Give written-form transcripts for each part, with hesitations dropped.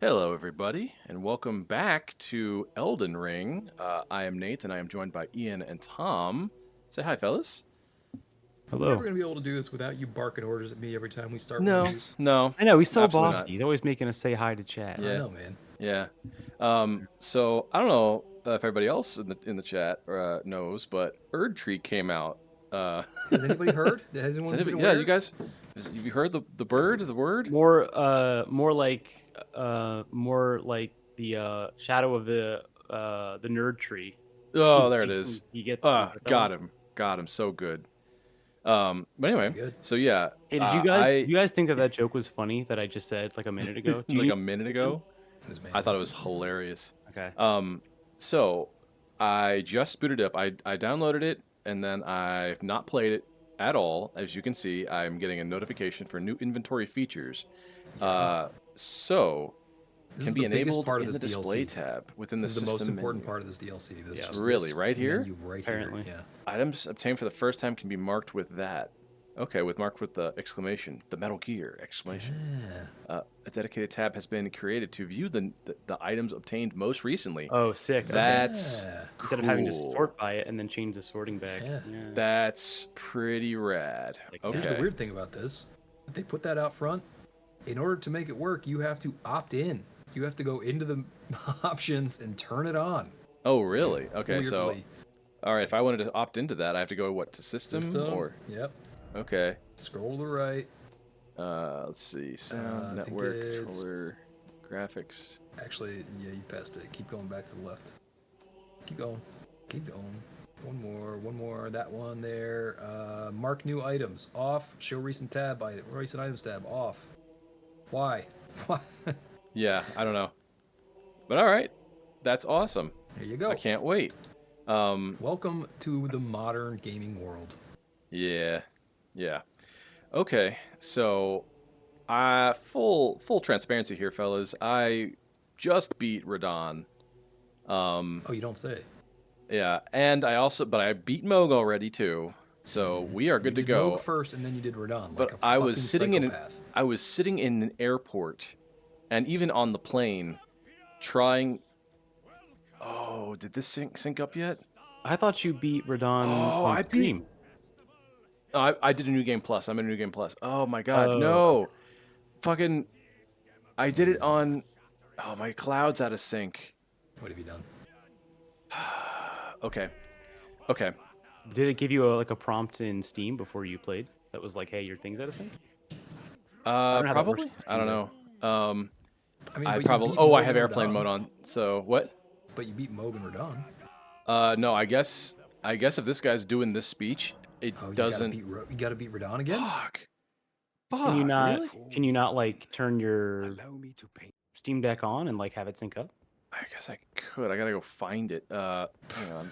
Hello, everybody, and welcome back to Elden Ring. I am Nate, and I am joined by Ian and Tom. Say hi, fellas. Are we ever Hello. going to be able to do this without you barking orders at me every time we start one of No, these? no, I know he's so absolutely bossy. not. He's always making us say hi to chat. I Yeah, know, man. yeah. So I don't know if everybody else in the chat knows, but Erdtree came out. Has anybody heard? Has Has anyone been anybody, yeah, you aware? guys, have you heard the bird, the word? More like the shadow of the nerd tree. Oh, there it you, is. you get that one? Got him, so good. But Pretty anyway, good. so yeah, Hey, I you guys think that joke was funny that I just said like a minute ago? Do you like need a minute ago. It was I thought amazing. it was hilarious. Okay. So I just booted up. I downloaded it and then I've not played it at all. As you can see, I'm getting a notification for new inventory features. Yeah. So This can is be the biggest enabled part of in this the display DLC. tab within the This is the most system important menu. part of this DLC. This, Yeah. just Really, this right here? menu right Apparently. here. Items obtained for the first time can be marked with that. Okay, marked with the exclamation, the Metal Gear exclamation. Yeah. A dedicated tab has been created to view the items obtained most recently. Oh, sick. Okay. That's Yeah. Instead of having to cool. sort by it and then change the sorting back. Yeah. That's pretty rad. Like Here's the Okay. weird thing about this. They put that out front. In order to make it work, you have to opt in. You have to go into the options and turn it on. Oh, really? Okay, so Weirdly. all right. If I wanted to opt into that, I have to go to system or Yep. okay. Scroll to the right. Let's see. Sound, I think network, it's- controller, graphics. Actually, yeah, you passed it. Keep going back to the left. Keep going. Keep going. One more. That one there. Mark new items. Off. Show recent tab item. Recent items tab. Off. Why? Why? Yeah, I don't know. But all right, that's awesome. There you go. I can't wait. Welcome to the modern gaming world. Yeah, yeah. Okay, so full transparency here, fellas. I just beat Radon. Oh, you don't say. Yeah, and but I beat Moog already too, so we are good to You did go. Moog first, and then you did Radon. But Like a I fucking was sitting psychopath. I was sitting in an airport, and even on the plane, trying. Oh, did this sync up yet? I thought you beat Radon Oh, on I stream. Oh, I did a new game plus. I'm in a new game plus. Oh my god, Oh, no! Fucking, I did it on. Oh, my cloud's out of sync. What have you done? Okay, okay. Did it give you a prompt in Steam before you played that was like, "Hey, your thing's out of sync"? don't know how that works Probably. in I don't Steam know. I mean, I but you probably. beat Oh, I Moog have and airplane Radon. mode on. So what? But you beat Moog and Radon. No. I guess if this guy's doing this speech, it Oh, doesn't. You gotta beat Radon again. Fuck. Can you not? Really? Can you not like turn your Steam Deck on and like have it sync up? I guess I could. I gotta go find it. Hang on.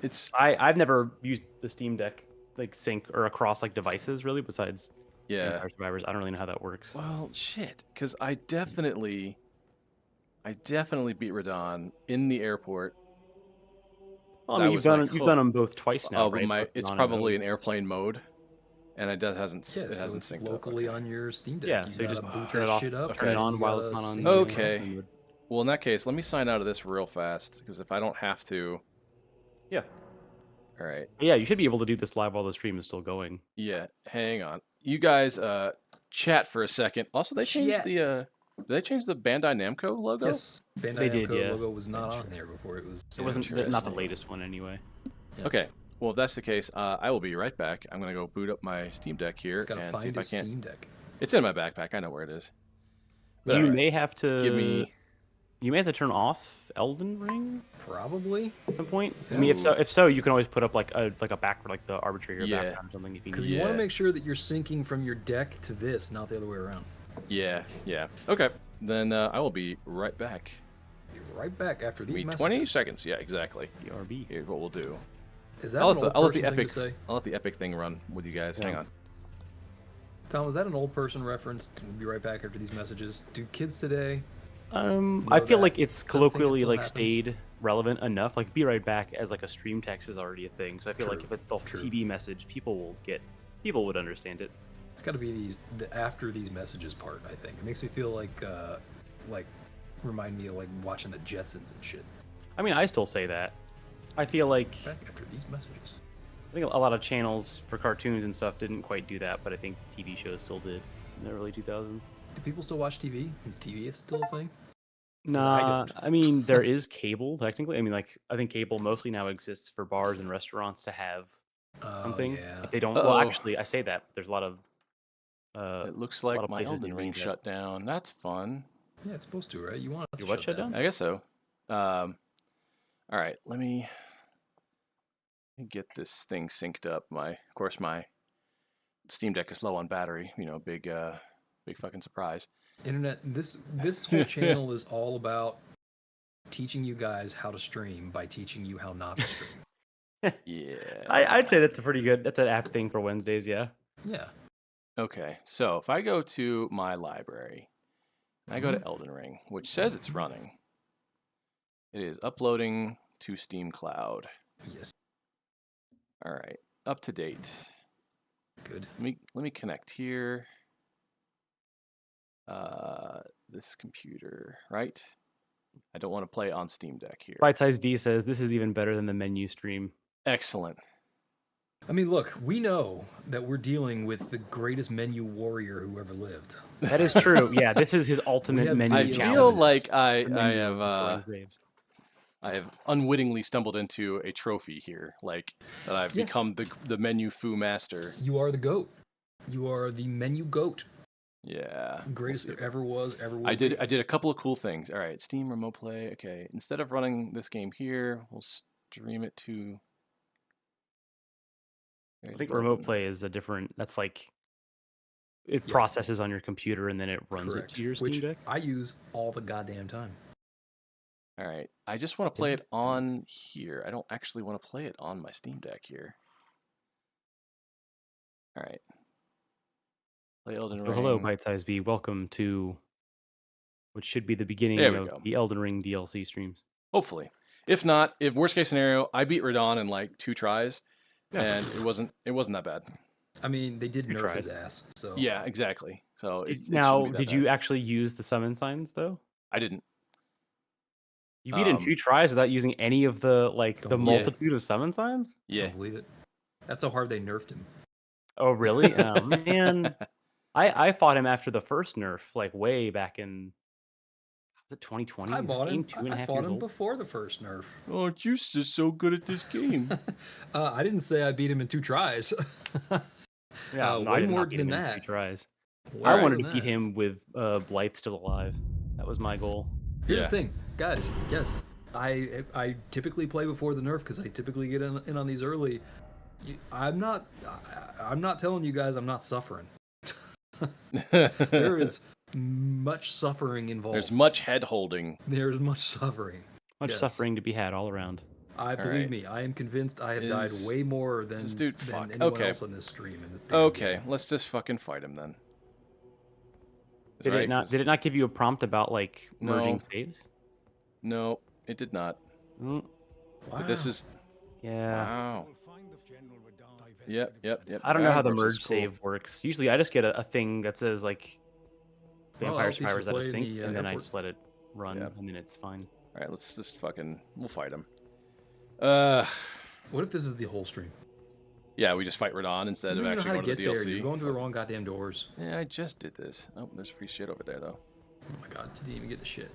It's I've never used the Steam Deck like sync or across like devices really. Besides yeah. Vampire Survivors, I don't really know how that works. Well, shit, because I definitely beat Radon in the airport. Well, So I mean, was you've like, done them both twice now, oh, but right? Both it's Radon and probably Moog. in airplane mode, and it hasn't Yeah, it so hasn't it's synced locally up. Okay. on your Steam Deck. Yeah, you so you gotta just boot turn it that off, shit up. turn it and on you while gotta it's not on. sync the Okay. airplane mode. Well, in that case, let me sign out of this real fast, because if I don't have to, Yeah. all right. But yeah, you should be able to do this live while the stream is still going. Yeah, hang on. You guys, chat for a second. Also, they changed Chat. the did they change the Bandai Namco logo? Yes, Bandai They did, Namco yeah. logo was not on there before. It was. It wasn't not the Interesting. latest one anyway. Yeah. Okay. Well, if that's the case, I will be right back. I'm gonna go boot up my Steam Deck here It's gotta and see find if I his can't. Steam Deck. It's in my backpack. I know where it is. But You all right. may have to Give me. You may have to turn off Elden Ring Probably. at some point. I mean, if so, you can always put up like a backward, like the arbitrary or Yeah. background or something if you Because need. you want Yeah. to make sure that you're syncing from your deck to this, not the other way around. Yeah. Okay. Then I will be right back. Be right back after Give these me messages. 20 seconds. Yeah, exactly. BRB. Here's what we'll do. Is that I'll an let old the, I'll let the person thing epic. to say? I'll let the epic thing run with you guys. Hang Yeah. on. Tom, was that an old person reference? We'll be right back after these messages. Do kids today? I feel that like it's something that colloquially still like happens. stayed relevant enough. Like be right back as like a stream text is already a thing. So I feel like True, if it's the true. TV message, people would understand it. It's got to be the after these messages part. I think it makes me feel like like remind me of like watching the Jetsons and shit. I mean, I still say that. I feel like Back after these messages. I think a lot of channels for cartoons and stuff didn't quite do that, but I think TV shows still did in the early 2000s. Do people still watch TV? Is TV still a thing? Nah, I mean, there is cable technically. I mean, like I think cable mostly now exists for bars and restaurants to have something. Yeah. If they don't, well, actually, I say that there's a lot of. It looks a lot like of my places Elden do Ring that. shut down. That's fun. Yeah, it's supposed to, right? You want it to Your what shut down? I guess so. All right, let me get this thing synced up. Of course, my Steam Deck is low on battery. You know, big fucking surprise. Internet. This whole channel is all about teaching you guys how to stream by teaching you how not to stream. Yeah. I'd say that's a pretty good. That's an apt thing for Wednesdays. Yeah. Yeah. Okay, so if I go to my library, I go to Elden Ring, which says it's running. It is uploading to Steam Cloud. Yes. All right, up to date. Good. Let me connect here. This computer, right? I don't want to play on Steam Deck here. Bite Size V says this is even better than the menu stream. Excellent. I mean, look, we know that we're dealing with the greatest menu warrior who ever lived. That is true. Yeah, this is his ultimate have menu I challenge. feel like I The menu have for Wednesdays. I have unwittingly stumbled into a trophy here, like that I've become the menu foo master. You are the GOAT. You are the menu GOAT. Yeah. Greatest there ever was, ever will I did be. a couple of cool things. All right, Steam Remote Play. Okay, instead of running this game here, we'll stream it to. I think Remote Play is a different. That's like it processes on your computer and then it runs Correct. it to your Steam Which Deck. I use all the goddamn time. All right, I just want to play it on here. I don't actually want to play it on my Steam Deck here. All right. Play Elden Ring. Hello, Bite Size B. Welcome to what should be the beginning There we of go. the Elden Ring DLC streams. Hopefully. If not, if worst case scenario, I beat Radon in like 2 tries, and it wasn't that bad. I mean, they did Two nerf tries. his ass. So Yeah, exactly. So Now, did you actually use the summon signs though? I didn't. You beat in 2 tries without using any of the Don't multitude of summon signs? Yeah. Don't believe it. That's how hard they nerfed him. Oh, really? Oh, man. I fought him after the first nerf, like way back in was it 2020? I Is this bought game him. 2.5 I years fought him old? before the first nerf. Oh, you're just so good at this game. I didn't say I beat him in 2 tries. Yeah, no, I way did more not beat him than in that. 2 tries. Way I more wanted than to beat that. him with Blythe still alive. That was my goal. Here's Yeah. the thing, guys. Yes, I typically play before the nerf because I typically get in on these early. I'm not telling you guys I'm not suffering. There is much suffering involved. There's much head holding. There's much suffering. Much Yes. suffering to be had all around. Believe right. me, I am convinced I have died Is way more than, this dude than fuck? anyone Okay. else on this stream. In this damn Okay, game. let's just fucking fight him then. Did Right, it not? 'cause- Did it not give you a prompt about like merging No. saves? No, it did not. Mm, Wow. But this is yeah. wow. Yep. I don't know how the Ambrose is merge cool. save works. Usually, I just get a thing that says like Well, Vampire I'll teach you Survivors to out of play in sync, the, and then I airport. just let it run, Yeah. and then it's fine. All right, let's just we'll fight him. What if this is the whole stream? Yeah, we just fight Radon instead You of don't even know actually how going to to get the there. DLC. You're going through the wrong goddamn doors. Yeah, I just did this. Oh, there's free shit over there though. Oh my god, didn't even get the shit.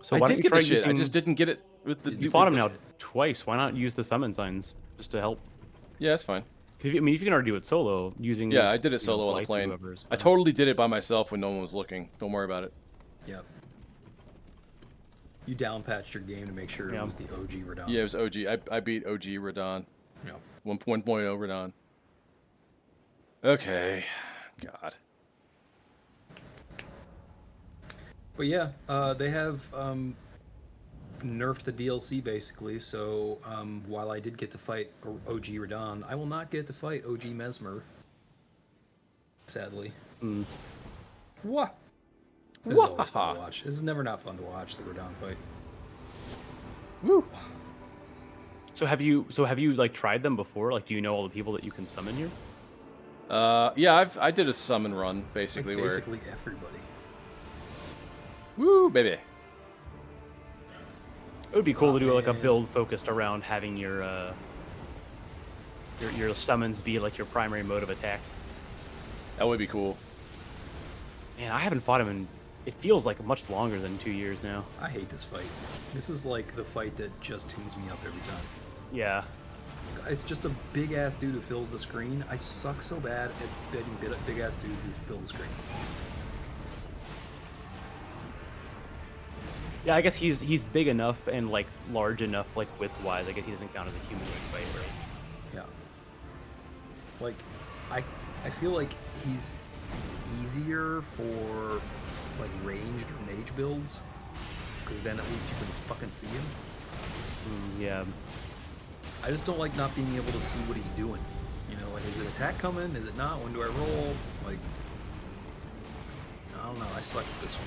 So I why don't did you get try the shit. I using- just didn't get it with the. You You fought him did now the shit. twice. Why not use the summon signs just to help? Yeah, that's fine. 'Cause I mean, if you can already do it solo using. Yeah, I did it you know, solo on the Blythe or plane. whoever is I fine. totally did it by myself when no one was looking. Don't worry about it. Yep. You downpatched your game to make sure Yeah. it was the OG Radon. Yeah, it was OG. I beat OG Radon. Yeah. 1.0 Radon. Okay. God. But yeah, they have nerfed the DLC basically. So while I did get to fight OG Radon, I will not get to fight OG Mesmer. Sadly. Mm. What? This is always fun Wah-ha-ha. to watch. This is never not fun to watch the Radon fight. Woo. So have you like tried them before? Like, do you know all the people that you can summon here? Yeah, I did a summon run basically Like where. basically everybody. Woo, baby. It would be cool Oh, to do like a man. build focused around having your summons be like your primary mode of attack. That would be cool. Man, I haven't fought him in. It feels like much longer than 2 years now. I hate this fight. This is like the fight that just tunes me up every time. Yeah. It's just a big ass dude who fills the screen. I suck so bad at betting big ass dudes who fill the screen. Yeah, I guess he's big enough and like large enough, like width wise. I guess he doesn't count as a human weight fight, right? Yeah. Like, I feel like he's easier for like ranged or mage builds, because then at least you can fucking see him. Yeah. I just don't like not being able to see what he's doing. You know, like, is an attack coming? Is it not? When do I roll? Like, I don't know. I suck at this one.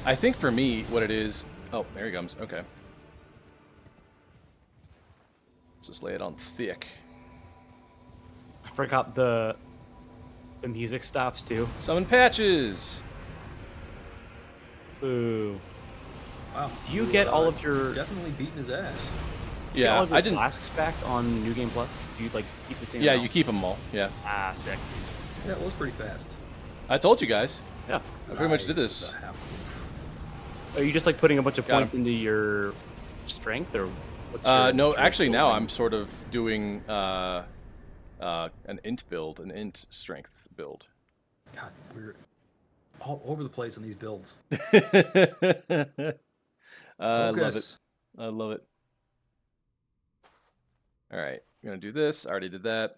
I think for me, what it is... Oh, there he comes. Okay. Let's just lay it on thick. I forgot the music stops too. Summon patches! Ooh. Wow. Do you get all of your definitely beating his ass? Yeah, I didn't... flasks back on New Game Plus? Do you like keep the same Yeah, amount? you keep them all. Yeah. Ah, sick. Yeah, it was pretty fast. I told you guys. Yeah. I pretty much did this. Are you just like putting a bunch of Got points into your strength, or what's your, No, what's your actually now building? I'm sort of doing an int build, an int strength build. God, we're all over the place on these builds. I love it. Focus. I love it. All right, I'm gonna do this. I already did that.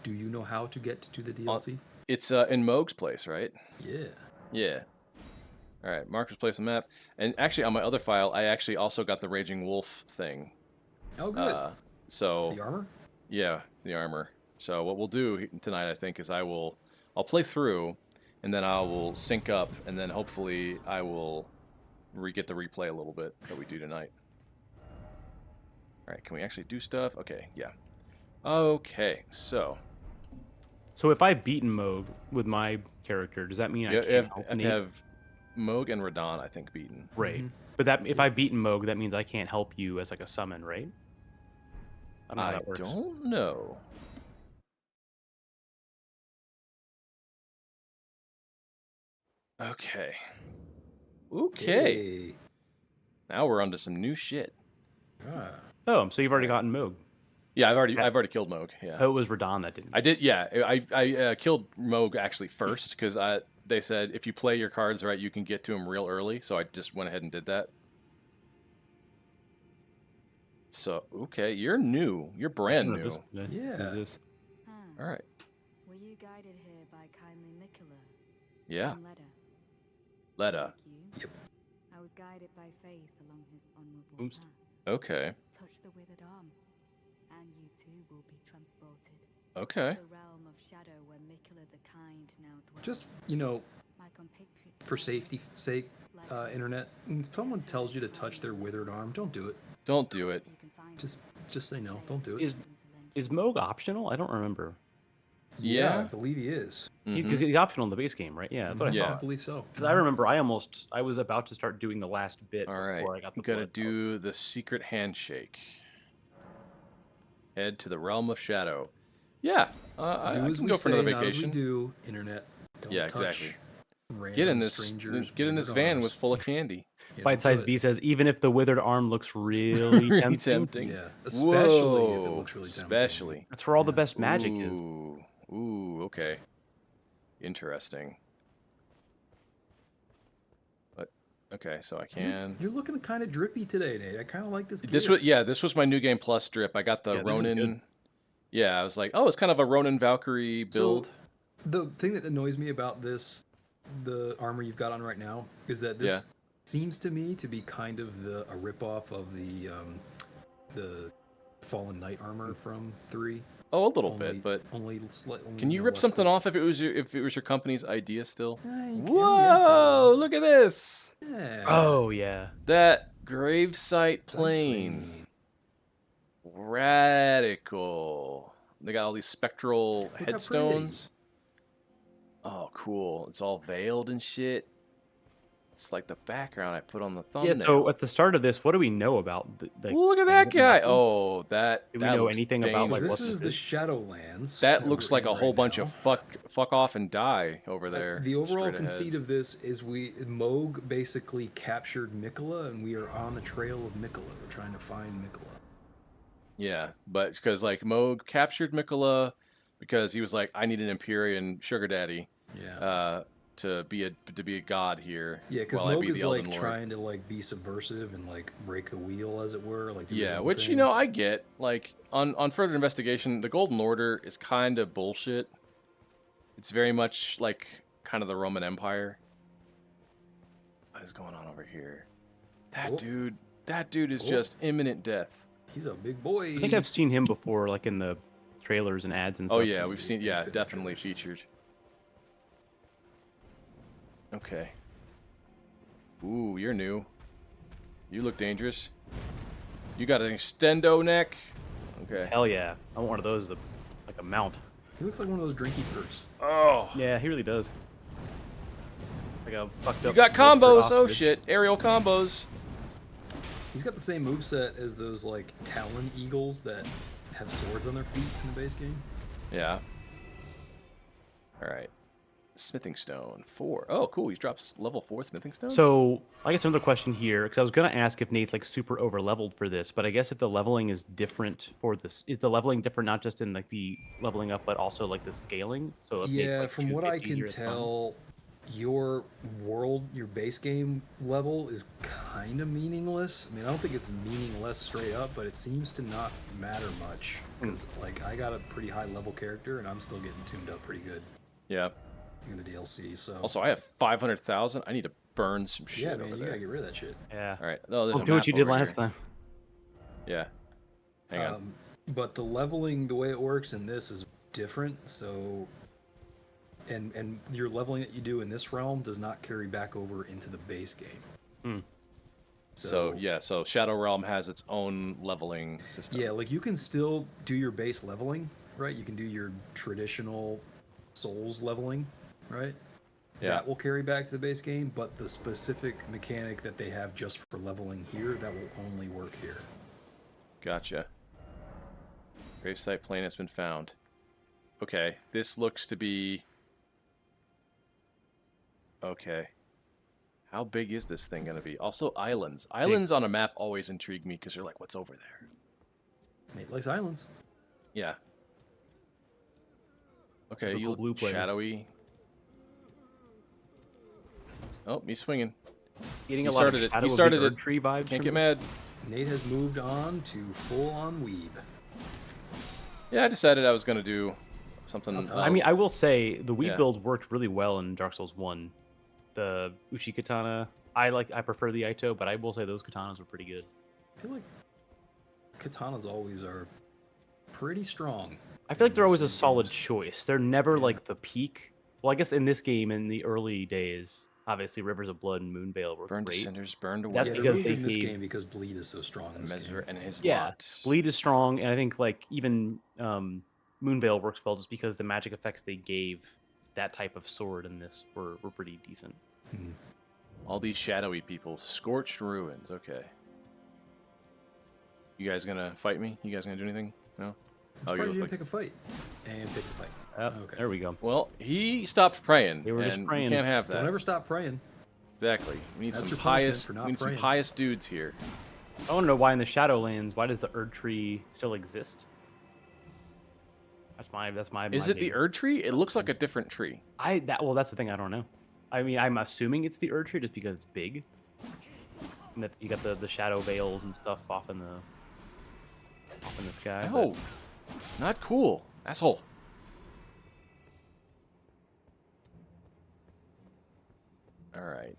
Do you know how to get to the DLC? It's in Moog's place, right? Yeah. Yeah. All right, markers place on map. And actually, on my other file, I actually also got the Raging Wolf thing. Oh, good. So The armor? yeah, the armor. So what we'll do tonight, I think, is I'll play through, and then I will sync up, and then hopefully I will get the replay a little bit that we do tonight. All right, can we actually do stuff? Okay, yeah. Okay, so So if I've beaten Moog with my character, does that mean I you can't have, help have to Nate? have Moog and Radon, I think, beaten. Right. Mhm. But that if I've beaten Moog, that means I can't help you as like a summon, right? I don't know how I that works. don't know. Okay. Okay. Hey. Now we're onto some new shit. Ah. Oh, so you've already gotten Moog. Yeah, I've already killed Moog. Yeah, Oh, it was Radon that didn't. I did. Yeah, I killed Moog actually first because they said if you play your cards right, you can get to him real early. So I just went ahead and did that. So okay, you're new. You're brand new. Yeah. Who's this? All right. Were you guided here by kindly Mikola? Yeah, And Leda? Leda. Like you? Yep. I was guided by faith along his honorable Oops. path. Okay. Touch the withered arm, and you too will be transported Okay. to the realm of shadow where Mikola the Kind now dwells. Just, you know, My compatriots for now safety's sake, like internet, when someone tells you to touch their withered arm, don't do it. Don't do it. you can find Just say no. Don't do it. Is Moog optional? I don't remember. Yeah. I believe he is. Because he's optional in the base game, right? Yeah, that's what I Yeah. I thought. believe so. Because I remember I was about to start doing the last bit All right. before I got the You gotta blood. do the secret handshake. Head to the realm of shadow. Yeah. I do as can we go for say, another not as we vacation. do. Internet. Don't Yeah, touch exactly. random Get in this. strangers' Get in this withered van arms. with full of candy. Yeah, don't Bite-sized do B it. says, even if the withered arm looks really Really tempting, tempting. Yeah, especially if it Whoa, looks really tempting. especially. that's where all the Yeah. best magic is. Ooh, okay. Interesting. But okay, so I can. You're looking kind of drippy today, Nate. I kind of like this. This gear. was my new game plus strip. I got the Yeah, this is good. Ronin. Yeah, I was like, oh, it's kind of a Ronin Valkyrie build. So, the thing that annoys me about this, the armor you've got on right now, is that this Yeah. seems to me to be kind of a ripoff of the Fallen Knight armor from 3. Oh, a little Only- bit, but only slightly. can you rip something off if it was your company's idea still? Whoa! Whoa! Look at this. Yeah. Oh, yeah. That gravesite plane. Radical. They got all these spectral how pretty. headstones. Oh, cool. It's all veiled and shit. It's like the background I put on the Yeah. thumbnail. So at the start of this, what do we know about the Ooh, look at thing? that guy. Nothing? Oh, that. Do we that know looks anything about, So like, dangerous. what this is the Shadowlands. That looks we're like in a whole right bunch now. of fuck off and die over there. The overall straight ahead. conceit of this is Moog basically captured Mikola, and we are on the trail of Mikola. We're trying to find Mikola. Yeah, but because like Moog captured Mikola because he was like, I need an Empyrean sugar daddy. Yeah. To be a god here. Yeah, because while I Moog be is the Elden like Lord. trying to like be subversive and like break the wheel, as it were. Like do his Yeah, own which thing. I get. Like on further investigation, the Golden Order is kind of bullshit. It's very much like kind of the Roman Empire. What is going on over here? That Oh. dude is Oh. just imminent death. He's a big boy. I think I've seen him before, like in the trailers and ads and stuff. Oh yeah, we've seen. Yeah, He's been definitely trailers. featured. Okay. Ooh, you're new. You look dangerous. You got an extendo neck. Okay. Hell yeah, I want one of those, like a mount. He looks like one of those drinky furs. Oh. Yeah, he really does. Like a fucked up. You got vulture combos. Oh ostrich. shit, aerial combos. He's got the same moveset as those like Talon Eagles that have swords on their feet in the base game. Yeah. All right. Smithing stone 4. Oh, cool. He drops level 4 smithing stones. So I guess another question here, because I was gonna ask if Nate's like super over leveled for this, but I guess if the leveling is different for this, is the leveling different not just in like the leveling up, but also like the scaling? So if Nate's, Yeah, like, from what I 250 can here, it's fine. tell, your base game level is kind of meaningless. I mean, I don't think it's meaningless straight up, but it seems to not matter much. Because, like, I got a pretty high level character, and I'm still getting tuned up pretty good Yeah. in the DLC, so... Also, I have 500,000. I need to burn some shit yeah, over man, you there. gotta get rid of that shit. Yeah. All right. Oh, there's Well, a do what map you did over last here. time. Yeah. Hang on. But the leveling, the way it works in this is different, so... And your leveling that you do in this realm does not carry back over into the base game. Hmm. So yeah, so Shadow Realm has its own leveling system. Yeah, like you can still do your base leveling, right? You can do your traditional Souls leveling, right? Yeah. That will carry back to the base game, but the specific mechanic that they have just for leveling here, that will only work here. Gotcha. Gravesite plane has been found. Okay, this looks to be... Okay. How big is this thing going to be? Also, islands. Islands on a map always intrigue me because you're like, what's over there? Nate likes islands. Yeah. Okay, Typical you blue look player. shadowy. Oh, me swinging. Getting You a lot of started it. Shadow You of started the it. Erdtree vibes. Can't from get this. mad. Nate has moved on to full-on weeb. Yeah, I decided I was going to do something... I'll tell I mean, I will say the Wii Yeah. build worked really well in Dark Souls 1. The Uchi Katana, I prefer the Aito, but I will say those katanas were pretty good. I feel like katanas always are pretty strong. I feel like they're always a Most solid games. choice. They're never Yeah. like the peak. Well, I guess in this game, in the early days, obviously Rivers of Blood and Moonveil were Burned to great. cinders, burned away. That's Yeah, because they're they really good in this gave- game because bleed is so strong in this Mesmer game. and his Yeah, lot. Bleed is strong, and I think like even Moonveil works well just because the magic effects they gave that type of sword in this were pretty decent. Hmm. All these shadowy people. Scorched ruins. Okay. You guys gonna fight me? You guys gonna do anything? No? Oh, Surprised you you look didn't like... pick a fight. And pick a fight. Okay. There we go. Well, he stopped praying. They were just and praying. We can't have that. Don't ever stop praying. Exactly. We need That's some your punishment pious. for not We need some praying. pious dudes here. I want to know why in the Shadowlands, why does the Erdtree still exist? That's my. Is it the Erdtree? It looks like a different tree. Well, that's the thing. I don't know. I mean, I'm assuming it's the Erdtree just because it's big. And that you got the shadow veils and stuff off in the sky. but- Oh, not cool, asshole. All right.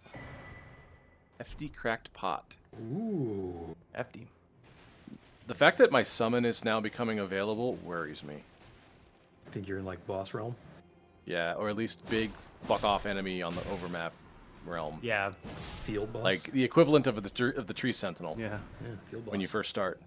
FD cracked pot. Ooh. FD. The fact that my summon is now becoming available worries me. I think you're in like boss realm. Yeah, or at least big fuck off enemy on the overmap realm. Yeah. Field boss. Like the equivalent of the tree sentinel Yeah. yeah, field boss. when you first start.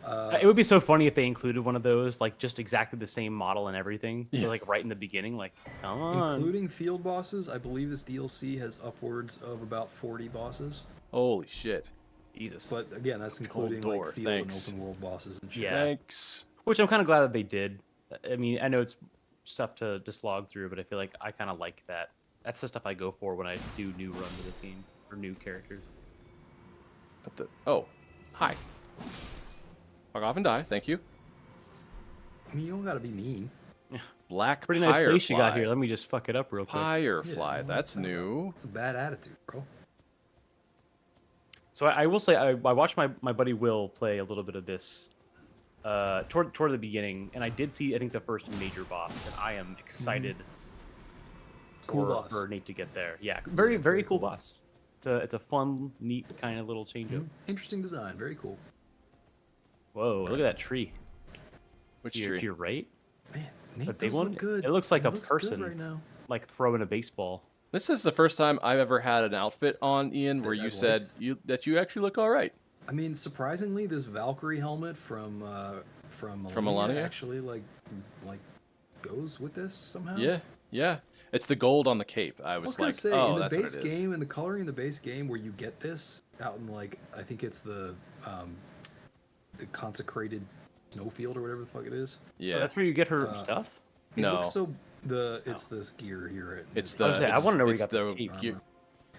It would be so funny if they included one of those, like just exactly the same model and everything. Yeah. So, like right in the beginning, like come on. Including field bosses, I believe this DLC has upwards of about 40 bosses. Holy shit. Jesus. But again, that's including door, like field thanks. and open world bosses and shit. Yeah. Thanks. Which I'm kind of glad that they did. I mean, I know it's stuff to slog through, but I feel like I kind of like that. That's the stuff I go for when I do new runs of this game or new characters. Oh, hi. Fuck off and die. Thank you. I mean, you don't gotta be mean. Black Pretty nice Firefly. place you got here. Let me just fuck it up real quick. Firefly. Yeah, That's new. It's a bad attitude, bro. So I will say I watched my buddy Will play a little bit of this toward the beginning, and I did see I think the first major boss, and I am excited Cool boss. for Nate to get there. Yeah, very cool boss. It's a fun, neat kind of little change up. Interesting design. Very cool. Whoa, look at that tree. Which To tree? your right, Man, Nate the big does one. look good. It looks like a looks good person right now. like throwing a baseball. This is the first time I've ever had an outfit on, Ian, where That you I've said liked. that you actually look all right. I mean, surprisingly, this Valkyrie helmet from Melania? actually like goes with this somehow. Yeah. It's the gold on the cape. I I was was gonna like, say oh, in the that's base what it is. game, in the coloring in the base game, where you get this out in like I think it's the consecrated snowfield or whatever the fuck it is. Yeah. Oh, that's where you get her Uh, stuff. It No. looks so it's this gear here. It's I the. was saying, I it's- wanna know where you it's got this the cape. gear-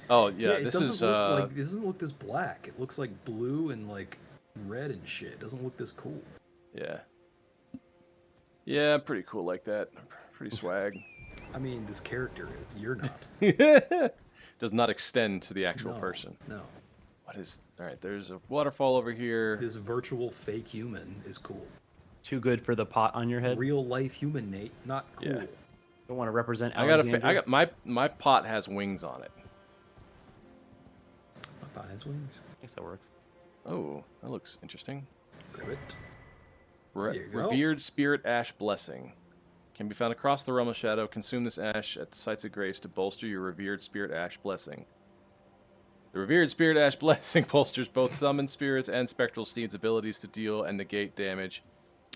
Oh yeah, it this doesn't is look like it doesn't look this black. It looks like blue and like red and shit. It doesn't look this cool. yeah. Yeah, pretty cool like that. Pretty swag. I mean, this character is. You're not. Does not extend to the actual No, person. No. What is? All right, there's a waterfall over here. This virtual fake human is cool. Too good for the pot on your head. Real life human, Nate. Not cool. Yeah. Don't want to represent. I got Alexandria. my pot has wings on it. My pot has wings. I guess that works. Oh, that looks interesting. Grab it. There you go. Revered Spirit Ash Blessing. Can be found across the realm of shadow. Consume this ash at the sites of grace to bolster your Revered Spirit Ash Blessing. The Revered Spirit Ash Blessing bolsters both summoned spirits and spectral steeds' abilities to deal and negate damage,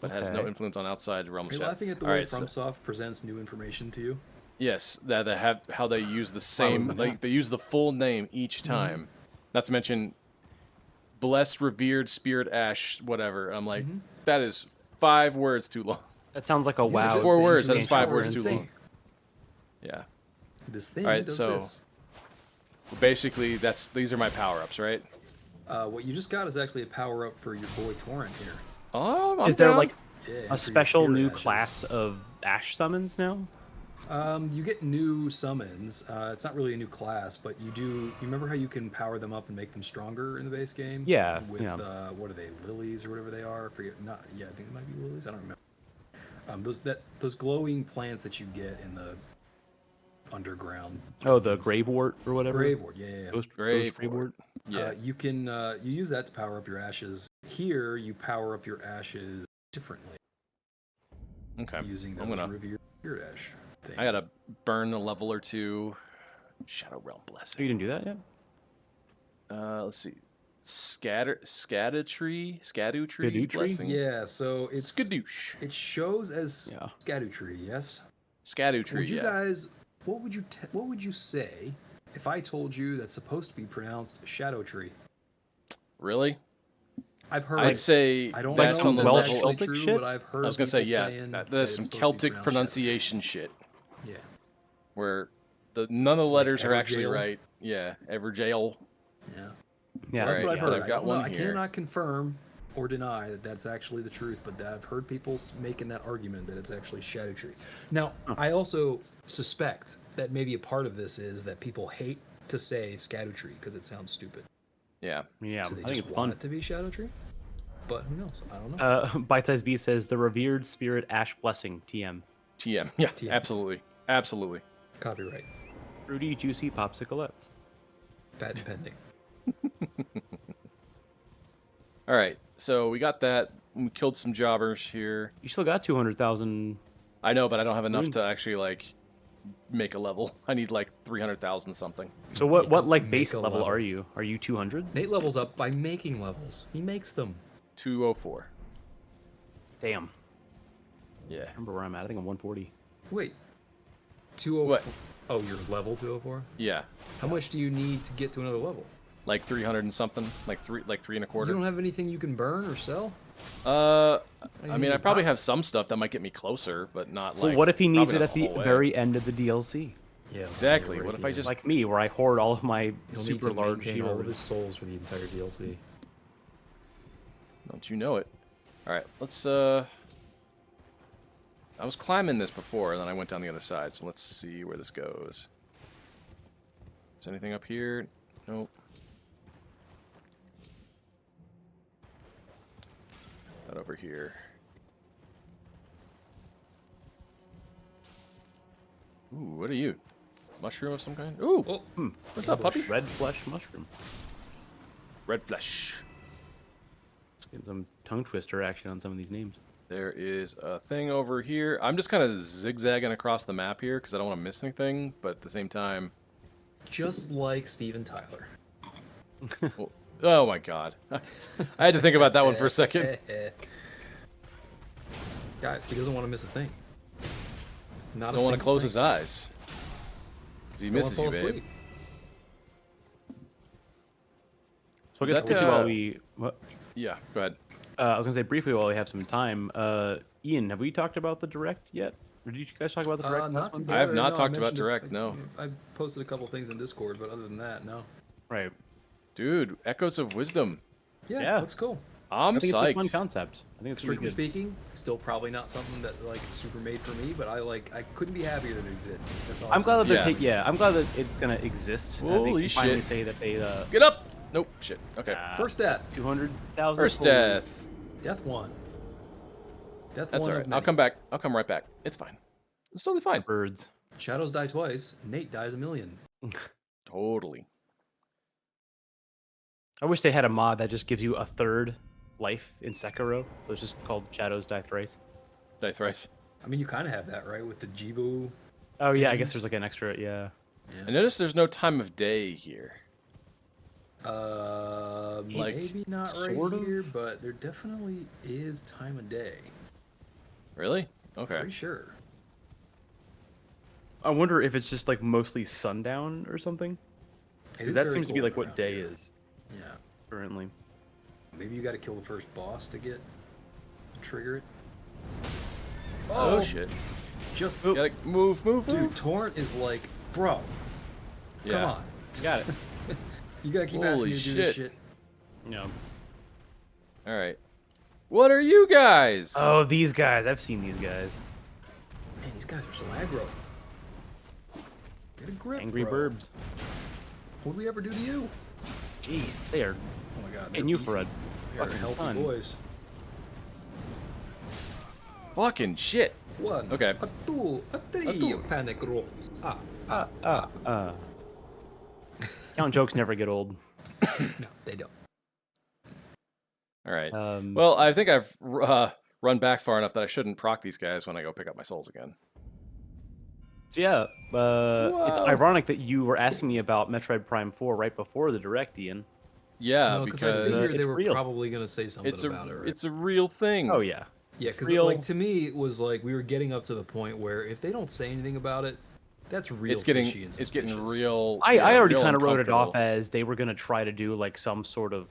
but has no Okay. influence on outside the realm Are of you shadow. laughing at the All way right, so- FromSoft presents new information to you? Yes, that they have how they use the same, would like they use the full name each time. Not to mention, blessed, revered, spirit, ash, whatever. I'm like, that is 5 words too long. That sounds like a WoW. It's 4 words. That is ancient 5 power words too insane. long. Yeah. This thing Alright, does so- this. Basically, these are my power ups, right? What you just got is actually a power up for your boy Torrent here. Oh, I'm Is there down. like Yeah, and for a your special spirit new ashes. class of ash summons now? You get new summons. It's not really a new class, but you do. You remember how you can power them up and make them stronger in the base game? Yeah, With yeah. What are they? Lilies or whatever they are? I forget. Not. Yeah, I think it might be lilies. I don't remember. Those glowing plants that you get in the underground. Oh, the dungeons. Gravewort or whatever. Gravewort. Yeah. Ghost Gravewort. Gravewort. Yeah. You can you use that to power up your ashes. Here, you power up your ashes differently Okay. using I'm those gonna. revered spirit ash thing. I gotta burn a level or 2. Shadow Realm Oh, you Blessing. didn't do that yet? Let's see. Scattertree Skadootree? Blessing. Yeah, so it's Skadoosh. it shows as Yeah. Scattertree, yes. Scattertree. Would you Yeah. guys, what would you say if I told you that's supposed to be pronounced Shadow Tree? Really? I've heard. I'd say I don't that's know on the if that's Welsh level. actually Celtic true, shit? but I've heard. I was gonna say, people yeah, saying that, that there's it's some supposed to be Celtic pronounced pronunciation shit Shadow. Yeah. where none of the letters are actually Everjail? right. Yeah, Everjail. Yeah. Yeah, That's Alright, what I've yeah, heard. I've got I don't know, one I here. cannot confirm or deny that that's actually the truth, but I've heard people making that argument that it's actually Shadow Tree. Now, I also suspect that maybe a part of this is that people hate to say Shadow Tree because it sounds stupid. Yeah. Yeah, So they I think just it's want fun. it to be Shadow Tree. But who knows? I don't know. Bite Size B says the revered spirit ash blessing TM. TM. Yeah, TM. absolutely. Absolutely. Copyright. Fruity, juicy popsiclettes. Patent pending. All right. So we got that. We killed some jobbers here. You still got 200,000. I know, but I don't have enough Runes. to actually like make a level. I need like 300,000 something. So what like Make base a level level. are you? Are you 200? Nate levels up by making levels. He makes them. 204. Damn. Yeah. Remember where I'm at? I think I'm 140. Wait. 204. What? Oh, you're level 204? Yeah. How much do you need to get to another level? Like 300 and something. Like three and a You quarter. don't have anything you can burn or sell? I mean, I probably have some stuff that might get me closer, but not like. Well, what if he needs probably it not at the whole way. very end of the DLC? Yeah. Exactly. What if I just Like me, where I hoard all of my He'll super need to large maintain all of heroes. his souls for the entire DLC. Don't you know it? All right, let's. I was climbing this before, and then I went down the other side. So let's see where this goes. Is anything up here? Nope. Not over here. Ooh, what are you? Mushroom of some kind? Ooh, Oh, what's up, puppy? Red flesh mushroom. Red flesh. Let's get some tongue twister action on some of these names. There is a thing over here. I'm just kind of zigzagging across the map here because I don't want to miss anything, but at the same time... just like Steven Tyler. Well, oh my god. I had to think about that one for a second. Guys, he doesn't want to miss a thing. Not Don't want to close his eyes. 'Cause he Don't wanna misses you, fall babe. asleep. So I Is guess that, briefly while we... What? Yeah, go ahead. I was going to say briefly while we have some time. Ian, have we talked about the Direct yet? Or did you guys talk about the Direct? Not last one? together. I have not no, talked about mentioned it- Direct, no. I posted a couple things in Discord, but other than that, no. Right. Dude, Echoes of Wisdom. Yeah. Looks cool. I'm I think psyched. it's a fun concept. I think it's really Strictly good. speaking, still probably not something that like super made for me, but I couldn't be happier that it exists. That's all. I'm glad that Yeah. I'm glad that it's gonna exist. They Holy can finally shit. say that they Get up! Nope, shit. Okay. First death. 200,000. First death. Death one. Death That's one. alright. of I'll many. come back. I'll come right back. It's fine. It's totally fine. Birds. Shadows die twice. Nate dies a million. Totally. I wish they had a mod that just gives you a third life in Sekiro. So it's just called Shadows Die Thrice. Die thrice. I mean, you kind of have that, right, with the Jibu. Oh yeah, I Games? guess there's like an extra. Yeah. I noticed there's no time of day here. Like, maybe not right sort of? here, but there definitely is time of day. Really? Okay. Pretty sure. I wonder if it's just like mostly sundown or something. It Because is that very seems to be cold like what around day here. is Yeah. currently. Maybe you got to kill the first boss to trigger it. Oh, shit. Just You gotta move. dude, Torrent is like, bro, Yeah. come on. Got it. You gotta keep asking Holy me to do this shit. shit. Yeah. All right. What are you guys? Oh, these guys. I've seen these guys. Man, these guys are so aggro. Get a grip, Angry bro. burbs. What did we ever do to you? Jeez, they are Oh my god. hitting you for a They're fucking healthy ton. boys. Fucking shit. One. Okay. A two. A three. A two. Panic rolls. Count jokes never get old. No, they don't. All right. Um, Well, I think I've run back far enough that I shouldn't proc these guys when I go pick up my souls again. So yeah, it's Whoa. ironic that you were asking me about Metroid Prime 4 right before the Direct, Ian. Yeah, No, I because figured it's they were real. probably gonna say something it's about it, right? a real thing. Oh yeah. Yeah, It's because real. like to me it was like we were getting up to the point where if they don't say anything about it, that's real. It's getting fishy and it's getting suspicious. real. I yeah, already real kind of wrote it off uncomfortable. as they were gonna try to do like some sort of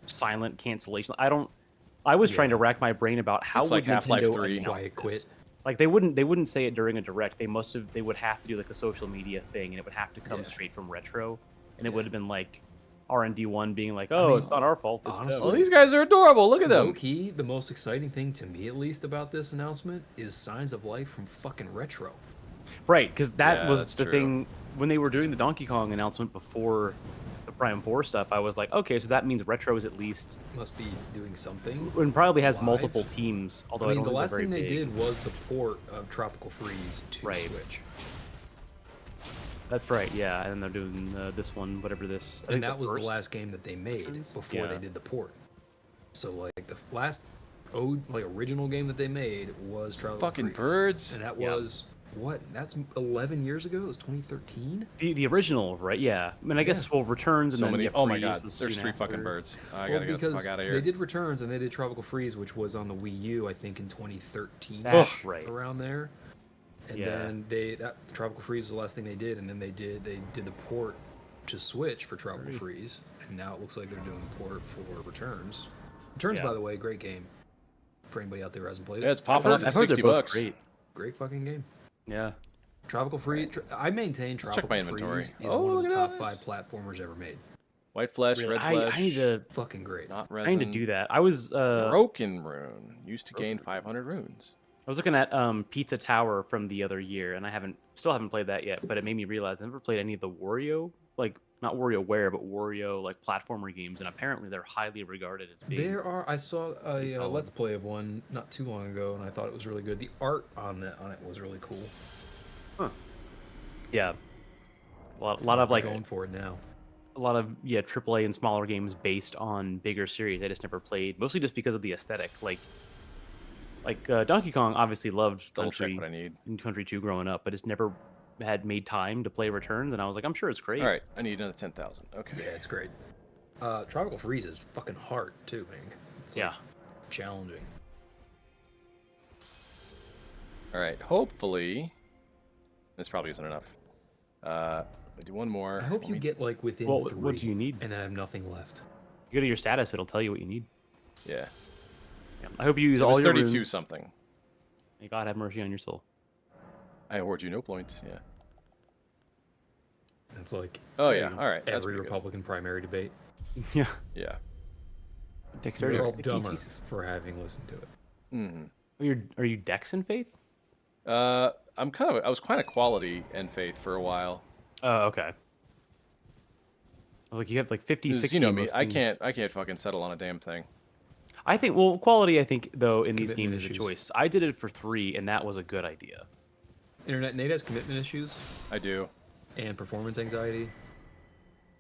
silent cancellation. I was trying to rack my brain about how It's would like Half-Life Nintendo 3. announce Quiet this? quit. Like they wouldn't say it during a Direct. They would have to do like a social media thing, and it would have to come Yeah. straight from Retro, and Yeah. it would have been like R&D1 being like, "Oh, mean, it's not our fault." It's honestly- them." Well, these guys are adorable. Look at Low them. key, the most exciting thing to me, at least, about this announcement is signs of life from fucking Retro. Right, because that Yeah, was that's the true. thing when they were doing the Donkey Kong announcement before the Prime 4 stuff. I was like, okay, so that means Retro is at least Must be doing something. and probably has Live. multiple teams. Although I mean, don't the think last they're thing very they big. did was the port of Tropical Freeze to Right. Switch. That's right, yeah, and they're doing this one, whatever this. I think And that was the first- last game that they made versions? before Yeah. they did the port. So like the last original game that they made was Tropical Fucking Freeze. birds. And that Yeah. was What? That's 11 years ago. It was 2013. The original, right? Yeah. I mean, I guess well, Returns and So then many. yeah, Oh my Freeze god, was there's soon 3 after. fucking birds. I Well, gotta get the because fuck out of they here. did Returns and they did Tropical Freeze, which was on the Wii U, I think, in 2013. That's right. Around there. And Yeah. then that Tropical Freeze was the last thing they did, and then they did the port to Switch for Tropical Freeze, and now it looks like they're doing the port for Returns. Returns, Yeah. by the way, great game. For anybody out there who hasn't played it, Yeah, it's popping up at I've heard they're 60 both bucks. great. great fucking game. Yeah. Tropical Freeze. I maintain check Tropical my inventory. Freeze is Oh, one of look the at top this. 5 platformers ever made. White flesh, Really, red flesh. I need to Fucking great. Not I resin. need to do that. I was Broken rune. Used to gain 500 runes. I was looking at Pizza Tower from the other year, and I still haven't played that yet. But it made me realize I never played any of the Wario, like not WarioWare, but Wario like platformer games, and apparently they're highly regarded as being. I saw a solid. Let's Play of one not too long ago, and I thought it was really good. The art on it was really cool. Yeah, a lot of like Going for it now. a lot of AAA and smaller games based on bigger series. I just never played, mostly just because of the aesthetic. Like Donkey Kong obviously loved Double check Country what I need. and Country 2 growing up, but it's never had made time to play Returns, and I was like, I'm sure it's great. All right, I need another 10,000. Okay. Yeah, it's great. Tropical Freeze is fucking hard too, man. It's like, Yeah. challenging. All right. Hopefully, this probably isn't enough. We do one more. I hope Let you me- get like within Well, 3, what do you need? and then I have nothing left. You go to your status, it'll tell you what you need. Yeah. Yeah. I hope you use It all was your 32 runes. something. May God have mercy on your soul. I award you no points. Yeah. It's like Oh yeah. All right. That's every pretty good. Republican primary debate. Yeah. Yeah. Dexterity. We're all Thank you, dumber Jesus. for having listened to it. Mm-hmm. Are you Dex in Faith? I was kind of quality and faith for a while. Oh, okay. I was like, you have like 50, 'Cause 60. you know me, most I things. can't fucking settle on a damn thing. I think, well, quality, I think, though, in these Commitment games is a issues. choice. I did it for 3, and that was a good idea. Internet Nate has commitment issues I do. and performance anxiety.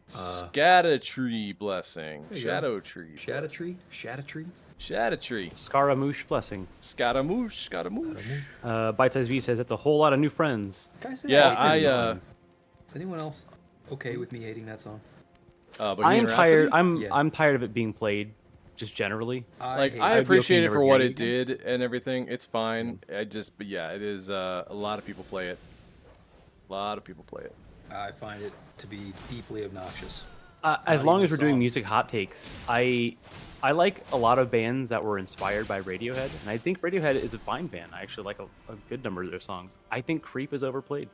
Scattertree blessing. There you go. Shadow tree. Shadow-tree? Shadow-tree. Scaramouche blessing. Scaramouche. Scaramouche. Bite Size V says that's a whole lot of new friends. Can I say Yeah, I hate that I, song? Is anyone else okay with me hating that song? I Bohemian am tired. Rhapsody? Yeah. I'm tired of it being played, just generally. Like hate I I'd be okay appreciate it never for what hearing it it did and everything. It's fine. But yeah, it is. A lot of people play it. A lot of people play it. I find it to be deeply obnoxious. As not long even as a we're doing song. music hot takes, I like a lot of bands that were inspired by Radiohead, and I think Radiohead is a fine band. I actually like a good number of their songs. I think Creep is overplayed.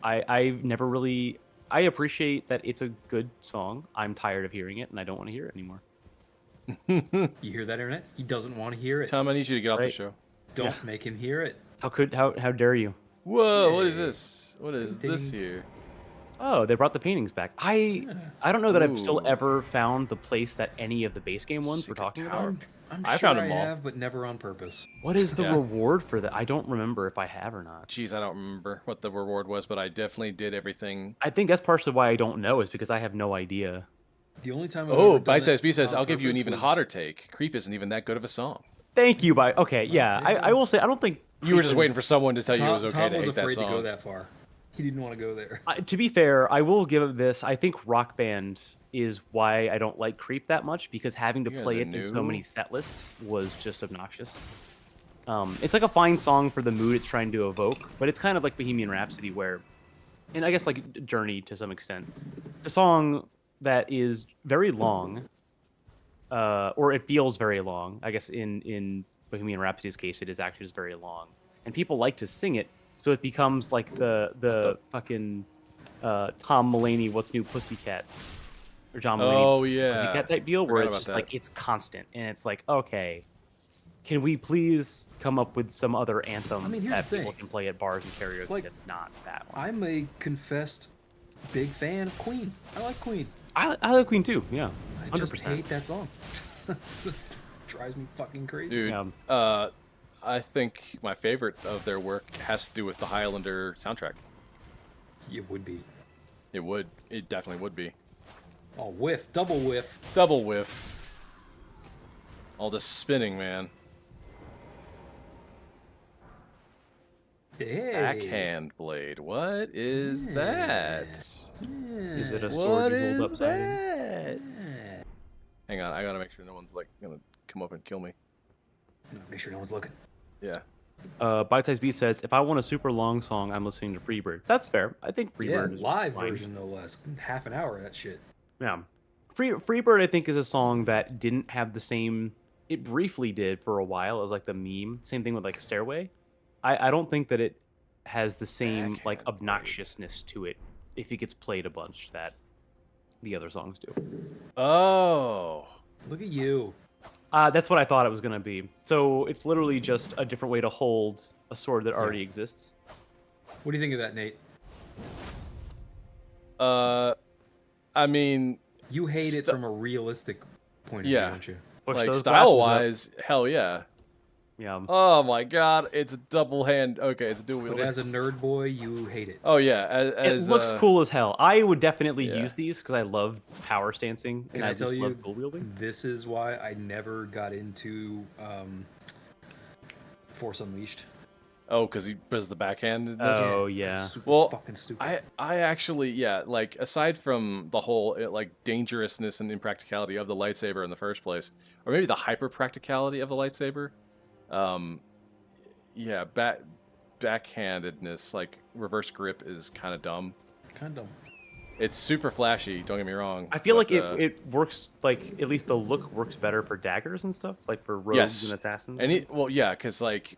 I've never really. I appreciate that it's a good song. I'm tired of hearing it, and I don't want to hear it anymore. You hear that, Internet? He doesn't want to hear it. Tom, I need you to get off the Right. show. Don't make him hear it. How dare you? Whoa! What is Hey. this? What is this Ding. here? Oh, they brought the paintings back. I don't know that I've still Ooh. ever found the place that any of the base game ones were Secret talking tower. about. I'm I sure found I 'em all. have, but never on purpose. What is the Yeah. reward for that? I don't remember if I have or not. Jeez, I don't remember what the reward was, but I definitely did everything. I think that's partially why I don't know, is because I have no idea. The only time I've Oh, ever done Bite Size it B says, on "I'll give you an purpose even was- hotter take. Creep isn't even that good of a song." Thank you, bye. Okay, yeah, there you I go. will say I don't think You were just waiting for someone to tell you it was okay Tom to was hate that afraid to go song. that far. He didn't want to go there. To be fair, I will give it this. I think Rock Band is why I don't like Creep that much, because having to You guys play are it in so new. many set lists was just obnoxious. It's like a fine song for the mood it's trying to evoke, but it's kind of like Bohemian Rhapsody, where, and I guess like Journey to some extent, it's a song that is very long, or it feels very long. I guess in Bohemian Rhapsody's case, it is actually just very long, and people like to sing it, so it becomes like the fucking Tom Mulaney "What's New Pussycat" or John Mulaney Oh yeah. Pussycat type deal, where Forgot it's about just that. like it's constant, and it's like, okay, can we please come up with some other anthem I mean, here's that the people thing. can play at bars and karaoke Like, that's not that one? I'm a confessed big fan of Queen. I like Queen. I like Queen too, yeah, I just 100%. hate that song. Drives me fucking crazy. Dude, Yeah. I think my favorite of their work has to do with the Highlander soundtrack. It would be. It would. It definitely would be. Oh, whiff. Double whiff. Double whiff. All this spinning, man. Hey. Backhand blade. What is that? Is it a sword What you hold is upside in? that? Hang on, I gotta make sure no one's like gonna come up and kill me. Make sure no one's looking. Yeah. Bite Size Beat says, if I want a super long song, I'm listening to Freebird. That's fair. I think Freebird is live fine. version no less. Half an hour of that shit. Yeah. Freebird, I think, is a song that didn't have the same. It briefly did for a while as like the meme. Same thing with like Stairway. I don't think that it has the same like Backhand blade. obnoxiousness to it if it gets played a bunch that the other songs do. Oh. Look at you. That's what I thought it was gonna be. So it's literally just a different way to hold a sword that already exists. What do you think of that, Nate? I mean, You hate it from a realistic point of view, don't you? Push like those glasses up. style-wise, hell yeah. Yeah. Oh my god, it's double hand. Okay, it's dual But wielder. as a nerd boy, you hate it. Oh yeah, as It looks cool as hell. I would definitely yeah. use these because I love power stancing Can and I I tell just you, love dual wielding. this is why I never got into Force Unleashed. Oh, because the backhandedness. Oh yeah. Super Well, fucking stupid. I actually like aside from the whole like dangerousness and impracticality of the lightsaber in the first place, or maybe the hyper practicality of the lightsaber, yeah, backhandedness like reverse grip is kind of dumb. Kind of. It's super flashy. Don't get me wrong. I feel but, like it works, like at least the look works better for daggers and stuff, like for rogues yes, and assassins. yeah, because like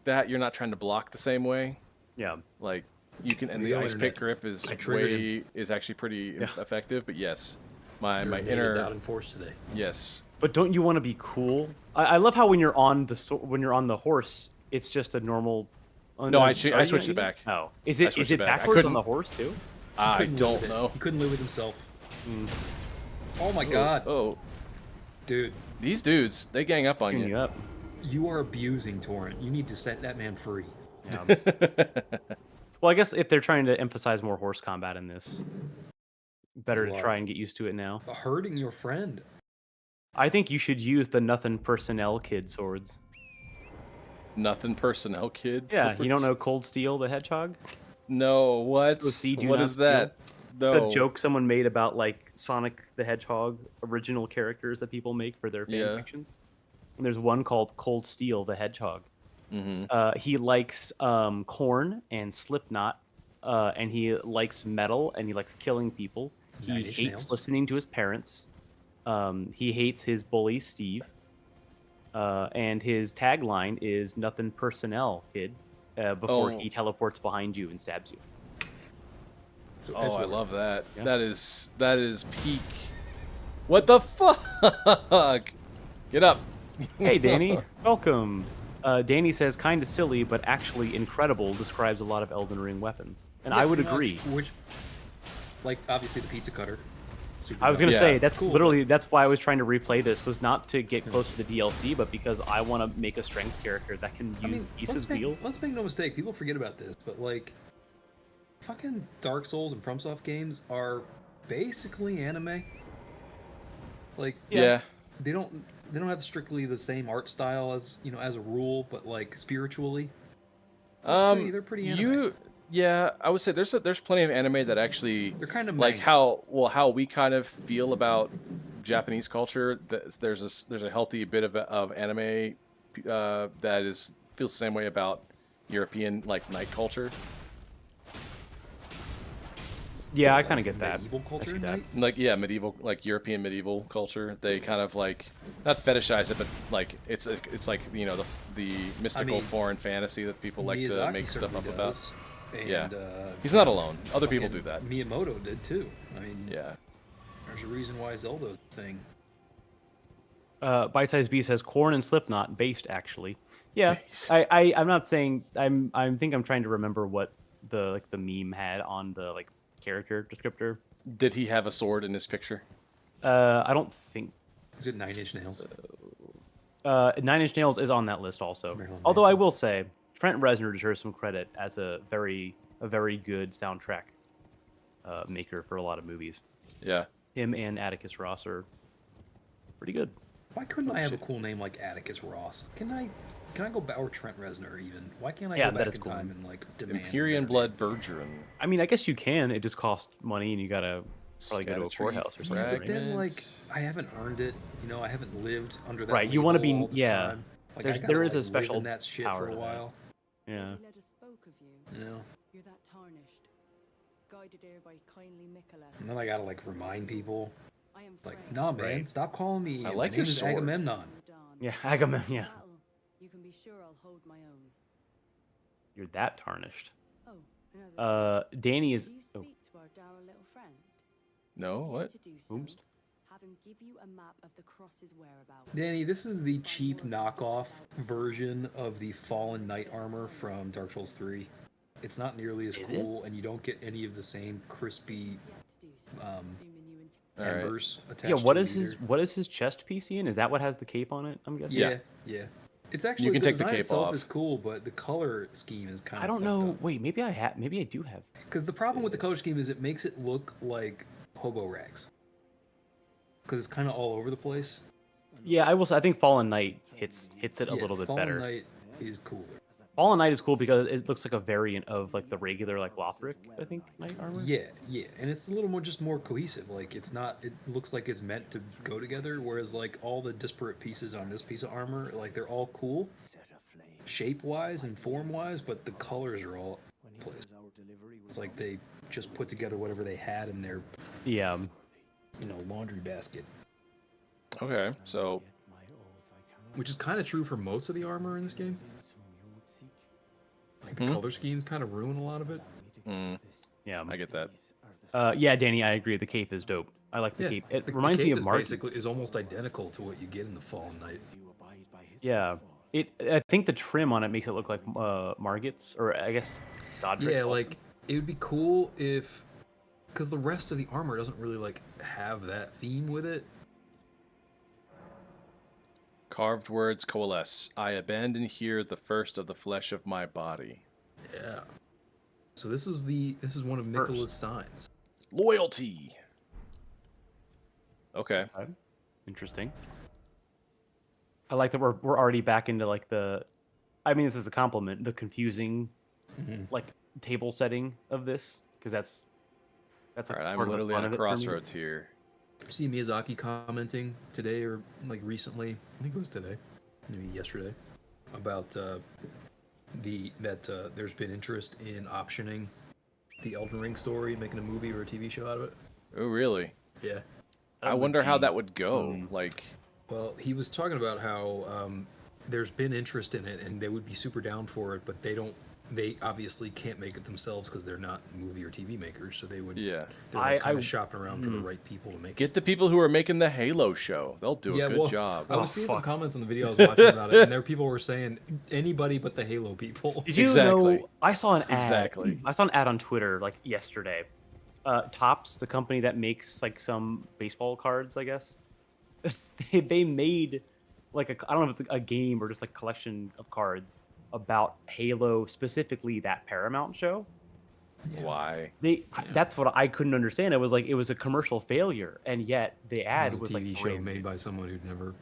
that you're not trying to block the same way. Yeah. Like you can, and The the ice internet. pick grip is I triggered is actually pretty Yeah. effective. But yes, my Nate is inner out in Force today. yes. But don't you want to be cool? I love how when you're on the horse, it's just a normal. No, I switched it back. Oh, is I it switched it back. I backwards on couldn't- the horse too? I Couldn't live don't with it. know. He couldn't live with himself. Mm. Oh my god, Oh, dude, these dudes, they gang up on Bring you. up. you are abusing Torrent. You need to set that man free. Yeah. Well, I guess if they're trying to emphasize more horse combat in this, better to You try are. and get used to it now. Hurting your friend. I think you should use the nothing personnel kid swords. Nothing personnel, kids. Yeah, you don't know Cold Steel the Hedgehog? No, what? OC do What not is that? It's No. a joke someone made about like Sonic the Hedgehog original characters that people make for their fan Yeah. fictions. And there's one called Cold Steel the Hedgehog. Mm-hmm. He likes Korn and Slipknot, and he likes metal and he likes killing people. He Nine Inch hates Nails. listening to his parents. He hates his bully Steve. And his tagline is "Nothing personnel, kid." Before Oh. he teleports behind you and stabs you. So Oh, I Edgeworth. love that. Yeah. That is peak. What the fuck? Get up. Hey, Danny, welcome. Danny says, "Kind of silly, but actually incredible." Describes a lot of Elden Ring weapons, and I would pretty much. agree. Which, like, obviously the pizza cutter. Super I was dumb. gonna Yeah. say that's Cool, literally that's why I was trying to replay this, was not to get close to the DLC, but because I want to make a strength character that can use Isa's wheel. Let's make no mistake. People forget about this, but like, fucking Dark Souls and FromSoft games are basically anime. Like, Yeah. they don't have strictly the same art style as as a rule, but like spiritually, they're pretty anime. Yeah, I would say there's plenty of anime that actually They're kind of like manga. how we kind of feel about Japanese culture. There's a healthy bit of anime that feels the same way about European like night culture. Yeah, I kind of get that. medieval I culture, see that. right? Like yeah, like European medieval culture. They kind of like not fetishize it, but like it's like the mystical mean, foreign fantasy that people like to Miyazaki make stuff up certainly about. does, And, Yeah. He's not alone. Other people do fucking that. Miyamoto did too. I mean, Yeah. there's a reason why Zelda's a thing. Bite Size B says Korn and Slipknot based actually. Yeah, Based. I'm not saying I think I'm trying to remember what the meme had on the like character descriptor. Did he have a sword in his picture? I don't think Is it Nine Inch Nails? Nine Inch Nails is on that list also. Marilyn Although I Manson. will say Trent Reznor deserves some credit as a very good soundtrack maker for a lot of movies. Yeah. Him and Atticus Ross are pretty good. Why couldn't I have a shit. cool name like Atticus Ross? Can I? Can I go back, or Trent Reznor even? Why can't I Yeah, go that back is in cool. time and like demand Empyrean better Blood Bergeron. I mean, I guess you can. It just costs money, and you gotta probably go to a Scattertree courthouse or name? Yeah, something, but right? then like Fragment. I haven't earned it. You know, I haven't lived under that Right. You want to label be, all this yeah. time. Like I gotta There is like a special live in that shit power for a to that. while. Yeah. Lady Leda spoke of you. You know, You're that tarnished. Guided here by kindly Mikola. and then I gotta like remind people, I am like, Frey. nah, man, Right. stop calling me. I My like name your is sword. Agamemnon. Radan. Yeah, Agamemnon. In Yeah. battle, you can be sure I'll hold my own. You're that tarnished. Oh, another thing. Danny is. Do you Oh, speak to our dour little friend? No, If you what? to do so, Oops. have him give you a map of the cross's whereabouts. Danny, this is the cheap knockoff version of the Fallen Knight armor from Dark Souls 3. It's not nearly as Is it? cool, and you don't get any of the same crispy Yet to do so, um, assuming you intend. All right. embers attached yeah. What to is it his either. What is his chest piece in? Is that what has the cape on it? I'm guessing. Yeah, yeah. It's actually You can the take the design cape itself off. is cool, but the color scheme is kind of. I don't know. Wait, maybe I have. Maybe I do have. Because the problem with the color scheme is it makes it look like hobo rags. Because it's kind of all over the place. Yeah, I will say. I think Fallen Knight hits it a Yeah, little bit Fallen better. Knight is cooler. Fallen Knight is cool because it looks like a variant of like the regular like Lothric, I think, knight armor. Yeah, yeah, and it's a little more just more cohesive. Like it's not. It looks like it's meant to go together. Whereas like all the disparate pieces on this piece of armor, like they're all cool, shape wise and form wise, but the colors are all place. It's like they just put together whatever they had in their Yeah. laundry basket, Okay, so which is kind of true for most of the armor in this game. Like the Hmm? color schemes kind of ruin a lot of it. Yeah. I get that. Yeah, Danny, I agree. The cape is dope. I like the cape. It reminds me cape of is Margits. basically is almost identical to what you get in the Fallen Knight. Yeah. I think the trim on it makes it look like Margits, or I guess Godric's Yeah, also. like it would be cool if, because the rest of the armor doesn't really like have that theme with it. Carved words coalesce. I abandon here the first of the flesh of my body. Yeah. So this is one of First. Mikola's signs. Loyalty. Okay. Interesting. I like that we're already back into like the. I mean, this is a compliment. The confusing, like table setting of this, because that's All like right, I'm part of the literally fun on of a it for me. crossroads here. See Miyazaki commenting today or like recently, I think it was today, maybe yesterday, about there's been interest in optioning the Elden Ring story, making a movie or a TV show out of it. Oh, really? Yeah. I would wonder how be- that would go. Like, Well, he was talking about how there's been interest in it and they would be super down for it, but they obviously can't make it themselves because they're not movie or TV makers, so they would. yeah. They're like, kind I- of shopping around for the right people to make it. Get the people who are making the Halo show. They'll do a good job. I was Oh, seeing some fuck. comments on the video I was watching about it, and there people were saying anybody but the Halo people. Did you Exactly. know? I saw an ad. Exactly. I saw an ad on Twitter like yesterday. Topps, the company that makes like some baseball cards, I guess. they made like I don't know if it's a game or just like collection of cards about Halo, specifically that Paramount show. Why? That's what I couldn't understand. It was like it was a commercial failure, and yet the It ad was was a TV like show brand made new. by someone who'd never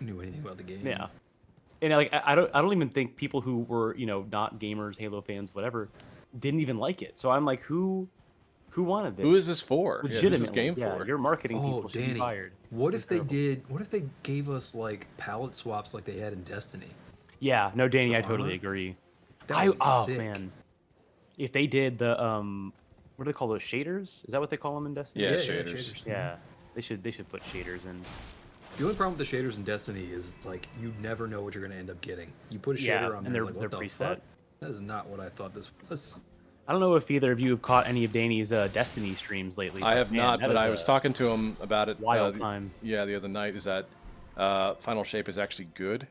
knew anything about the game. Yeah. And like I don't even think people who were, not gamers, Halo fans, whatever, didn't even like it. So I'm like, who wanted this? Who is this for? Yeah, Legitimately, who's this game yeah, for? your marketing Oh, people should be Danny. fired. What This if is they terrible. did? What if they gave us like palette swaps like they had in Destiny? Yeah, no, Danny, The I totally armor? agree. That would be Oh sick. man, if they did the what do they call those, shaders? Is that what they call them in Destiny? Yeah, shaders. Yeah, they should put shaders in. The only problem with the shaders in Destiny is it's like you never know what you're going to end up getting. You put a shader Yeah, on and there, they're like, what the preset. fuck? That is not what I thought this was. I don't know if either of you have caught any of Danny's Destiny streams lately. I have man, not, that but is I a was talking to him about it. wild the- time. Yeah, the other night. Is that Final Shape is actually good?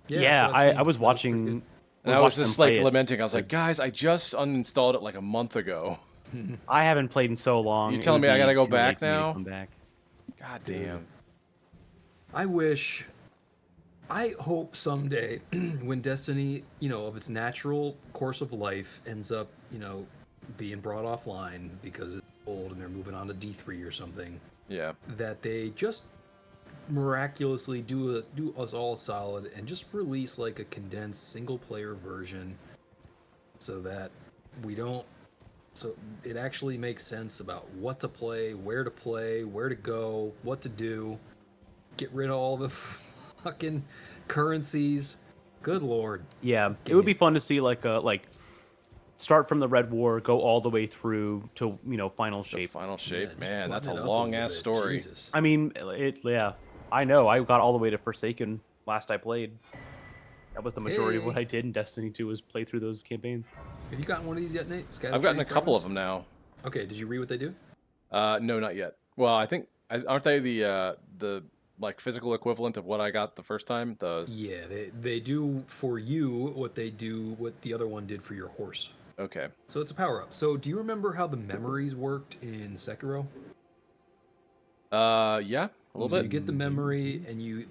Yeah, that's what I've seen. I was That looks pretty watching. good. And I was watching just them play like it. lamenting. I was It's like, guys, I just uninstalled it like a month ago. I haven't played in so long. You it telling would me I be gotta go too late back for me to now? come back. God damn. I hope someday when Destiny, of its natural course of life ends up, being brought offline because it's old and they're moving on to D3 or something, Yeah. that they just miraculously do us all solid and just release like a condensed single player version so that we don't so it actually makes sense about what to play, where to go, what to do. Get rid of all the fucking currencies. Good lord. Yeah, it would be fun to see like start from the Red War, go all the way through to final The shape. final Yeah, shape, just man. That's a button it up long little ass bit. story. Jesus. I mean, yeah, I know. I got all the way to Forsaken last I played. That was the majority of what Hey. I did in Destiny 2 was play through those campaigns. Have you gotten one of these yet, Nate? I've gotten a couple of them now. Okay, did you read what they do? No, not yet. Well, I think aren't they the like physical equivalent of what I got the first time? Yeah, they do for you what the other one did for your horse. Okay. So it's a power up. So do you remember how the memories worked in Sekiro? Yeah, a little So you bit. get the memory and you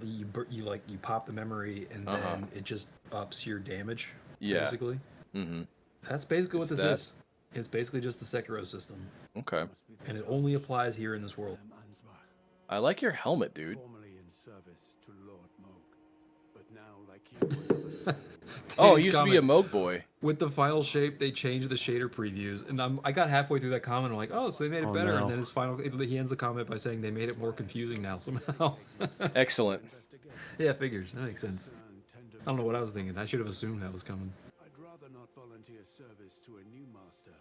pop the memory and Uh-huh. then it just ups your damage. Yeah. Basically. Mm-hmm. That's basically what It's this that. is. It's basically just the Sekiro system, Okay. and it only applies here in this world. I like your helmet, dude. Formerly in service to Lord Moog, but now like you. Oh, Danny's he used to be a comment, Moog boy. with the final shape, they changed the shader previews, and I got halfway through that comment. I'm like, oh, so they made it Oh, better. no. And then he ends the comment by saying they made it more confusing now somehow. Excellent. Yeah, figures. That makes sense. I don't know what I was thinking. I should have assumed that was coming. I'd rather not volunteer service to a new master.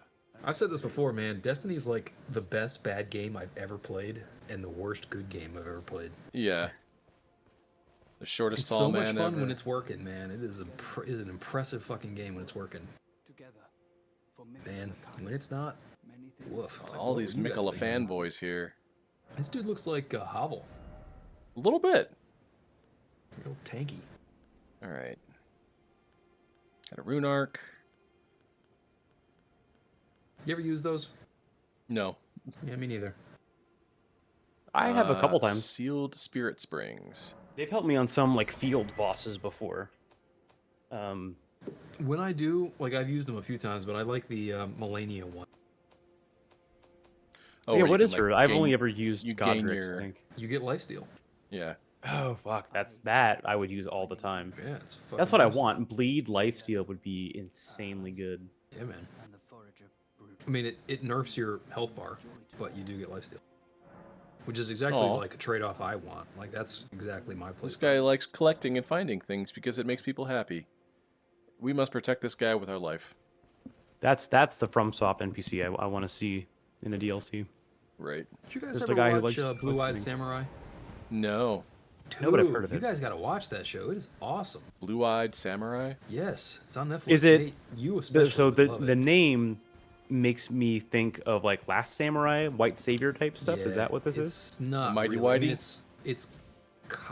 I've said this before, man. Destiny's like the best bad game I've ever played, and the worst good game I've ever played. Yeah. The shortest It's tall so much man fun ever. when it's working, man. It is is an impressive fucking game when it's working. Man, when it's not, woof. It's like, All what these were you guys Mikola thinking? fanboys here. This dude looks like Hovel. A little bit. Real tanky. All right. Got a rune arc. You ever use those? No. Yeah, me neither. I have a couple times. Sealed Spirit Springs. They've helped me on some like field bosses before. When I do, like I've used them a few times, but I like the Melania one. Yeah, where you what can, is like, her? I've gain- only ever used you gain Godric's, your- I think. You get lifesteal. Yeah. Oh fuck, that I would use all the time. Yeah, it's fucking That's what I awesome. want. Bleed lifesteal would be insanely good. Yeah, man. I mean, it nerfs your health bar, but you do get lifesteal. Which is exactly Aw. like a trade-off I want. Like, that's exactly my place. This guy likes collecting and finding things because it makes people happy. We must protect this guy with our life. That's the FromSoft NPC I want to see in a DLC. Right. Did you guys Just ever the guy who watch likes Blue-Eyed collecting. Samurai? No. No, but I've Dude, heard of you it. guys got to watch that show. It is awesome. Blue-eyed samurai. Yes, it's on Netflix. Is it- Nate, you especially So would the love the it. name makes me think of like Last Samurai, White Savior type stuff. Is Yeah, that what this is? It's not Mighty really. I mean, Whitey? it's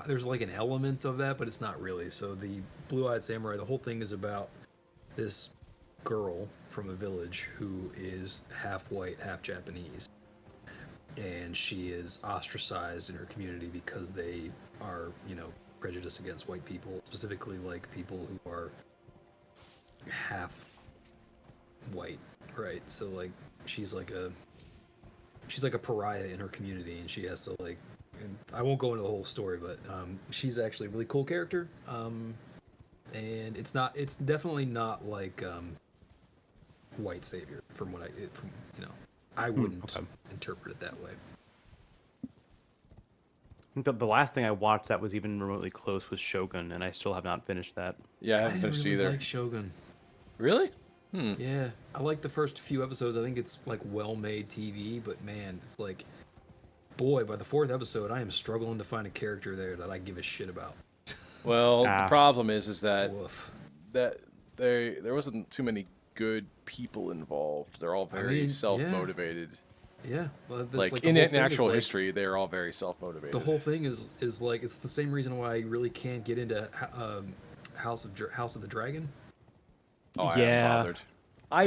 there's like an element of that, but it's not really. So the Blue-Eyed Samurai, the whole thing is about this girl from a village who is half white, half Japanese, and she is ostracized in her community because they are, prejudiced against white people, specifically like people who are half white, right? So like she's like a pariah in her community, and she has to like. And I won't go into the whole story, but she's actually a really cool character. And it's definitely not like White Savior I wouldn't okay. interpret it that way. I think the last thing I watched that was even remotely close was Shogun, and I still have not finished that. Yeah, I I haven't didn't finished really either. like Shogun. Really? Yeah, I like the first few episodes. I think it's like well-made TV, but man, it's like, boy, by the fourth episode, I am struggling to find a character there that I give a shit about. Well, Ah. the problem is that Woof. there wasn't too many good people involved. They're all very mean, yeah. self-motivated. Yeah, well, that's Like the in whole thing is, actual like, history, they're all very self-motivated. the whole thing is like it's the same reason why I really can't get into House of the Dragon. Oh, I Yeah. haven't bothered.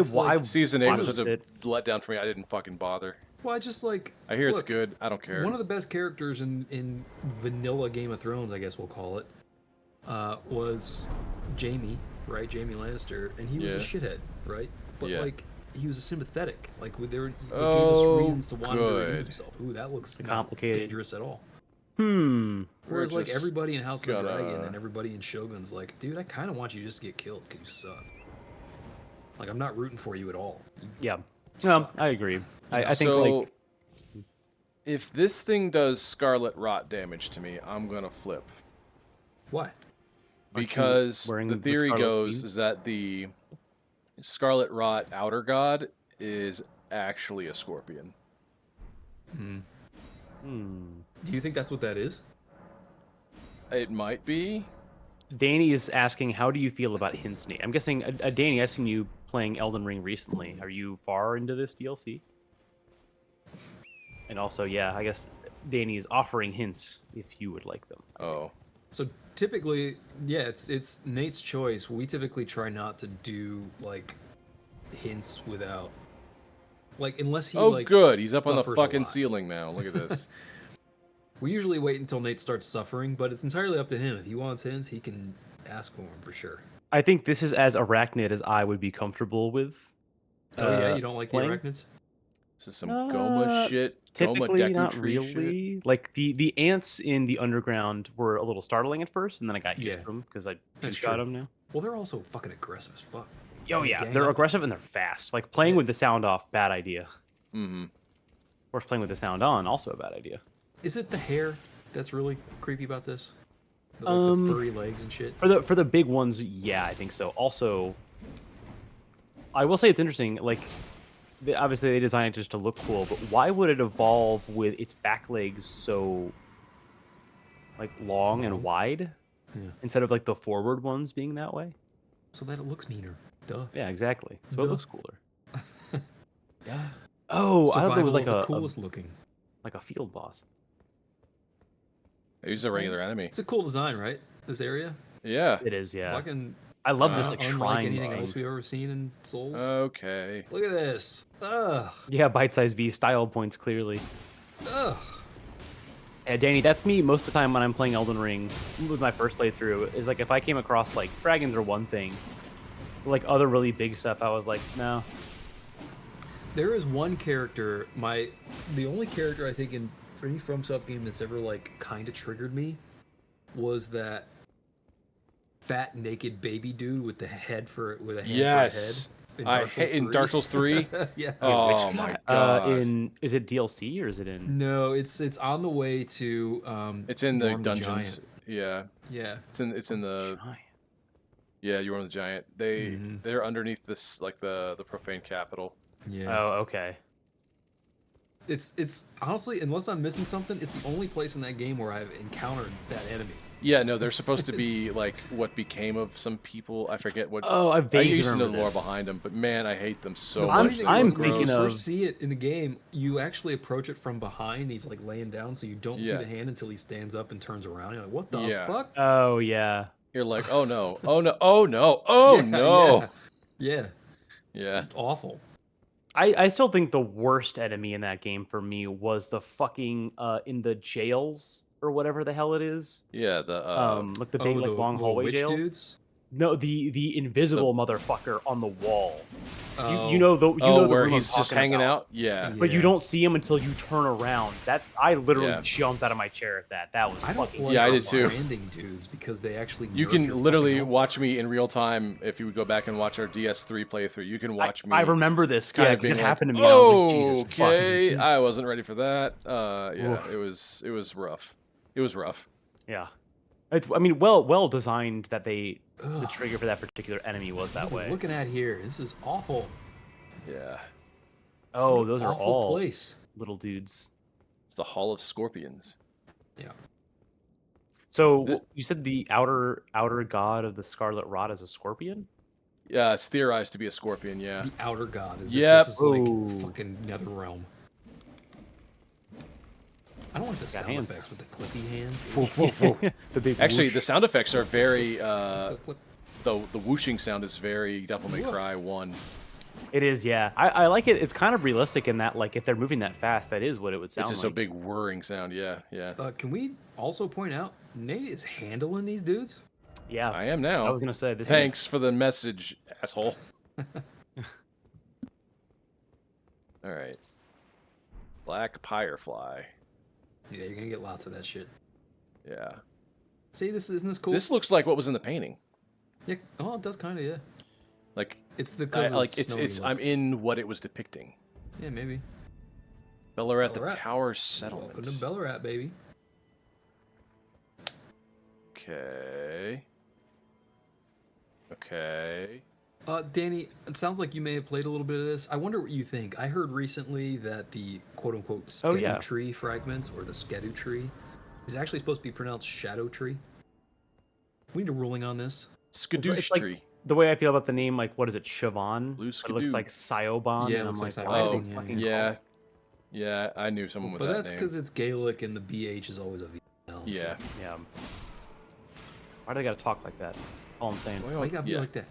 It's like- Season 8 was watched such a it. letdown for me. I didn't fucking bother. Well, I just like. I hear it's look, good. I don't care. One of the best characters in vanilla Game of Thrones, I guess we'll call it, was Jaime, right? Jaime Lannister, and he was a Yeah. shithead, right? But Yeah. like he was a sympathetic. Like they gave Oh, us reasons to want him to remove good. himself. Ooh, that looks not Complicated. dangerous at all. Whereas like just everybody in House of the Dragon gonna- and everybody in Shogun's like, dude, I kind of want you just to get killed because you suck. Like I'm not rooting for you at all. You Yeah. No, suck. I agree. I think so, like if this thing does Scarlet Rot damage to me, I'm gonna flip. Why? Aren't you Because wearing the the theory Scarlet goes Queen? is that the Scarlet Rot Outer God is actually a scorpion. Hmm. Hmm. Do you think that's what that is? It might be. Danny is asking, how do you feel about Hinsnate? I'm guessing, Danny, I've seen you playing Elden Ring recently. Are you far into this DLC? And also, yeah, I guess Danny is offering hints if you would like them. Oh. So typically, yeah, it's Nate's choice. We typically try not to do like hints without, like, unless he Oh, like. good. He's up on the suffers a fucking lot. ceiling now. Look at this. We usually wait until Nate starts suffering, but it's entirely up to him. If he wants hints, he can ask for them for sure. I think this is as arachnid as I would be comfortable with. Oh yeah, you don't like playing? the arachnids? This is some Goma shit. Goma Typically, Deku not Tree shit. really. Like the ants in the underground were a little startling at first, and then I got used Yeah. to them because I That's shot true. them now. Well, they're also fucking aggressive as fuck. Oh They yeah, gang they're up. aggressive and they're fast. Like playing Yeah. with the sound off, bad idea. Mm-hmm. Of course, playing with the sound on, also a bad idea. Is it the hair that's really creepy about this? The, the furry legs and shit. For the big ones, yeah, I think so. Also, I will say it's interesting. Like, obviously they designed it just to look cool, but why would it evolve with its back legs so like long and wide Yeah. instead of like the forward ones being that way? So that it looks meaner. Duh. Yeah, exactly. So Duh. it looks cooler. Yeah. Oh, I thought there was like Survival of a the coolest looking. like a field boss. He's a regular enemy. It's a cool design, right? This area. Yeah. It is, yeah. Fucking I love this like unlike shrine anything thing. else we've ever seen in Souls. Okay. Look at this. Ugh. Yeah, bite-sized V style points clearly. Ugh. Yeah, Danny, that's me most of the time when I'm playing Elden Ring with my first playthrough. Is like if I came across like dragons or one thing, like other really big stuff, I was like, no. There is one character, the only character I think in any FromSoft game that's ever like kind of triggered me was that fat naked baby dude with the head with a hand Yes. for a I head hate in Dark Souls 3. yeah. Oh my god. Is it DLC or is it in? No, it's on the way to It's in the Norm dungeons. Giant. Yeah. Yeah. It's in the Giant. yeah, you are the giant. They're underneath this like the profane capital. Yeah. Oh, okay. It's honestly, unless I'm missing something, it's the only place in that game where I've encountered that enemy. Yeah, no, they're supposed to be like what became of some people. I forget what. Oh, I I vaguely used to know the remember lore this. behind them, but man, I hate them so The much. funny They're thing I'm is, when thinking you of- first see it in the game, you actually approach it from behind. He's like laying down, so you don't see Yeah. the hand until he stands up and turns around. You're like, what the Yeah. fuck? Oh yeah. You're like, oh no, oh no, oh no, oh Yeah, no. Yeah. Yeah. It's awful. I still think the worst enemy in that game for me was the fucking in the jails or whatever the hell it is. Yeah, the Like the big like long little hallway witch jail. dudes. No, the invisible motherfucker on the wall. Oh. You know the where room I'm he's just talking hanging about. out. Yeah. But you Yeah. don't see him until you turn around. That I literally Yeah. jumped out of my chair at that. That was I don't fucking. like Yeah, I the did too. branding dudes because they actually. You nerf can your literally fucking health. watch me in real time if you would go back and watch our DS3 playthrough. You can watch me. I remember this, kind yeah, of because it being like, happened to me. And I was like, "Oh, Jesus okay, fucking. I wasn't ready for that. Yeah, Oof. it was rough. It was rough. Yeah, it's. I mean, well designed that the Ugh. trigger for that particular enemy was that What are we way. looking at here? This is awful. Yeah, Oh, those are Awful all place. little dudes. it's the Hall of Scorpions. Yeah. So The- you said the outer god of the Scarlet Rot is a scorpion? Yeah, it's theorized to be a scorpion. Yeah. The outer god is. Yep. This is like Ooh. fucking nether realm. I don't like the sound hands. effects with the clippy hands. The big Actually, whoosh. the sound effects are very. Clip, clip. The whooshing sound is very Devil May Cry 1. It is, yeah. I like it. It's kind of realistic in that, like, if they're moving that fast, that is what it would sound It's just like. a big whirring sound. Yeah, yeah. Can we also point out Nate is handling these dudes? Yeah, I am I now. was gonna say this. Thanks for the message, asshole. All right. Black Firefly. Yeah, you're gonna get lots of that shit. Yeah. See, isn't this cool? This looks like what was in the painting. Yeah. Oh, it does kind of. Yeah. Like It's the it's I'm in what it was depicting. Yeah, maybe. Bellarat, the Bellarat. Tower Welcome to Settlement. Bellarat, baby. Okay. Okay. Danny, it sounds like you may have played a little bit of this. I wonder what you think. I heard recently that the quote-unquote Oh, Skedu yeah. tree fragments, or the Skedu tree, is actually supposed to be pronounced Shadow tree. We need a ruling on this. Skadoosh it's like- tree. The way I feel about the name, like, what is it, Siobhan? Blue But it looks Skidoo. like Siobhan, Yeah, it and I'm looks like, like why Oh, are they fucking yeah. call it- Yeah, I knew someone with But that that's name. because it's Gaelic and the BH is always a V. Yeah. Yeah. Why do they gotta talk like that? All I'm saying. Well, Why you gotta be yeah. like that?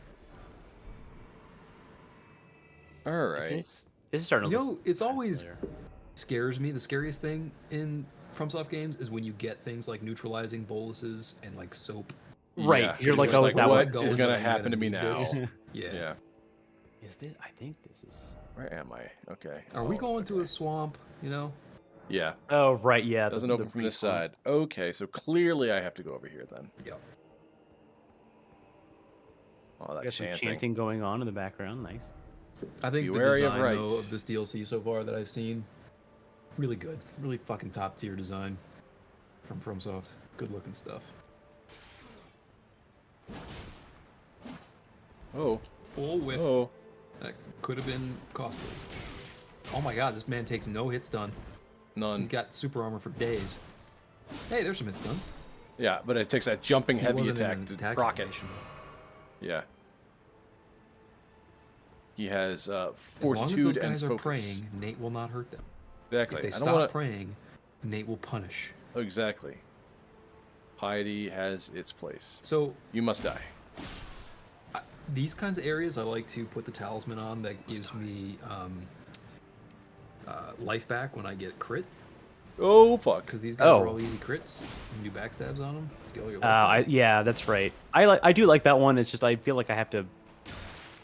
All right. This is starting to You look know, it's kinda always familiar. scares me. The scariest thing in FromSoft games is when you get things like neutralizing boluses and like soap. Right, Yeah, you're it's like, just oh, is that what what is goes gonna on? happen to me You now? gotta need Yeah. Yeah. Yeah. Is this? I think this is. Where am I? Okay. Are we Oh, going to okay. a swamp? You know? Yeah. Oh, right, yeah. Doesn't open from this brief one. side. Okay, so clearly I have to go over here then. Yep. Oh, that Got some chanting. chanting going on in the background. Nice. I think Be the wary of design though, rights. of this DLC so far that I've seen, really good. Really fucking top tier design from FromSoft. Good looking stuff. Oh. Full whiff. Oh. That could have been costly. Oh my god, this man takes no hits done. None. He's got super armor for days. Hey, there's some hits done. Yeah, but it takes that jumping He heavy wasn't in attack an to attack proc it. animation. Yeah. He has As long as fortitude those and guys are focus. praying, Nate will not hurt them. Exactly. If they I don't stop want to. praying, Nate will punish. Exactly. Piety has its place. So You must die. these kinds of areas, I like to put the talisman on that gives me life back when I get crit. Oh fuck. Because these guys are Oh. all easy crits. You can do backstabs on them. Get all your life back. Yeah, that's right. I do like that one. It's just I feel like I have to.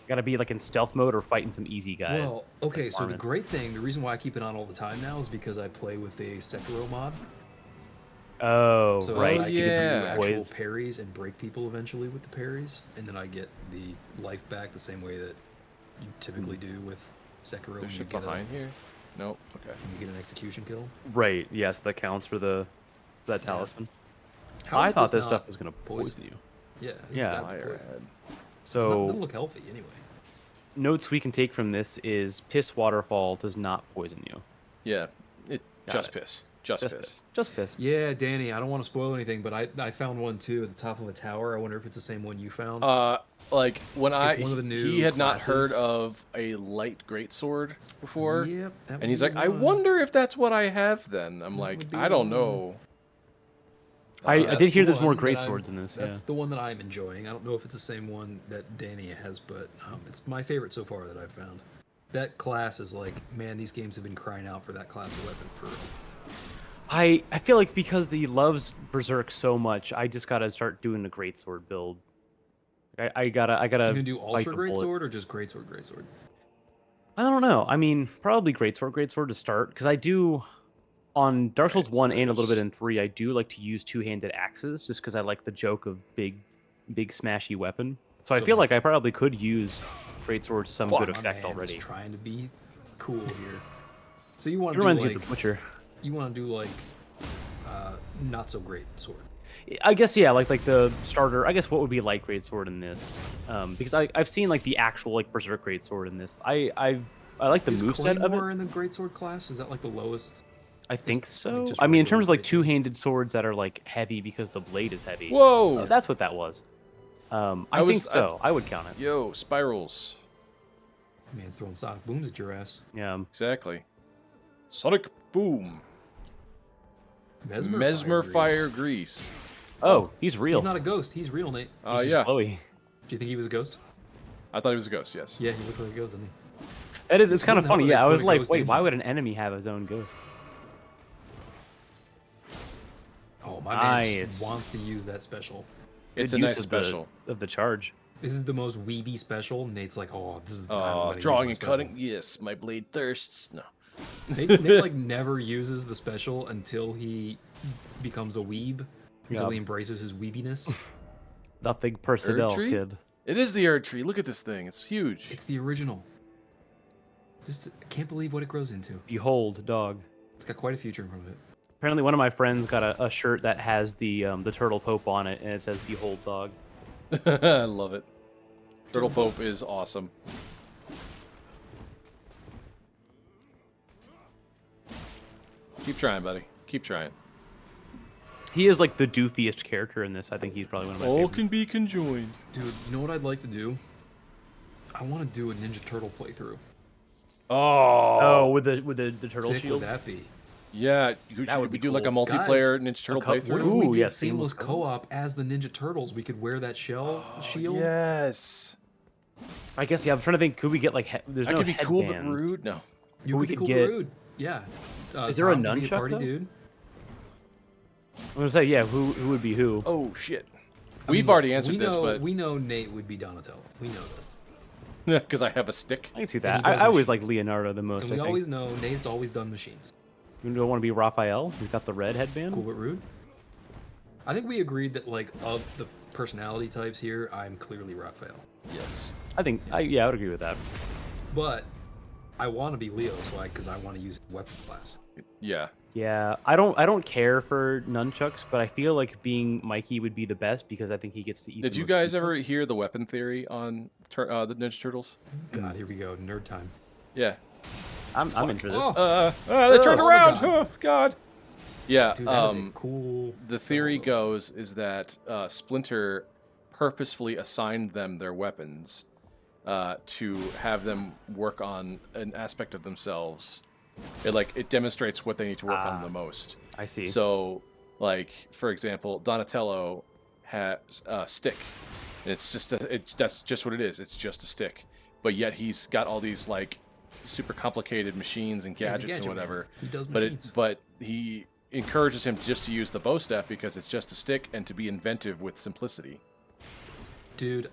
Gotta be like in stealth mode or fighting some easy guys. Well, okay, so the farming. great thing, the reason why I keep it on all the time now is because I play with a Sekiro mod. Oh, So right. I yeah. can do actual Boys. parries and break people eventually with the parries, and then I get the life back the same way that you typically do with Sekiro when There's you, shit get behind here. Nope. Okay. when you get an execution kill. Right. Yes, that counts for that talisman. How I is thought this not stuff was gonna poison? poison you. Yeah. it's Yeah. got Fire poison. head. It's not, So doesn't look healthy anyway. notes we can take from this is piss waterfall does not poison you. Yeah. It Got just it. piss. Just piss. Just piss. Yeah, Danny, I don't want to spoil anything, but I found one too at the top of a tower. I wonder if it's the same one you found. Like when It's one of the new he had not heard classes. of a light greatsword before, Yep, that would and he's be like, "I one. wonder if that's what I have." Then I'm That like, would be "I don't one. know." I That's did hear the there's more one that great I'm- swords in this. That's Yeah. the one that I'm enjoying. I don't know if it's the same one that Danny has, but it's my favorite so far that I've found. That class is like, man, these games have been crying out for that class of weapon for. I feel like because he loves Berserk so much, I just gotta start doing the greatsword build. I gotta. You gonna do bite ultra the great bullet. sword or just great sword, great sword? I don't know. I mean, probably greatsword to start because I do on Dark Souls Right, 1 so and a little bit there's- in 3. I do like to use two-handed axes just because I like the joke of big smashy weapon. So I So feel my- like I probably could use greatsword to some Fuck, good My effect man already. is trying to be cool here. So you want It to do reminds me like of the butcher. you want to do like not so great sword. I guess yeah, like the starter. I guess what would be light greatsword in this? Because I've seen like the actual like berserk greatsword in this. I like the Is moveset of Claymore it. in the great sword class? Is that like the lowest? I think so. just I mean, in regular terms of like greatsword. two-handed swords that are like heavy because the blade is heavy. Whoa! That's what that was. I was- think so. I would count it. Yo, spirals. Man, throwing sonic booms at your ass. Yeah. Exactly. Sonic boom. Mesmer fire grease. Oh, he's real. He's not a ghost. He's real, Nate. He's just Yeah. glowy. Do you think he was a ghost? I thought he was a ghost. Yes. Yeah, he looks like a ghost, doesn't he? That is. It's kind of How funny. would they Yeah, I put was a like, ghost wait, in why here? would an enemy have his own ghost? Oh, my man Nice. just wants to use that special. It's a Good use nice of special. of the charge. This is the most weeby special. Nate's like, oh, this is the time I'm Oh, gonna use drawing my and special. cutting. Yes, my blade thirsts. No. Nate like never uses the special until he becomes a weeb, until Yeah. he embraces his weebiness. Nothing personnel, Erdtree? kid. It is the Erdtree. Look at this thing. It's huge. It's the original. Just I can't believe what it grows into. Behold, dog. It's got quite a future in front of it. Apparently, one of my friends got a shirt that has the turtle pope on it, and it says "Behold, dog." I love it. Turtle Pope is awesome. Keep trying, buddy. Keep trying. He is like the doofiest character in this. I think he's probably one of my All favorites. can be conjoined. Dude, you know what I'd like to do? I want to do a Ninja Turtle playthrough. Oh, with the turtle Sick shield. would that be? Yeah, That would we be do like a cool. multiplayer Guys, Ninja Turtle co- playthrough. What if Ooh, we did yeah, seamless seamless co-op. co-op as the Ninja Turtles? We could wear that shell shield. Yes. I guess yeah. I'm trying to think. Could we get like? There's That no could be cool but headbands. rude. No. You we could be could cool get- but rude. Yeah. Is there a Tom could be nunchuck, party though? dude? I'm gonna say yeah. Who would be who? Oh shit. I We've mean, already look, answered we this, know, but we know Nate would be Donatello. We know this. because I have a stick. I can see And that. he does I always like machines. Leonardo the most. And we I think. always know Nate's always done machines. You don't want to be Raphael? He's got the red headband. Cool but rude. I think we agreed that like of the personality types here, I'm clearly Raphael. Yes. I think. Yeah, I would agree with that. But I want to be Leo, so because I want to use weapon class. Yeah. Yeah, I don't care for nunchucks, but I feel like being Mikey would be the best because I think he gets to eat. Did the you most guys people. ever hear the weapon theory on the Ninja Turtles? God, here we go, nerd time. Yeah. I'm into this. Oh. They turned Oh my around. God. Oh God. Yeah. Dude, that is a cool. The theory fellow. goes is that Splinter purposefully assigned them their weapons to have them work on an aspect of themselves. It demonstrates what they need to work on the most. I see. So, like for example, Donatello has a stick, and that's just what it is. It's just a stick. But yet he's got all these like super complicated machines and Yeah, he's a gadgets and gadget man. whatever. He does But machines. but he encourages him just to use the bow staff because it's just a stick and to be inventive with simplicity. Dude,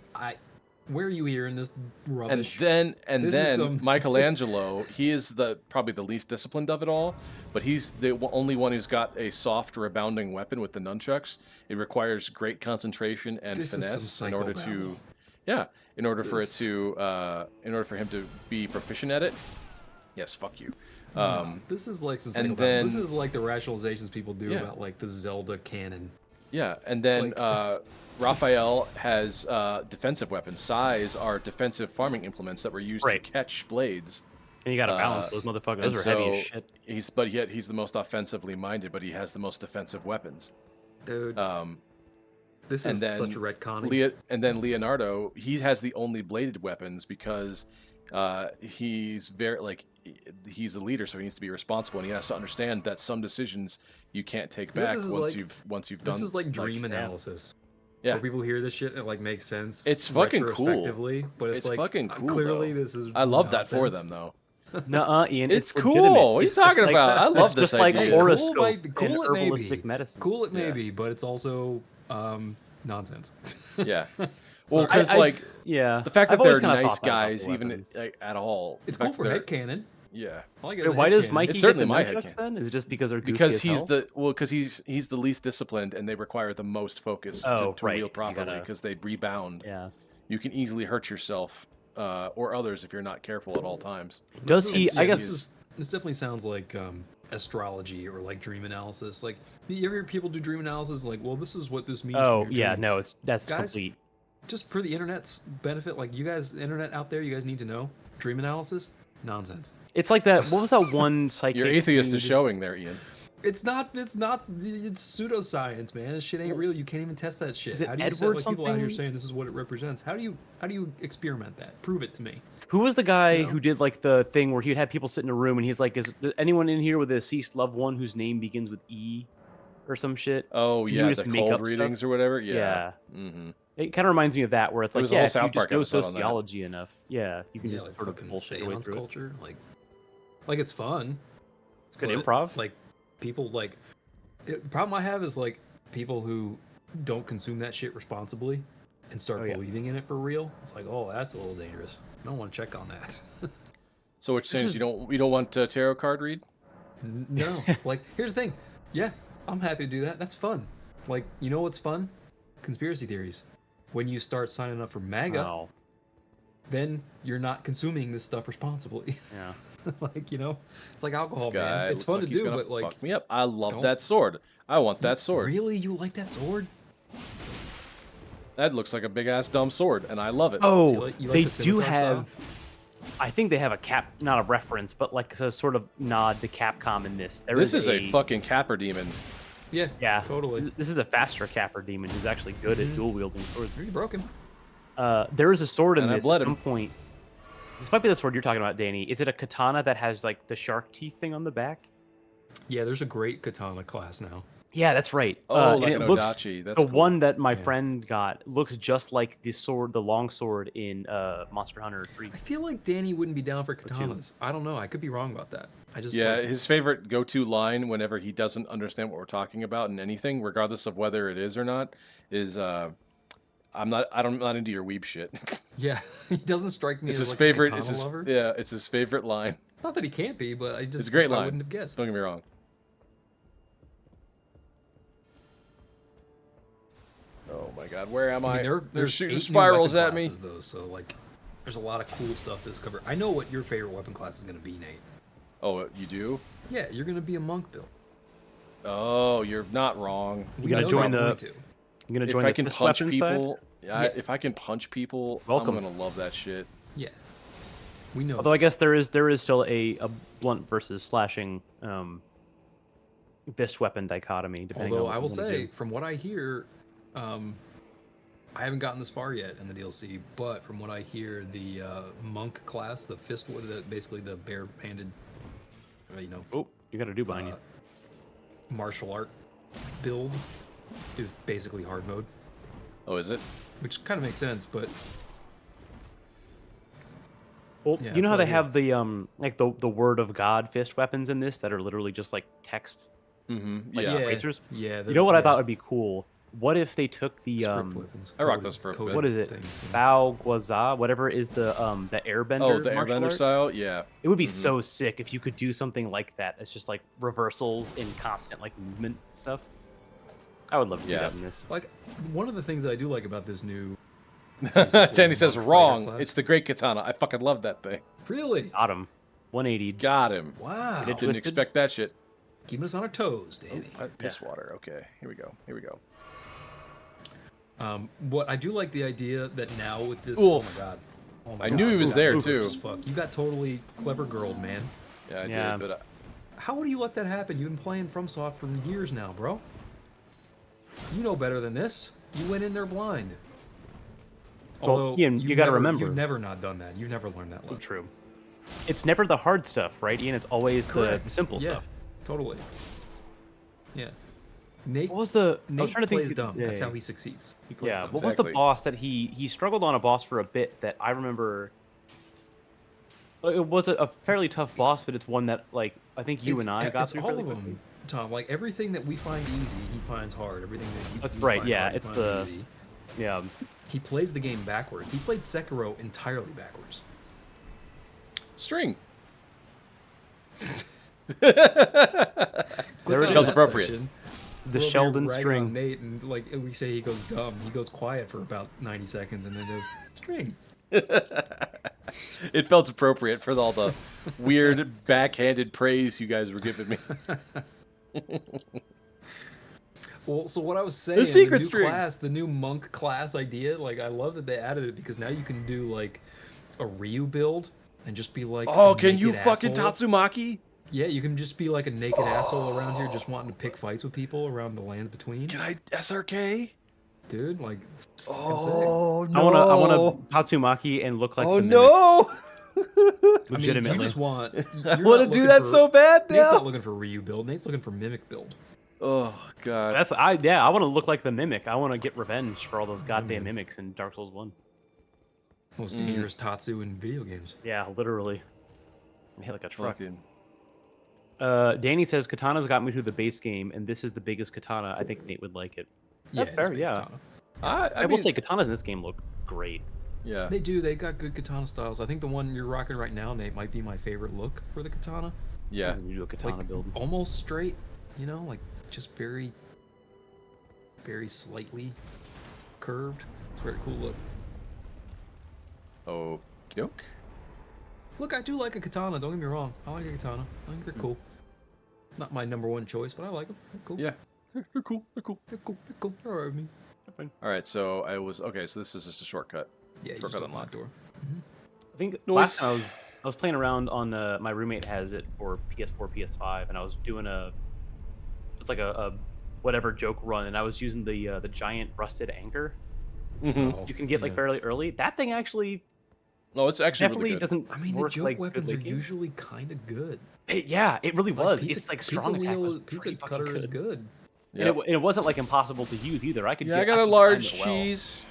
where are you hearing this And rubbish? then This is some- Michelangelo, he is probably the least disciplined of it all, but he's the only one who's got a soft, rebounding weapon with the nunchucks. It requires great concentration and This is some finesse in order to, psychobabble. yeah, in order for This- in order for him to be proficient at it. Yes, fuck you. This is like some. and psychobabble. then- This is like the rationalizations people do Yeah. about like the Zelda canon. Yeah, and then Like- Raphael has defensive weapons. Sais are defensive farming implements that were used Right. to catch blades. and you gotta balance those motherfuckers. And Those are heavy as so shit. but yet he's the most offensively minded, but he has the most defensive weapons. Dude, this and is then such a retconning. And then Leonardo, he has the only bladed weapons because he's he's a leader, so he needs to be responsible, and he has to understand that some decisions you can't take You know, back this is once you've done. This is like dream analysis. Yeah. Where people hear this shit and it like makes sense. It's fucking cool. retrospectively, But it's like fucking cool. clearly though. this is. I love that for nonsense. them though. Nuh-uh, Ian. It's cool. legitimate. What are you It's just talking like- about? I love it's this just like idea. Cool horoscope might- and cool it may herbalistic be. medicine. Cool it may Yeah. be, but it's also nonsense. Yeah. Well, I- because I- like Yeah. the fact I've that they're always kinda nice thought that about the guys, even weapons. at all. It's The cool fact for they're- headcanon. Yeah. I like it Wait, as why does headcanon. Mikey It's get certainly the my nunchucks headcanon. then? Is it just because they're goofy Because as he's hell? because he's the least disciplined, and they require the most focus Oh, to right. wield You properly gotta- because they rebound. Yeah. You can easily hurt yourself or others if you're not careful at all times. Does he? It's- I yeah, guess. This definitely sounds like astrology or like dream analysis. Like you ever hear people do dream analysis? Like, well, this is what this means. Oh for your yeah, dream. no, that's Guys, complete. Just for the internet's benefit, like you guys, internet out there, you guys need to know dream analysis nonsense. It's like that. What was that one psychic? Your atheist is dude? showing there, Ian. It's not. It's pseudoscience, man. This shit ain't real. You can't even test that shit. Is it How do you set Edward like people out here something? saying this is what it represents? How do you experiment that? Prove it to me. Who was the guy You know? who did like the thing where he'd have people sit in a room and he's like, "Is there anyone in here with a deceased loved one whose name begins with E, or some shit?" Oh You yeah, just the make cold up readings stuff? or whatever. Yeah. Yeah. Mm-hmm. It kind of reminds me of that, where it's There like, was a yeah, whole if you South Park just know episode on that. sociology enough, yeah, you can Yeah, just like sort of fucking bullshit your way seance through it. culture. Like it's fun. It's good but, improv. Like people like the problem I have is like people who don't consume that shit responsibly and start Oh, yeah. believing in it for real. It's like, oh, that's a little dangerous. I don't want to check on that. So which saying you don't want tarot card read? No, like here's the thing. Yeah, I'm happy to do that. That's fun. Like, you know what's fun? Conspiracy theories. When you start signing up for MAGA, Oh, then you're not consuming this stuff responsibly. yeah. Like, you know, it's like This alcohol, man. guy It's looks fun like to he's do, gonna but like, fuck me up. I love don't- that sword. I want that sword. really, you like that sword? That looks like a big ass dumb sword, and I love it. Oh, you like they the do scimitar style? have. I think they have a cap, not a reference, but like a sort of nod to Capcom in this. This is a fucking capper demon. Yeah, Yeah, totally. This is a faster capper demon who's actually good Mm-hmm. at dual wielding swords. You broke him. There is a sword in And I this bled at him. some point. This might be the sword you're talking about, Danny. Is it a katana that has like the shark teeth thing on the back? Yeah, there's a great katana class now. Yeah, that's right. Oh, and like it an looks, Odachi. That's the cool. one that my Yeah. friend got looks just like the sword, the long sword in Monster Hunter 3. I feel like Danny wouldn't be down for two. katanas. I don't know. I could be wrong about that. I just Yeah, like, his favorite go-to line whenever he doesn't understand what we're talking about in anything, regardless of whether it is or not, is I'm not into your weeb shit. yeah, he doesn't strike me It's as his like favorite. a It's katana his lover. yeah. It's his favorite line. Not that he can't be, but I just It's a great I line. wouldn't have guessed. Don't get me wrong. Oh my God, where am I? I mean, They're there's shooting 8 new spirals weapon at me. classes, though, so like, there's a lot of cool stuff that's covered. I know what your favorite weapon class is going to be, Nate. Oh, you do? Yeah, you're going to be a monk build. Oh, you're not wrong. You gotta know join you're the- going to. You gonna If join I the can fist punch weapon side? people, Yeah. if I can punch people, Welcome. I'm gonna love that shit. Yeah, we know. Although I this. guess there is still a blunt versus slashing fist weapon dichotomy. Depending Although on what I will you wanna say, do. from what I hear, I haven't gotten this far yet in the DLC, but from what I hear, the monk class, the fist, basically the bare-handed, Oh, you got a do behind you. martial art build, is basically hard mode, Oh, is it? which kind of makes sense. But Well, yeah, you know that's how what I they hear. have the like the word of God fist weapons in this that are literally just like text, Mm-hmm. like Yeah. erasers? yeah. You know what I yeah, thought would be cool? What if they took the script weapons. I rock coded- those for a coded bit. what is it? things, yeah. Bao Guaza, whatever is the airbender. Oh, the martial airbender art? style. Yeah. It would be Mhm. so sick if you could do something like that. It's just like reversals in constant like movement stuff. I would love to see Yeah. that in this. Like, one of the things that I do like about this new Tandy says monk fighter wrong. class. It's the great katana. I fucking love that thing. really, Got him. 180. Got him. wow, Did it Didn't Twisted? expect that shit. keeping us on our toes, Danny. Piss water. Okay, here we go. Here we go. What I do like the idea that now with this, Oof. oh my god, oh my I god, knew he was you got there, oof too. as fuck. You got totally clever girled, man. Yeah, I Yeah. did, but How would you let that happen? You've been playing FromSoft for years now, bro. You know better than this. You went in there blind. Well, Ian, you gotta remember- You've never not done that. You've never learned that lesson. True. It's never the hard stuff, right, Ian? It's always the Correct. simple Yeah, stuff. totally. Yeah. Nate, What was the? I Nate was trying to think. plays dumb. That's yeah. how he succeeds. He plays Yeah. dumb. What was the Exactly. boss that he struggled on a boss for a bit that I remember? It was a fairly tough boss, but it's one that like I think you and I got it's through all fairly of quickly. them, Tom. Like everything that we find easy, he finds hard. Everything that you, That's we right, find yeah, hard, he it's finds the- easy. Yeah. He plays the game backwards. He played Sekiro entirely backwards. string. There Click it on is. Felt that appropriate. section. The We're over here Sheldon ragging on string. Nate, and like we say, he goes dumb. He goes quiet for about 90 seconds, and then goes string. It felt appropriate for all the weird backhanded praise you guys were giving me. Well, so what I was saying, secret new string. class, the new monk class idea, like I love that they added it because now you can do like a Ryu build and just be like, Oh, a can you naked fucking asshole. Tatsumaki? Yeah, you can just be like a naked asshole around here, just wanting to pick fights with people around the lands between. Can I SRK? Dude, like, it's fucking Oh no! I want to Tatsumaki and look like. Oh the mimic, no! sick. I mean, Legitimately. you just want. I you're want to not do looking that for- so bad Nate's not now. looking for Ryu build. Nate's looking for mimic build. Oh god. That's I want to look like the mimic. I want to get revenge for all those goddamn mimics in Dark Souls 1. Most Mm. dangerous Tatsu in video games. Yeah, literally. I hit like a truck. Fucking. Danny says Katana's got me through the base game, and this is the biggest katana. I think Nate would like it. That's it's fair, big yeah. katana. I will say katanas in this game look great. Yeah. They do. They got good katana styles. I think the one you're rocking right now, Nate, might be my favorite look for the katana. Yeah. You do a katana Like build. almost straight, like just very very slightly curved. It's very cool look. Oh, doke. Look, I do like a katana. Don't get me wrong. I like a katana. I think they're cool. Not my number one choice, but I like them. They're cool. Yeah, they're cool. They're cool. They're cool. They're cool. They're alright with me. All right, so I was okay. So this is just a shortcut. Yeah, you Shortcut just unlocked. door. I think Noise. last time I was playing around on my roommate has it for PS4, PS5, and I was doing it's like a whatever joke run, and I was using the giant rusted anchor. Mm-hmm. You can get like fairly early. That thing actually No, it's actually definitely really good. doesn't. I mean, the work joke like weapons good are licking. usually kind of good. Yeah, it really Like, was. pizza- It's like pizza strong attack was wheel- pretty pizza fucking cutter is good. good. Yep. And it wasn't like impossible to use either. I could. Yeah, I get, got a could time large it well. cheese.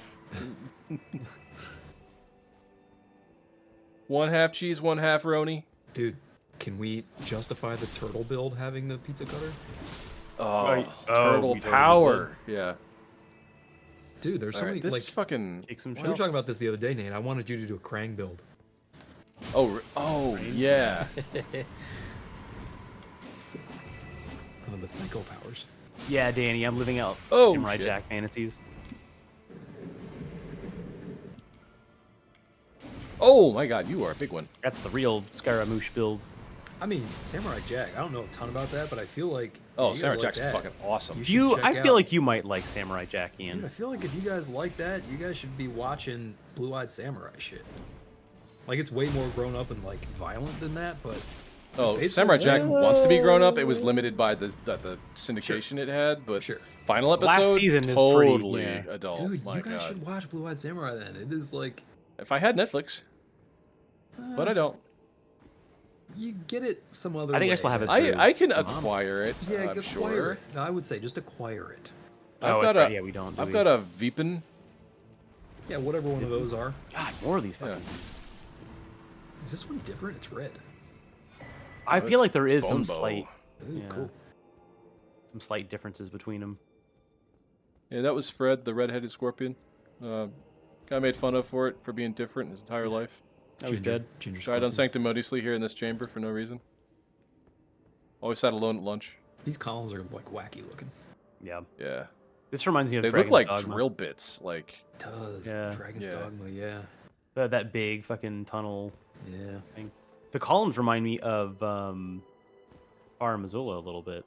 1/2 cheese, 1/2 roni. Dude, can we justify the turtle build having the pizza cutter? Oh, Right. Oh, turtle we totally power. Yeah. Dude, there's so All many right, this like. fucking. Take some We were shell. talking about this the other day, Nate. I wanted you to do a Krang build. Oh, yeah. The psycho powers. Yeah, Danny, I'm living out Oh, Samurai shit. Jack fantasies. Oh my God, you are a big one. That's the real Scaramouche build. I mean, Samurai Jack. I don't know a ton about that, but I feel like. Oh, you guys Samurai like Jack's that. fucking awesome. You should check I feel out- like you might like Samurai Jack, Dude, I Ian. feel like if you guys like that, you guys should be watching Blue-Eyed Samurai shit. Like, it's way more grown up and like violent than that, but Oh, Basically, Samurai Jack yeah. wants to be grown up. It was limited by the syndication it had, but sure. final Last episode season is pretty, totally yeah. adult. Dude, My you guys God. should watch Blue-Eyed Samurai then. It is like If I had Netflix, but I don't. you get it some other I think I way. still have it. I can Mom. acquire it. Yeah, I'm acquire sure. it. No, I would say just acquire it. I've Oh, got that's a right. Yeah, we don't. do I've we? got a Veepin. Yeah, whatever one of those are. God, more of these Yeah. fucking. Is this one different? It's red. I feel like there is Bone some bow. slight, Ooh, Yeah. cool. differences between them. Yeah, that was Fred, the red-headed scorpion. Got made fun of for it for being different his entire life. Oh, he's dead. Ginger Died scorpion. unsanctimoniously here in this chamber for no reason. Always sat alone at lunch. These columns are like wacky looking. Yeah. Yeah, This reminds me of they look Dragon's like Dogma. drill bits. Like It does. Yeah. Dragon's Yeah. Dogma, yeah. That big fucking tunnel. Yeah. The columns remind me of Bar Missoula a little bit.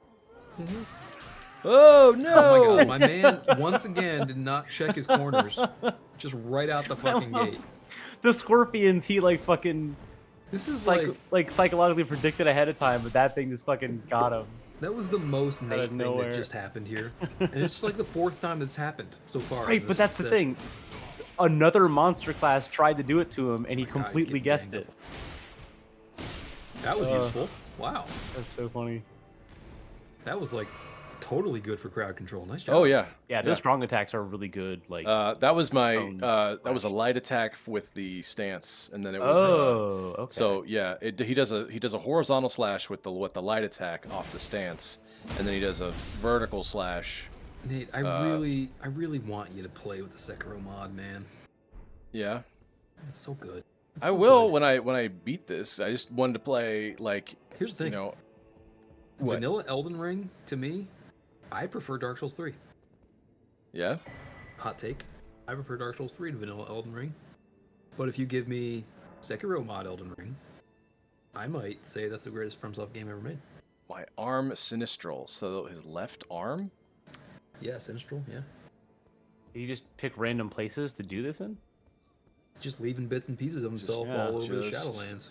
oh no! Oh my god, my man once again did not check his corners. Just right out the fucking gate. The scorpions, he like fucking This is like psychologically predicted ahead of time, but that thing just fucking got him. that was the most Nate of thing nowhere. that just happened here. And it's like the fourth time that's happened so far. Right, in but this that's the session. thing. Another monster class tried to do it to him, and he God, he's completely getting guessed banged it. That was useful. Wow. That's so funny. That was like totally good for crowd control. Nice job. Oh yeah. Yeah, those strong attacks are really good. Like, That was my Prone that was a light attack with the stance, and then it was. oh, okay. So yeah, he does a horizontal slash with the light attack off the stance, and then he does a vertical slash. Nate, I really want you to play with the Sekiro mod, man. Yeah, It's so good. It's I so will good. when I beat this. I just wanted to play like Here's the you thing. know. What? Vanilla Elden Ring, to me, I prefer Dark Souls 3. Yeah. Hot take. I prefer Dark Souls 3 to Vanilla Elden Ring. But if you give me Sekiro mod Elden Ring, I might say that's the greatest FromSoft game ever made. My arm sinistral. So his left arm. Yeah, Sinistral, yeah. Did you just pick random places to do this in? Just leaving bits and pieces of himself yeah, all over the just- Shadowlands.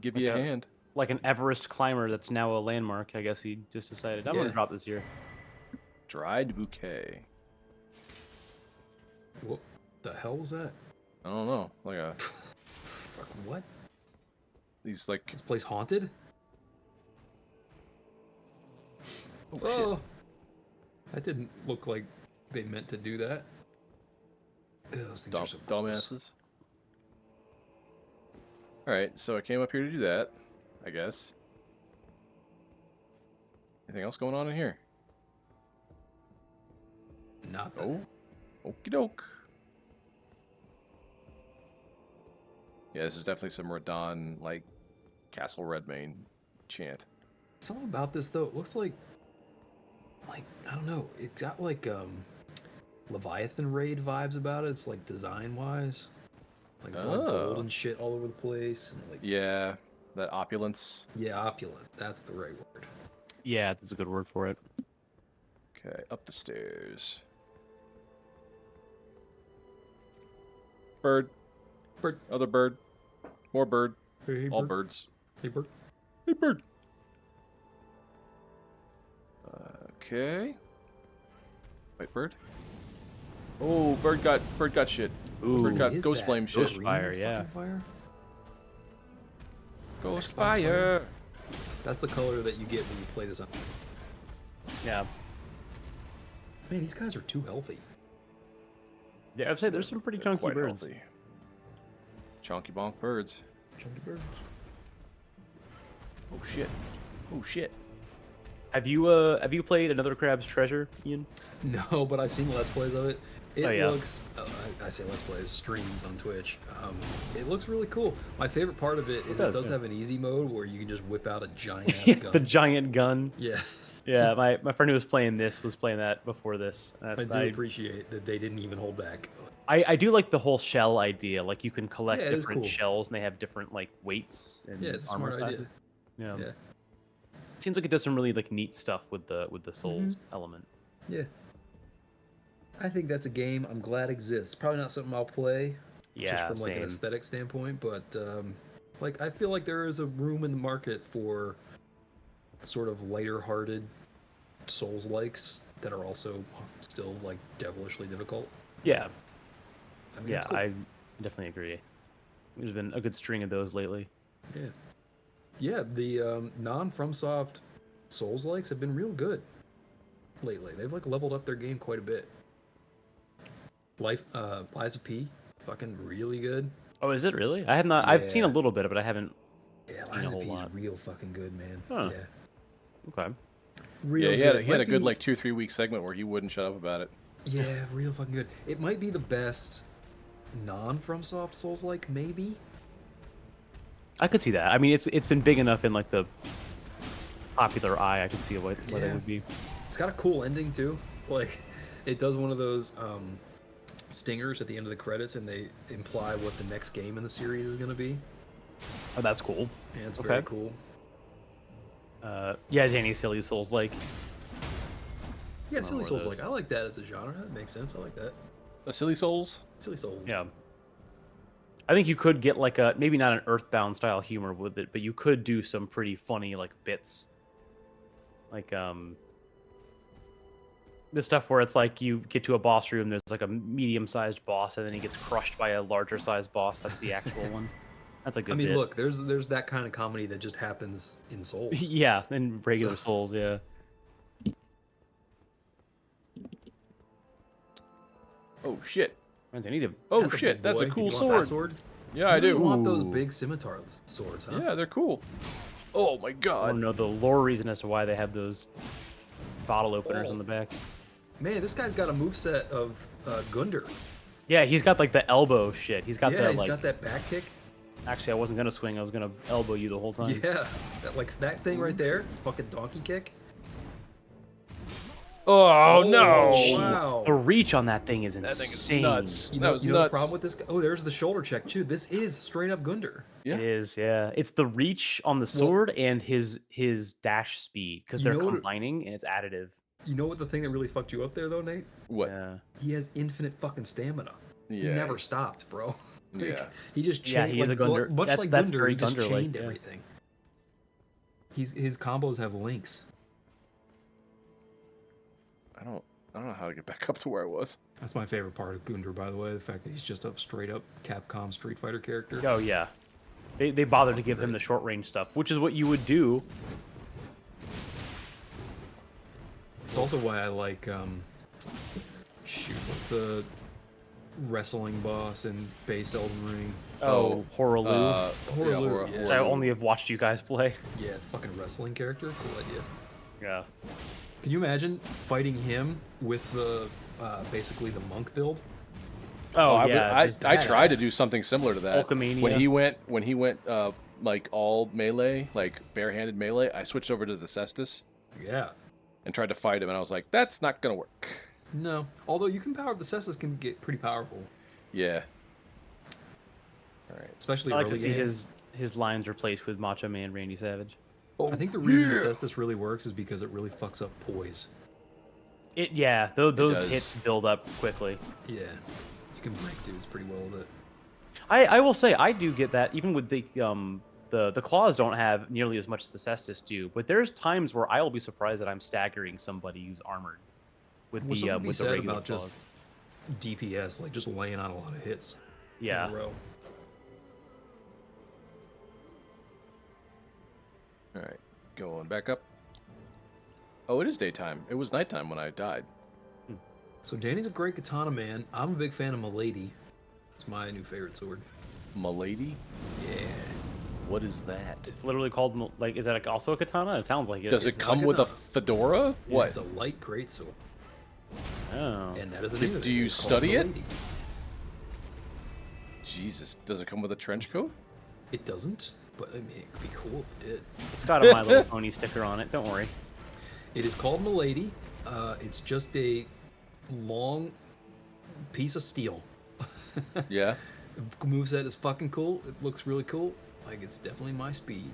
Give you a Okay. hand. Like an Everest climber that's now a landmark. I guess he just decided, I'm Yeah. gonna drop this here. Dried bouquet. What the hell was that? I don't know. Like a Fuck, what? these like This place haunted? oh, Oh! That didn't look like they meant to do that. Ugh, those things are so gross. dumbasses. All right, so I came up here to do that, I guess. Anything else going on in here? Not that. Oh, okie doke. Yeah, this is definitely some Radon, like, Castle Redmane chant. Something about this though, it looks like like, I don't know. It's got like Leviathan raid vibes about it. It's like design wise, like it's all gold and shit all over the place, and like Yeah, that opulence. yeah, opulent. That's the right word. Yeah, that's a good word for it. Okay, up the stairs. Bird. Bird. Other bird. More bird. Hey, All bird. birds. Hey, bird. Hey, bird. Okay. White bird. Oh, bird got shit. Ooh, Bird got Is ghost that flame shit. Ghost fire, green yeah. fucking fire? Ghost Xbox fire. That's the color that you get when you play this on. Yeah. Man, these guys are too healthy. Yeah, I'd say there's some pretty They're chunky quite birds. healthy. Chonky bonk birds. Chunky birds. Oh shit. Oh shit. Have you played Another Crab's Treasure, Ian? No, but I've seen Let's Plays of it. It Oh, yeah. looks, I say Let's Plays, streams on Twitch. It looks really cool. My favorite part of it is it does yeah. have an easy mode where you can just whip out a giant ass Yeah, gun. the giant gun. Yeah, Yeah, my friend who was playing this was playing that before this. I do appreciate that they didn't even hold back. I do like the whole shell idea. Like you can collect Yeah, it is different cool. shells and they have different like weights and Yeah, it's a armor smart idea. classes. Yeah. Yeah. It seems like it does some really like neat stuff with the souls element. Yeah. I think that's a game I'm glad exists. Probably not something I'll play. Yeah, just from like an same. aesthetic standpoint, but like I feel like there is a room in the market for sort of lighter-hearted Souls likes that are also still like devilishly difficult. Yeah, I mean, yeah, it's cool. I definitely agree. There's been a good string of those lately. Yeah, yeah. The non-FromSoft Souls likes have been real good lately. They've like leveled up their game quite a bit. Lies of P, fucking really good. Oh, is it really? I have not. I've seen a Yeah. little bit, but I haven't. Yeah, Seen a Lies of whole P is lot. real fucking good, man. Huh. Yeah, Okay. real Yeah, good. he had Might a good be- like 2-3 week segment where he wouldn't shut up about it. Yeah, real fucking good. It might be the best non-FromSoft Souls like, maybe. I could see that. I mean, it's been big enough in like the popular eye. I could see what it Yeah. would be. It's got a cool ending too. Like, it does one of those stingers at the end of the credits, and they imply what the next game in the series is going to be. Oh, that's cool. And it's Okay. very cool. Yeah, Danny Silly Souls like. Yeah, One Silly more of Souls those. like I like that as a genre. That makes sense. I like that. A Silly Souls? Silly Souls. Yeah. I think you could get like a maybe not an Earthbound style humor with it, but you could do some pretty funny like bits. Like the stuff where it's like you get to a boss room, there's like a medium-sized boss, and then he gets crushed by a larger-sized boss. That's the actual one. That's a good I mean, bit. look, there's that kind of comedy that just happens in Souls. Yeah, in regular So- Souls, yeah. Oh shit. Man, I need to. Oh That's a shit, big that's a boy. cool You want that sword. sword? Yeah, I You really do. want those Ooh. big scimitar swords, huh? Yeah, they're cool. Oh my I god. want to know the lore reason as to why they have those bottle openers Oh. on the back. Man, this guy's got a moveset of Gunder. Yeah, he's got like the elbow shit. He's got Yeah, the he's like. got that back kick. Actually, I wasn't gonna swing. I was gonna elbow you the whole time. Yeah, that thing right there, fucking donkey kick. Oh no. Oh, wow. The reach on that thing is insane. That thing is nuts. You That know, was you know the nuts. problem with this guy? Oh, there's the shoulder check too. This is straight up Gunder. Yeah. It is, yeah. It's the reach on the sword and his dash speed because You they're know what- combining and it's additive. You know what the thing that really fucked you up there though, Nate? What? Yeah. He has infinite fucking stamina. He Yeah. never stopped, bro. Like, Yeah. He just Yeah, chained, he's like, a Gunder. Much That's- like that's Gunder, very he just Gunder-like, chained yeah. everything. His combos have links. I don't know how to get back up to where I was. That's my favorite part of Gunder, by the way. The fact that he's just a straight up Capcom Street Fighter character. Oh yeah. They bothered to give him the short range stuff, which is what you would do. It's also why I like shoot, what's the wrestling boss in base Elden Ring? Oh, Horaloo. Horaloo, yeah, yeah. which I only have watched you guys play. Yeah, fucking wrestling character. Cool idea. Yeah. Can you imagine fighting him with the basically the monk build? Oh, I, yeah. I, just I tried to badass. do something similar to that. Hulkamania. When he went like all melee, like barehanded melee, I switched over to the Cestus. Yeah. and tried to fight him, and I was like, that's not gonna work. No. Although you can power the Cestus can get pretty powerful, Yeah. All right. especially I like early to see game. his lines replaced with Macho Man Randy Savage. I think the reason the Cestus really works is because it really fucks up poise. Those does. hits build up quickly. Yeah. You can break dudes pretty well with it. I will say I do get that even with the claws don't have nearly as much as the Cestus do, but there's times where I will be surprised that I'm staggering somebody who's armored with Well, the something to be with the said regular about claws. just DPS, like just laying out a lot of hits Yeah. in a row. All right. Going back up. Oh, it is daytime. It was nighttime when I died. So Danny's a great katana man. I'm a big fan of Milady. It's my new favorite sword. Milady? Yeah. What is that? It's literally called like is that also a katana? It sounds like it. Does it It's come like with a a- fedora? What? It's a light greatsword. Oh. And that is the Do- name of do it. you It's called study it? Milady. Jesus. Does it come with a trench coat? It doesn't, but I mean, it could be cool if it did. It's got a My Little Pony sticker on it. Don't worry. It is called Milady. It's just a long piece of steel. Yeah. Moveset is fucking cool. It looks really cool. Like, it's definitely my speed.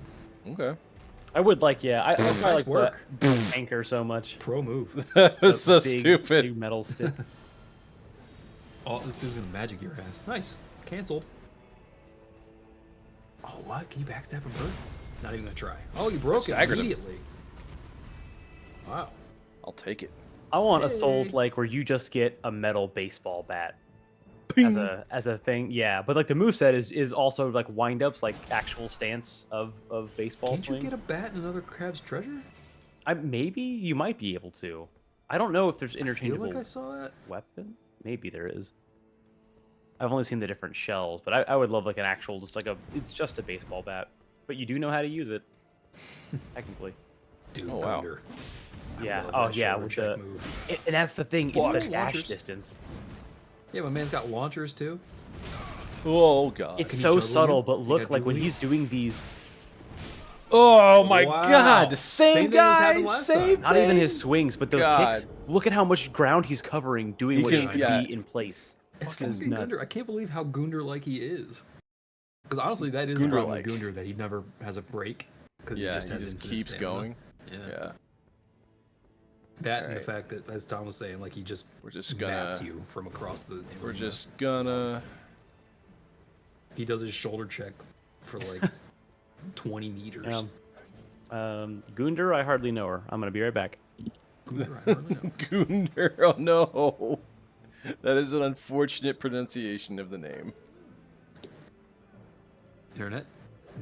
Okay. I would like I Nice probably like work. the anchor so much. Pro move. That was so Big- stupid. Big metal stick. Oh, this dude's gonna magic your ass. Nice. Cancelled. Oh, what? Can you backstab a bird? Not even gonna try. Oh, you broke it Staggered him. immediately. Wow. I'll take it. I want a Hey. Souls like where you just get a metal baseball bat as a thing. Yeah, but like the moveset is also like wind-ups, like actual stance of baseball Can't swing. you get a bat in another crab's treasure? Maybe you might be able to. I don't know if there's I feel interchangeable like I saw that. weapon. Maybe there is. I've only seen the different shells, but I would love like an actual it's just a baseball bat, but you do know how to use it technically. Dude, Oh, wow. Thunder. I Yeah. love Oh that yeah, shoulder with check the move. and that's the thing. It's Fuck. the dash Launchers. distance. Yeah, my man's got launchers too. Oh, God. It's Can he so juggle subtle, you? but He look got like when jugglies? he's doing these. Oh, my Wow. God. The same Same thing as guy. happened last Same time. Not even thing. his swings, but those God. kicks. Look at how much ground he's covering doing He what can- should yeah. be in place. It's Fucking fucking nuts. Gunder. I can't believe how Gunder-like he is. Because honestly, that is the problem with Gunder-like. Gunder, that he never has a break. Because Yeah, he just, he has just infinite keeps stamina. going. Yeah. Yeah. That and the Alright. fact that, as Tom was saying, like he just We're just maps gonna. you from across the. We're arena. just gonna. He does his shoulder check for like 20 meters. Gunder, I hardly know her. I'm gonna be right back. Gunder, I don't know. Gunder. Oh, no. That is an unfortunate pronunciation of the name. Internet.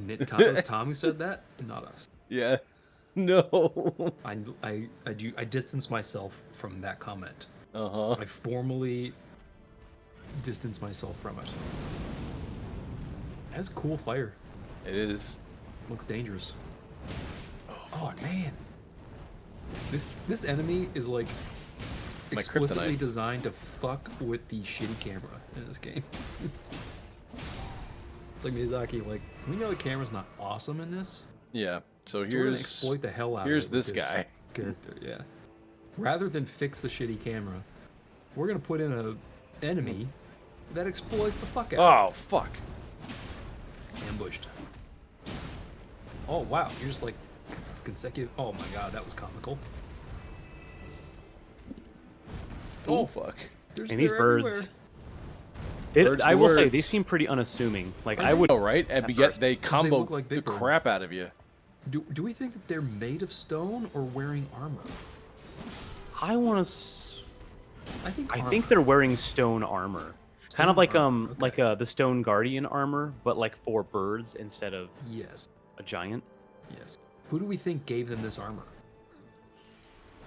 It was Tom who said that, not us. Yeah. No. I distance myself from that comment. Uh-huh. I formally distance myself from it. That's cool fire. It is. Looks dangerous. Oh, Oh fuck. man. This enemy is like My explicitly kryptonite. designed to fuck with the shitty camera in this game. It's like Miyazaki, like, we know the camera's not awesome in this. Yeah. So So we're gonna here's. exploit the hell out Here's of it with this guy. character, yeah. Rather than fix the shitty camera, we're gonna put in a enemy that exploits the fuck out. Oh, fuck. Ambushed. Oh wow, you're just like it's consecutive. Oh my god, that was comical. Oh, fuck. And these they're birds. everywhere. Birds I the will say they words. seem pretty unassuming. Like I I would. Oh, right? And At yet first. they 'Cause they combo look like the Big Bird. crap out of you. Do we think that they're made of stone or wearing armor? I want to. I think. I armor. think they're wearing stone armor. Kind of Stone like armor, okay. the Stone Guardian armor, but like for birds instead of Yes. a giant. Yes. Who do we think gave them this armor?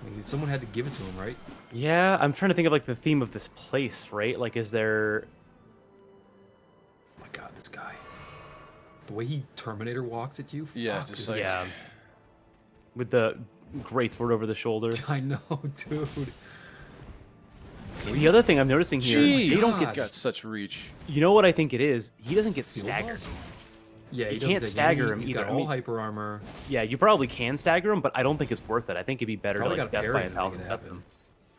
I mean, someone had to give it to them, right? Yeah, I'm trying to think of like the theme of this place, right? Like, is there? Oh my god, this guy. The way he Terminator walks at you. Yeah, fuck, just this like- Yeah. With the great sword over the shoulder. I know, dude. The other thing I'm noticing here, Jeez. they don't God. get. got such reach. You know what I think it is? He doesn't get Field staggered. balls? Yeah, he You doesn't can't take stagger any, him he's either. got I all mean, hyper armor. yeah, you probably can stagger him, but I don't think it's worth it. I think it'd be better Probably to got like a death by parry a to make thousand it cuts happen. him.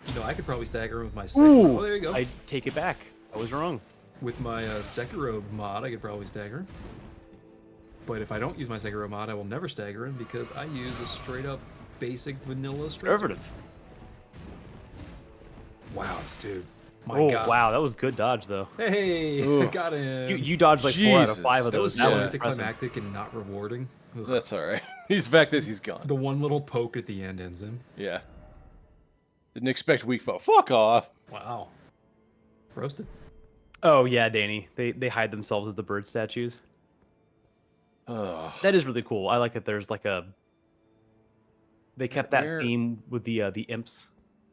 You know, I could probably stagger him with my Ooh, Oh, there you go. I take it back. I was wrong. With my Sekiro mod, I could probably stagger him. But if I don't use my Sekiro mod, I will never stagger him because I use a straight up basic vanilla straight sword. Conservative. Wow, dude. My Oh God. wow, that was good dodge though. Hey, Ooh. got him. You dodged like 4 out of Jesus. 5 of That was those. so Yeah. impressive. anticlimactic and not rewarding. Ugh. That's all right. He's back. He's gone. The one little poke at the end ends him. Yeah. Didn't expect weak foe. Fuck off. Wow. Roasted. Oh yeah, Danny. They hide themselves as the bird statues. Ugh. That is really cool. I like that there's like a they kept that Where- theme with the imps.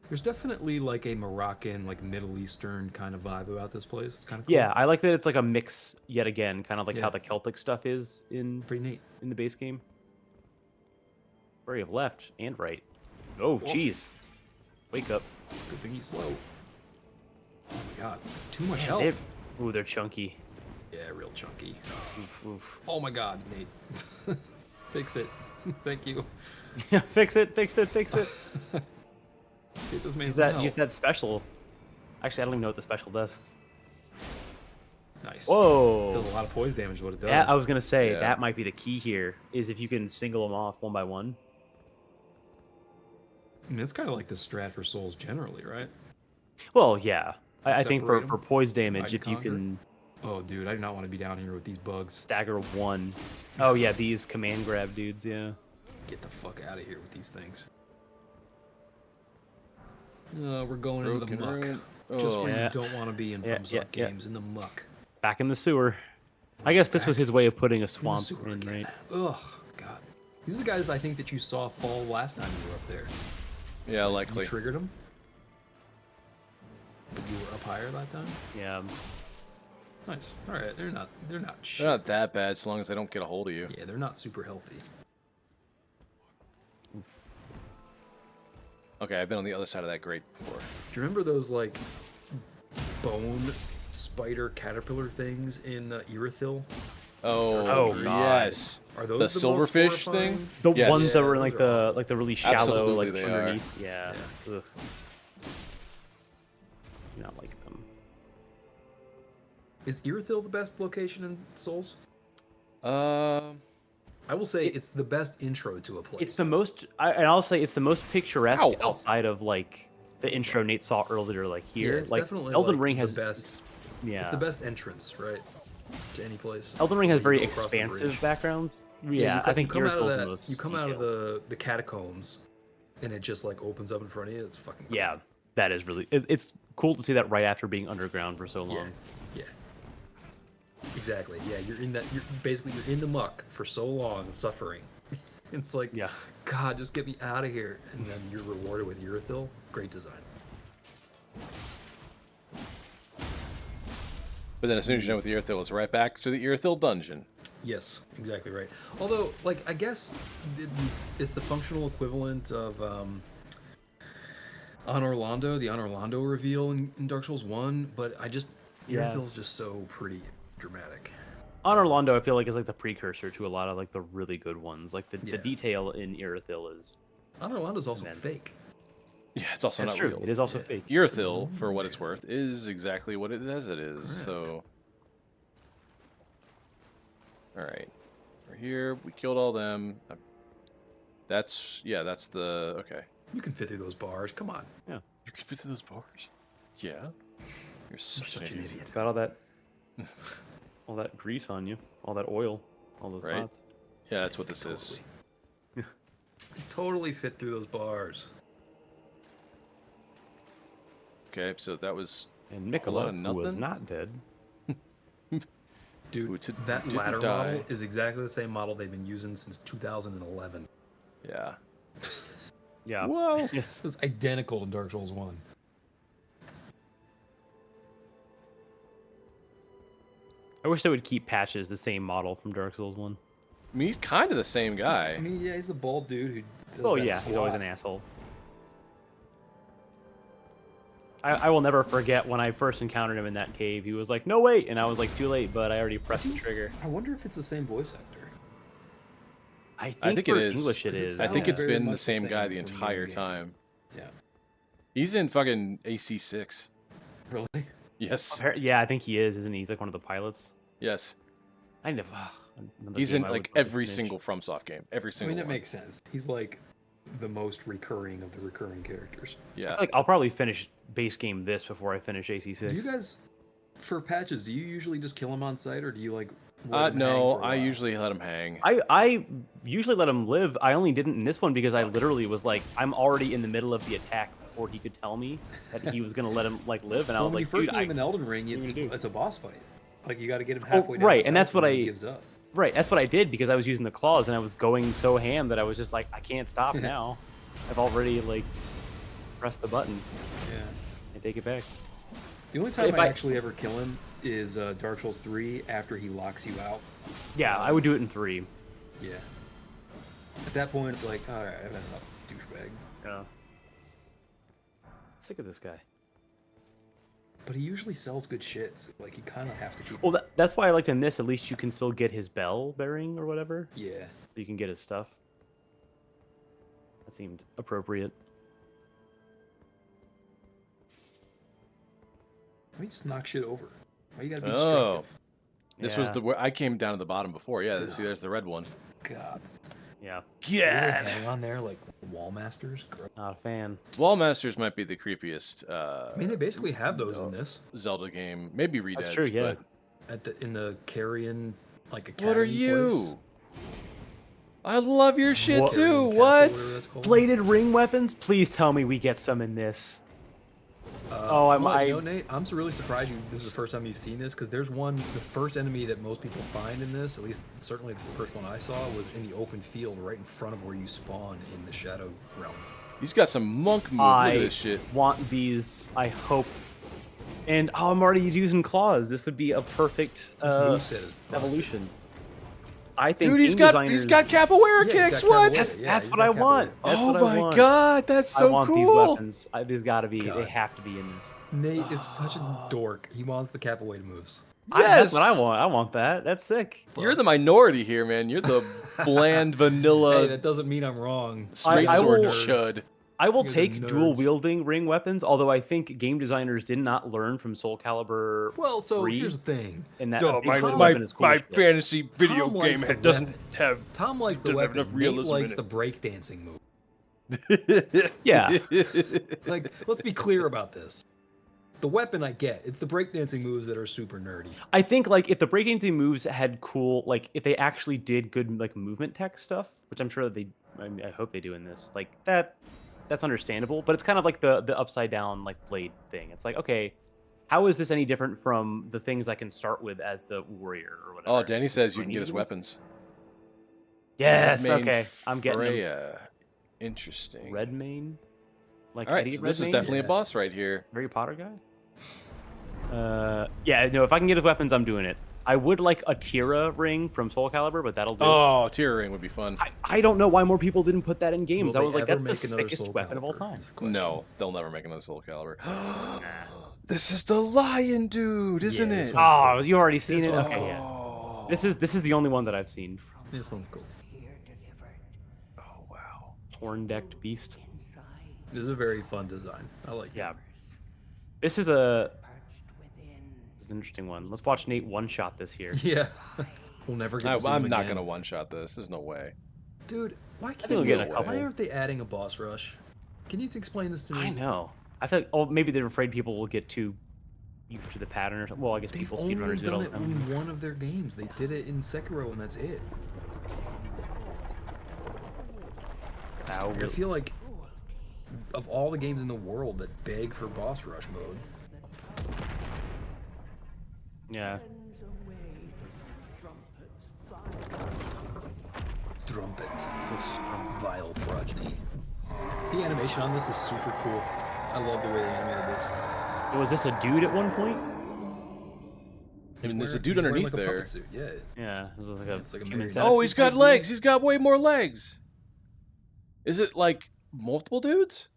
There's definitely like a Moroccan, like Middle Eastern kind of vibe about this place. It's kind of cool. Yeah, I like that it's like a mix yet again, kind of like Yeah. how the Celtic stuff is in Pretty neat. the base game. Where you have left and right. Oh, jeez. Wake up. Good thing he's slow. Oh my god. Too much Man, health. Ooh, they're chunky. Yeah, real chunky. Oof, oof. Oh my god, Nate. Fix it. Thank you. Yeah, fix it, fix it, fix it. Get this man Use some that, help. use that special. Actually, I don't even know what the special does. Nice. Whoa. It does a lot of poise damage, what it does. Yeah, I was gonna say Yeah. that might be the key here. Is if you can single them off one by one. I mean, it's kind of like the strat for souls generally, right? Well, yeah. I think Separate 'em, for poise divide damage, and if you conquer. can Oh, dude, I do not want to be down here with these bugs. stagger one. Oh yeah, these command grab dudes. Yeah. Get the fuck out of here with these things. We're going into the Broken muck. room. Just Oh. where Yeah. you don't want to be in Yeah, FromSoft yeah, yeah. games, in the muck. Back in the sewer. I guess this was Back his way of putting a In the swamp sewer in, again. right? Ugh, God. These are the guys I think that you saw fall last time you were up there. Yeah, You likely. triggered them? But you were up higher that time? Yeah. Nice. Alright, they're not shit. They're not that bad, so long as they don't get a hold of you. Yeah, they're not super healthy. Okay, I've been on the other side of that grate before. Do you remember those like bone spider caterpillar things in Irithyll? Oh, Oh, God. yes. Are those The most silverfish horrifying? thing? The Yes. ones that Yeah, were in those like are the really shallow, Absolutely like they are. underneath. Yeah. Ugh. Do not like them. Is Irithyll the best location in Souls? Um, I will say it's the best intro to a place. It's the most, and I'll say it's the most picturesque Ow. outside of like the intro Nate saw earlier, like Yeah, here. it's like definitely, Elden like, Ring the has best. Yeah. It's the best entrance, right, to any place. Elden Ring has You very go across the expansive bridge. backgrounds. Yeah, Yeah, you I think you come out of Irithyll's the that. most You come out of detailed. the catacombs, and it just like opens up in front of you. It's fucking cool. Yeah, that is really. It's cool to see that right after being underground for so long. Yeah. Yeah. Exactly. Yeah, you're in that. You're basically you're in the muck for so long, suffering. It's like, Yeah. God, just get me out of here, and then you're rewarded with Irithyll. Great design. but then as soon as you're done with the Earthill, it's right back to the Earthill dungeon. Yes, exactly right. Although, like, I guess it's the functional equivalent of On Orlando, the On Orlando reveal in Dark Souls 1, but Yeah. Irithyll's just so pretty dramatic. On Orlando, I feel like is like the precursor to a lot of like the really good ones. Like the Yeah. detail in Irithyll is. On Orlando's also Immense. fake. Yeah, it's also That's not true. real. It is also Yeah. fake. Earthill, for what it's worth, is exactly what it says it is. Correct. So, all right, we're here. We killed all them. That's the okay. You can fit through those bars. Come on. You can fit through those bars. Yeah, you're such, such an an idiot. idiot. Got all that grease on you, all that oil, all those Right. pots. Yeah, that's what this is. Totally fit through those bars. Okay, so that was And A lot Mikola, of who was nothing? not dead. Dude, Who that didn't ladder die. model is exactly the same model they've been using since 2011. yeah. Yeah. Whoa. Yes. It's identical to Dark Souls 1. I wish they would keep Patches the same model from Dark Souls 1. I mean, he's kind of the same I guy. mean, yeah, he's the bald dude who does Oh that yeah, he's always squat. an asshole. I will never forget when I first encountered him in that cave. He was like, "No, wait," and I was like, "Too late," but I already pressed the trigger. I wonder if it's the same voice actor. I I think it for is. English it 'Cause it is. I think sounds it's very been much the the same guy same the from the entire game. time. Yeah. He's in fucking AC6. Really? Yes. Yeah, I think he is, isn't he? He's like one of the pilots. Yes. I never. Another He's game in I would like love to every finish. single FromSoft game. Every I single mean, it one. makes sense. He's like the most recurring of the recurring characters. Yeah. Like I'll probably finish base game this before I finish AC6. Do you guys, for patches, do you usually just kill them on site, or do you like? let 'em hang No, for a I while? usually let him hang. I usually let him live. I only didn't in this one because I literally was like, I'm already in the middle of the attack before he could tell me that he was gonna let him like live, and I Well, was when like, you first dude, meet him in Elden Ring, what are you it's gonna do? it's a boss fight. Like you got to get him halfway down. right, the and that's south what then he I- gives up. Right, that's what I did because I was using the claws and I was going so ham that I was just like, I can't stop now. I've already like pressed the button Yeah. and take it back. The only time If I I- actually ever kill him is Dark Souls 3 after he locks you out. Yeah, I would do it in 3. Yeah. At that point, it's like, all right, I've had enough, douchebag. Yeah. Sick of this guy. But he usually sells good shit, so like you kind of have to keep. Well, that's why I liked in this. At least you can still get his bell bearing or whatever. Yeah. You can get his stuff. That seemed appropriate. Why you just knock shit over? Why you gotta be Oh. destructive? This was Yeah. the where I came down to the bottom before. Yeah, see, there's the red one. God. Yeah, Yeah. Hang on there like wall masters. Gross. not a fan. Wallmasters might be the creepiest I mean, they basically have those in this. Zelda game. Maybe Red That's Dead's, true, yeah. but In the Carrion, like academy what are place. you? I love your shit What- too. Carrion Castle, What? whatever that's called. Bladed ring weapons? Please tell me we get some in this. Oh, you know, Nate, I'm really surprised this is the first time you've seen this, because there's one, the first enemy that most people find in this, at least certainly the first one I saw, was in the open field right in front of where you spawn in the Shadow Realm. He's got some monk move. Look at I this shit. want these. I hope. And I'm already using claws. This would be a perfect His moveset is busted. evolution. I think Dude, he's game got designers, capoeira Yeah, he's kicks. got What? capoeira. That's he's what got I want. capoeira. That's Oh what I my want. god, that's I so want cool. these weapons. These gotta be. They God. have to be in this. Nate is such a dork. He wants the capoeira moves. That's what I Yes! want. I want that. That's sick. You're the minority here, man. You're the bland vanilla Hey, that doesn't mean I'm wrong. straight I sword will- chud. I will You guys are take dual nerds. wielding ring weapons, although I think game designers did not learn from Soul Calibur Well, so Three? here's the thing. in that No, a big my, whole my, weapon is cool my as shit. fantasy video Tom likes game the doesn't weapon. have. Tom likes the doesn't have weapon. enough Nate realism likes in the it. breakdancing move. Yeah. Like, let's be clear about this. The weapon I get. It's the breakdancing moves that are super nerdy. I think like if the breakdancing moves had cool, like if they actually did good like movement tech stuff, which I'm sure that they, I hope they do in this, like that's understandable. But it's kind of like the upside down like blade thing. It's like, okay, how is this any different from the things I can start with as the warrior or whatever? Oh, Danny says you Do I can need get to his do this? weapons. Yes. Redmane Okay, I'm getting them. Freya. Interesting. Redmane. Like All right, Eddie so this is Redmayne? definitely Yeah. a boss right here. Harry Potter guy. Yeah, no. If I can get his weapons, I'm doing it. I would like a Tira ring from Soul Calibur, but that'll do. Oh, tier ring would be fun. I don't know why more people didn't put that in games. Will I they was like, ever that's the make another sickest Soul weapon of all Calibur? time. Is the question. No, they'll never make another Soul Calibur. This is the lion dude, isn't this it? one's Oh, cool. you already seen This it? one's Okay, cool. yeah. Oh. This is the only one that I've seen. This one's cool. Oh wow. Horn-decked beast. This is a very fun design. I like Yeah. it. This is an interesting one. Let's watch Nate one-shot this here. Yeah. We'll never get to see I'm him not again. gonna one shot this. There's no way. Dude, why think we'll get a couple. why aren't they adding a boss rush? Can you explain this to me? I know. I thought, oh, maybe they're afraid people will get too used to the pattern or something. Well, I guess They've people only speedrunners do it all done the it time. in one of their games. They did it in Sekiro, and that's it. Wow, I feel like of all the games in the world that beg for boss rush mode, yeah. Trumpet, This- vile progeny. The animation on this is super cool. I love the way they animated this. Was this a dude at one point? I mean, there's a He's dude wearing, underneath like, a there. puppet suit. Yeah. Yeah, this is like a, It's like a human marionette. centipede Oh, he's got type dude. legs. He's got way more legs. Is it like multiple dudes?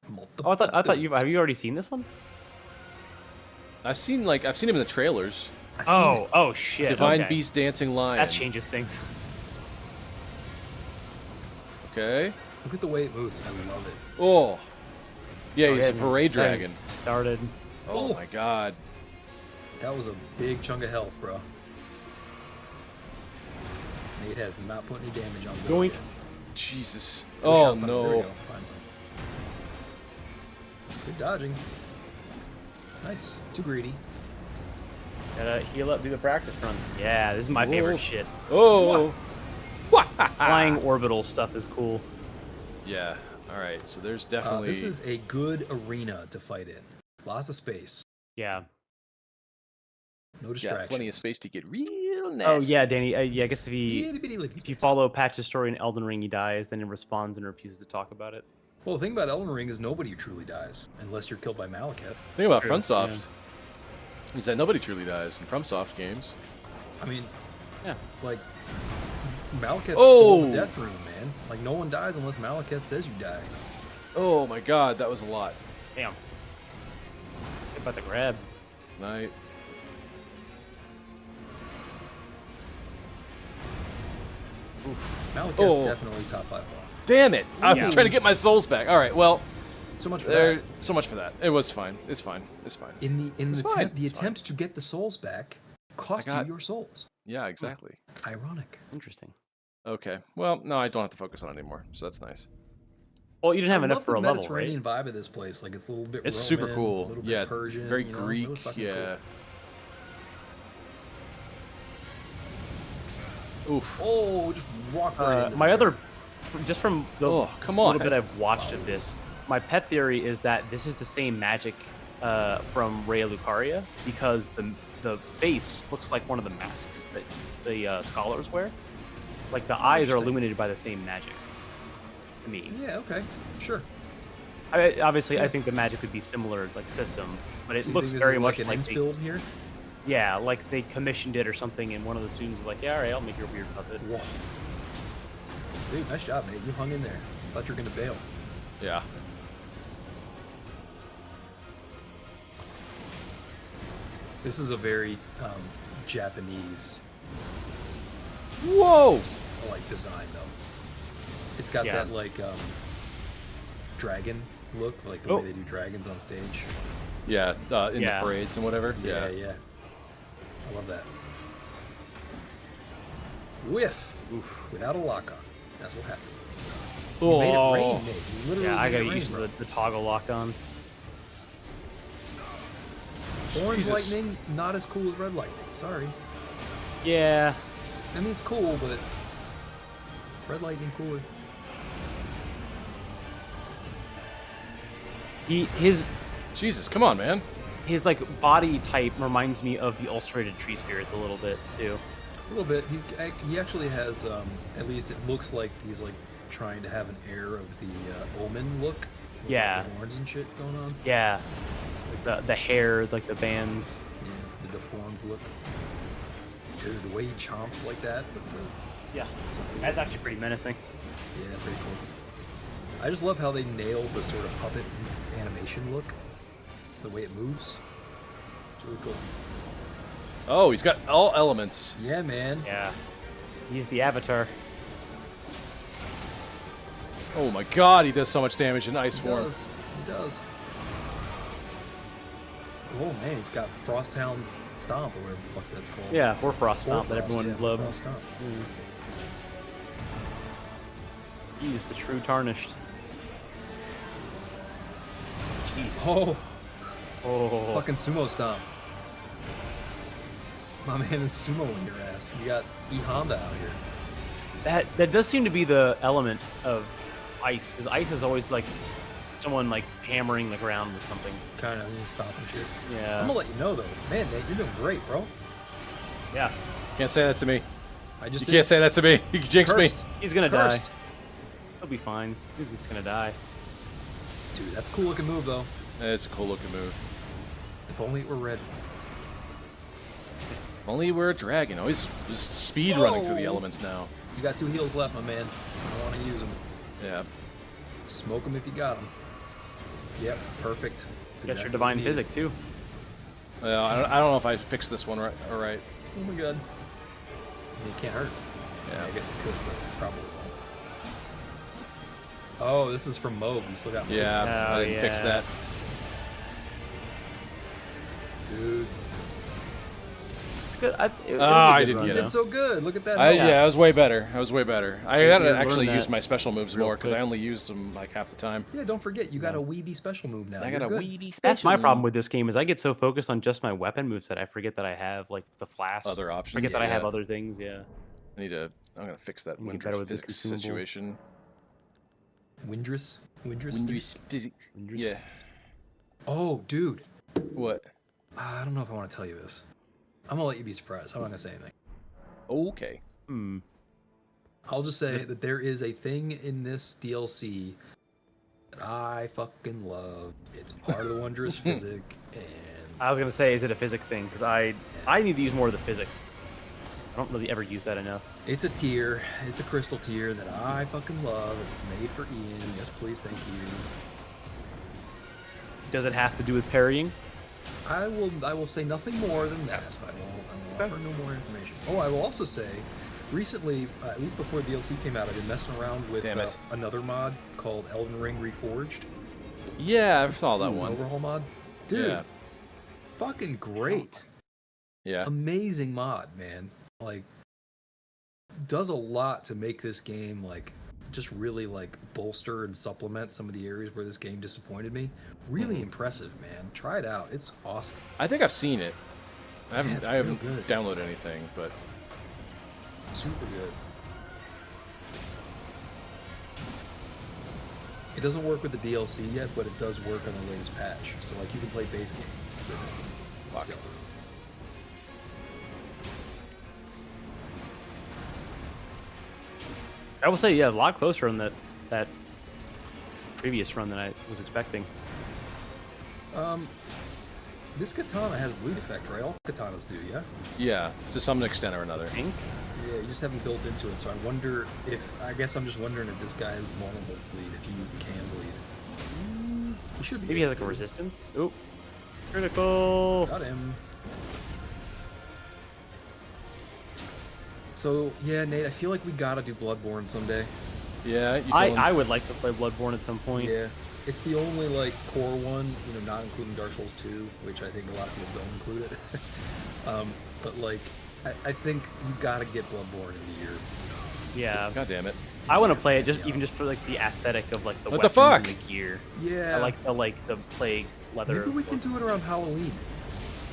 Oh, I thought you have you already seen this one? I've seen him in the trailers. Oh shit. Divine okay. Beast Dancing Lion. That changes things. Okay. Look at the way it moves. I love it. Oh. Yeah, he's a Yeah, parade it's dragon. Started. Oh my god. That was a big chunk of health, bro. Nate has not put any damage on Bill Yoink. yet. Jesus. Good Oh shots on it. There we no. go. Fine. Good dodging. Nice. Too greedy. Gotta heal up, do the practice run. Yeah, this is my Whoa. favorite shit. Oh. Flying orbital stuff is cool. Yeah. All right. So there's definitely. This is a good arena to fight in. Lots of space. Yeah. No distractions. plenty of space to get real nasty. Oh yeah, Danny. Yeah, I guess if Itty bitty lippy you space. follow Patch's story in Elden Ring, he dies, then he responds and refuses to talk about it. Well, the thing about Elden Ring is nobody truly dies unless you're killed by Malekith. Think about True, FromSoft. He said nobody truly dies in FromSoft games. I mean, Yeah. like Malekith Oh! stole the death rune, man. Like no one dies unless Malekith says you die. Oh my god, that was a lot. Damn. What about the grab? Night. Malekith Oh. definitely top 5 boss. Damn it! I was Yeah. trying to get my souls back. All right. Well, So much for there. that. So much for that. It was fine. It's fine. It's fine. In It's the fine. the It's fine. attempt to get the souls back cost got- you your souls. Yeah. Exactly. Ironic. Interesting. Okay. Well, no, I don't have to focus on it anymore. So that's nice. Well, you didn't have I enough love for the a level, right? Mediterranean vibe of this place. Like it's a little bit. It's Roman, super cool. A little bit Yeah. Persian. Very you know, Greek. really fucking Yeah. Cool. Oof. Oh, just walk right into My there. other, just from the Oh, come on. little bit I've watched of this, my pet theory is that this is the same magic from Raya Lucaria because the face looks like one of the masks that the scholars wear. Like the eyes are Interesting. illuminated by the same magic. To me, Yeah. Okay. Sure. obviously, I think the magic would be similar, like system, but it So you looks think this very is much like an like they, infield here. yeah, like they commissioned it or something, and one of the students was like, "Yeah, all right, I'll make your weird puppet." Whoa. Dude, nice job, mate. You hung in there. Thought you were gonna bail. Yeah. This is a very Japanese Whoa. like design though. It's got Yeah. that like dragon look, like the Oh. way they do dragons on stage. Yeah. In Yeah. the parades and whatever. Yeah. I love that. Whiff. Oof. Without a lock on. That's what happened. You Oh. made it rain, Nate. You literally Yeah, I made gotta it rain, use bro. the toggle lock on. Orange Jesus. lightning, not as cool as red lightning. Sorry. Yeah, I mean, it's cool, but red lightning cooler. his Jesus, come on, man. his like body type reminds me of the ulcerated tree spirits a little bit too. A little bit. He actually has, at least it looks like he's like trying to have an air of the Omen look. With, Yeah. Like, the horns and shit going on. Yeah, like the hair, like the bands. Yeah. The deformed look. Dude, the way he chomps like that. With the, Yeah, it's that's actually pretty menacing. yeah, pretty cool. I just love how they nail the sort of puppet animation look. The way it moves. It's really cool. Oh, he's got all elements. Yeah, man. Yeah, he's the avatar. Oh my god, he does so much damage in ice He form. does. He does. Oh man, he's got Frosthound Stomp or whatever the fuck that's called. Yeah, or frost stomp that Frost, everyone yeah, loved. Frost Stomp. He's the true tarnished. Jeez. Oh, Oh. fucking Sumo Stomp. My man is sumoing your ass. You got E Honda out here. That does seem to be the element of ice. Is ice is always like someone like hammering the ground with something. Kind of stopping shit. Yeah. I'm gonna let you know though. Man, Nate, you're doing great, bro. Yeah. Can't say that to me. I just You can't say that to me. You jinx me. Cursed. He's gonna die. Cursed. He'll be fine. He's just gonna die. Dude, that's a cool looking move though. It's a cool looking move. If only it were red. Only we're a dragon. Oh, he's just speed running through the Whoa. elements now. You got 2 heals left, my man. I don't want to use them. Yeah. Smoke them if you got them. Yep, perfect. That's Got your exactly divine what we needed. physic too. Well, I don't know if I fixed this one right. All right. Oh my god. It can't hurt. Yeah, I guess it could, but probably won't. Oh, this is from Moog. You still got Moog. Yeah, Oh, I didn't fix yeah. that. Dude. Good. I Oh, I didn't run, get You it. did so good. Look at that. Yeah, I was way better. I was way better. I Yeah, gotta learn actually that use my special moves real more because I quick. only used them like half the time. Yeah, don't forget, you got Yeah. a weeby special move now. I You're got a good. weeby special. That's my problem move. with this game is I get so focused on just my weapon moves that I forget that I have like the flask. Other options, Forget that I have yeah. other things. Yeah. I need to. I'm gonna fix that Need to get Winter's better with the physics consumables. situation. Windress? Winter's physics. Windress? Yeah. Oh, dude. What? I don't know if I want to tell you this. I'm gonna let you be surprised. I'm not gonna say anything. Okay. Hmm. I'll just say that there is a thing in this DLC that I fucking love. It's part of the Wondrous Physic, and I was gonna say, is it a physic thing? Because I need to use more of the physic. I don't really ever use that enough. it's a tier. It's a crystal tier that I fucking love. It's made for Ian. Yes, please, thank you. Does it have to do with parrying? I will say nothing more than that. I will offer no more information. Oh, I will also say, recently, at least before DLC came out, I've been messing around with Damn it. another mod called Elden Ring Reforged. Yeah, I saw that An one. overhaul mod. Dude, Yeah. fucking great. Yeah. Amazing mod, man. Like, does a lot to make this game, like, just really, like, bolster and supplement some of the areas where this game disappointed me. Really impressive, man. Try it out. It's awesome. I think I've seen it. I it's haven't real good. downloaded anything, but Super good. It doesn't work with the DLC yet, but it does work on the latest patch. So, like, you can play base game. fuck. Still. I will say, yeah, a lot closer on that previous run than I was expecting. This katana has bleed effect, right? All katanas do, yeah? yeah, to some extent or another. I think. Yeah, you just haven't built into it, so I wonder if... I guess I'm just wondering if this guy is vulnerable to bleed, if you can bleed. You should be Maybe he has able like a to. resistance. Oop. Critical. Got him. So, yeah, Nate, I feel like we gotta do Bloodborne someday. Yeah, you I feeling- would like to play Bloodborne at some point. Yeah. It's the only, like, core one, you know, not including Dark Souls 2, which I think a lot of people don't include it. But, like, I think you gotta get Bloodborne in the year. Yeah. God damn it. I want to play it even just for like the aesthetic of like the What the weapons fuck? and the gear. Yeah. I like the plague leather. Maybe we can do it around Halloween.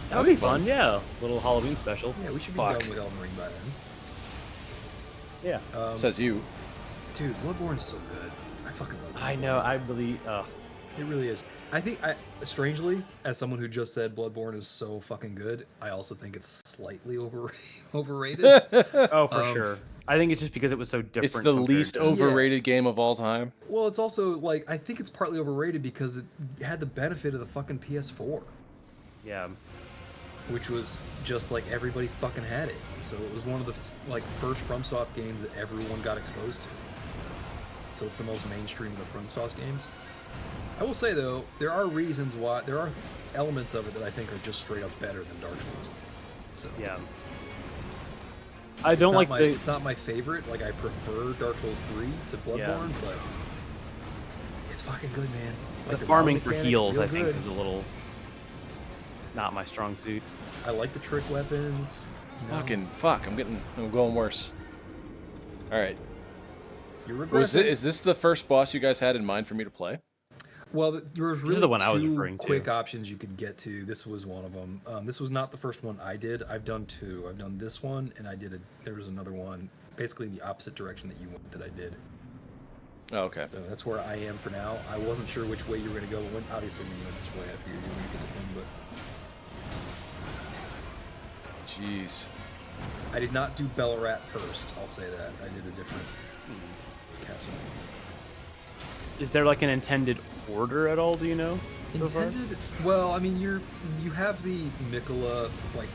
That would be fun. Yeah, little Halloween special. Yeah, we should be Fuck. done with Elden Ring by Yeah. then. Says you. Dude, Bloodborne is so good. I fucking love it. I know. I really. It really is. I think, strangely, as someone who just said Bloodborne is so fucking good, I also think it's slightly overrated. Oh, for sure. I think it's just because it was so different. It's the compared least to- overrated game of all time. Well, it's also, like, I think it's partly overrated because it had the benefit of the fucking PS4, Yeah. which was just like everybody fucking had it. So it was one of the, like, first FromSoft games that everyone got exposed to. So it's the most mainstream of the FromSoft games. I will say, though, there are reasons why, there are elements of it that I think are just straight up better than Dark Souls. So Yeah. I don't not like my, the. It's not my favorite. Like, I prefer Dark Souls 3 to Bloodborne, Yeah. but it's fucking good, man. The Like, farming battle for mechanic, heals, real I think, good. is a little not my strong suit. I like the trick weapons. you know. Fucking fuck! I'm going worse. All right. You're Is this the first boss you guys had in mind for me to play? Well, there was This really is the one I was two referring to. quick options you could get to. This was one of them. This was not the first one I did. I've done two. I've done this one, and there was another one, basically in the opposite direction that you went that I did. Oh, okay. So that's where I am for now. I wasn't sure which way you were going to go. When, obviously, you went this way after you when you get to him, but Jeez. I did not do Bellarat first. I'll say that. I did a different castle. Is there like an intended order at all? Do you know? so far? Intended? Well, I mean, you have the Mikola like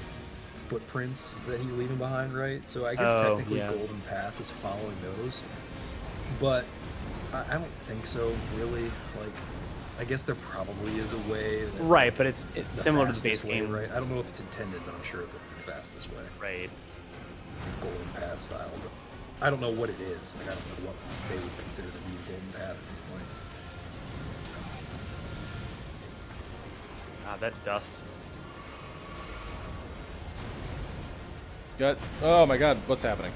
footprints that he's leaving behind, right? So I guess Oh, technically yeah. Golden Path is following those, but I don't think so, really. Like, I guess there probably is a way. That, Right, but it's the similar to the base fastest way, game. right? I don't know if it's intended, but I'm sure it's like the fastest way. Right. Golden path style. But I don't know what it is. Like I don't know what they would consider to be a golden path at this point. Ah, that dust. Got. Oh my God, what's happening?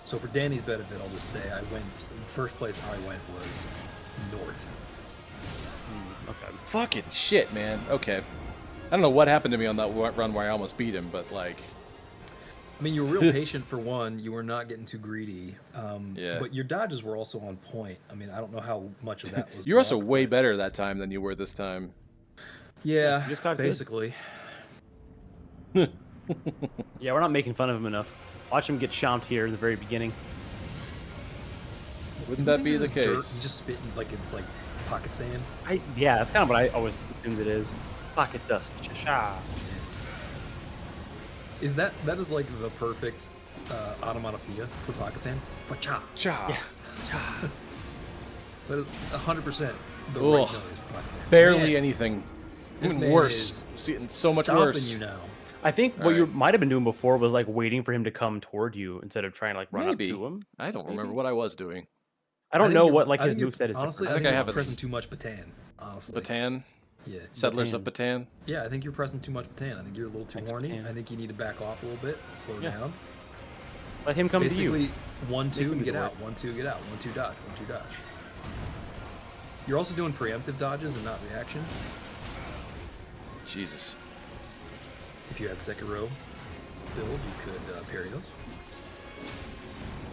So for Danny's benefit, I'll just say first place I went was north. Okay. Fucking shit, man. Okay. I don't know what happened to me on that run where I almost beat him, but like. I mean, you were real patient for one. You were not getting too greedy. Yeah. But your dodges were also on point. I mean, I don't know how much of that was. You're also luck, way but- better that time than you were this time. Yeah, You just got good. basically. Yeah, we're not making fun of him enough. Watch him get chomped here in the very beginning. Wouldn't You that think be this the is dirt? case? You just spitting like it's like pocket sand. Yeah, that's kind of what I always assumed it is. Pocket dust. Cha-cha. Is that is like the perfect onomatopoeia for pocket sand? Pacha. Cha. Yeah. Cha. But 100% the Ugh. right noise for pocket sand. Barely Man, anything. this Even man worse. is See, so much stopping worse. you now. I think what All you right. might have been doing before was like waiting for him to come toward you instead of trying to like run Maybe. up to him. I don't remember Maybe. what I was doing. I don't think know you're- what like I his think you're- moveset is Honestly, different. I think I you're have a pressing s- too much Batan. Honestly. Batan? Yeah. Settlers of Batan. Batan? Yeah, I think you're pressing too much Batan. I think you're a little too Thanks, horny. Batan. I think you need to back off a little bit, slow Yeah. down. Let him come to Basically, you. 1-2 him and do get it. out. 1-2, get out. 1-2 dodge. 1-2 dodge. You're also doing preemptive dodges and not reaction. Jesus. If you had Sekiro build, you could parry those.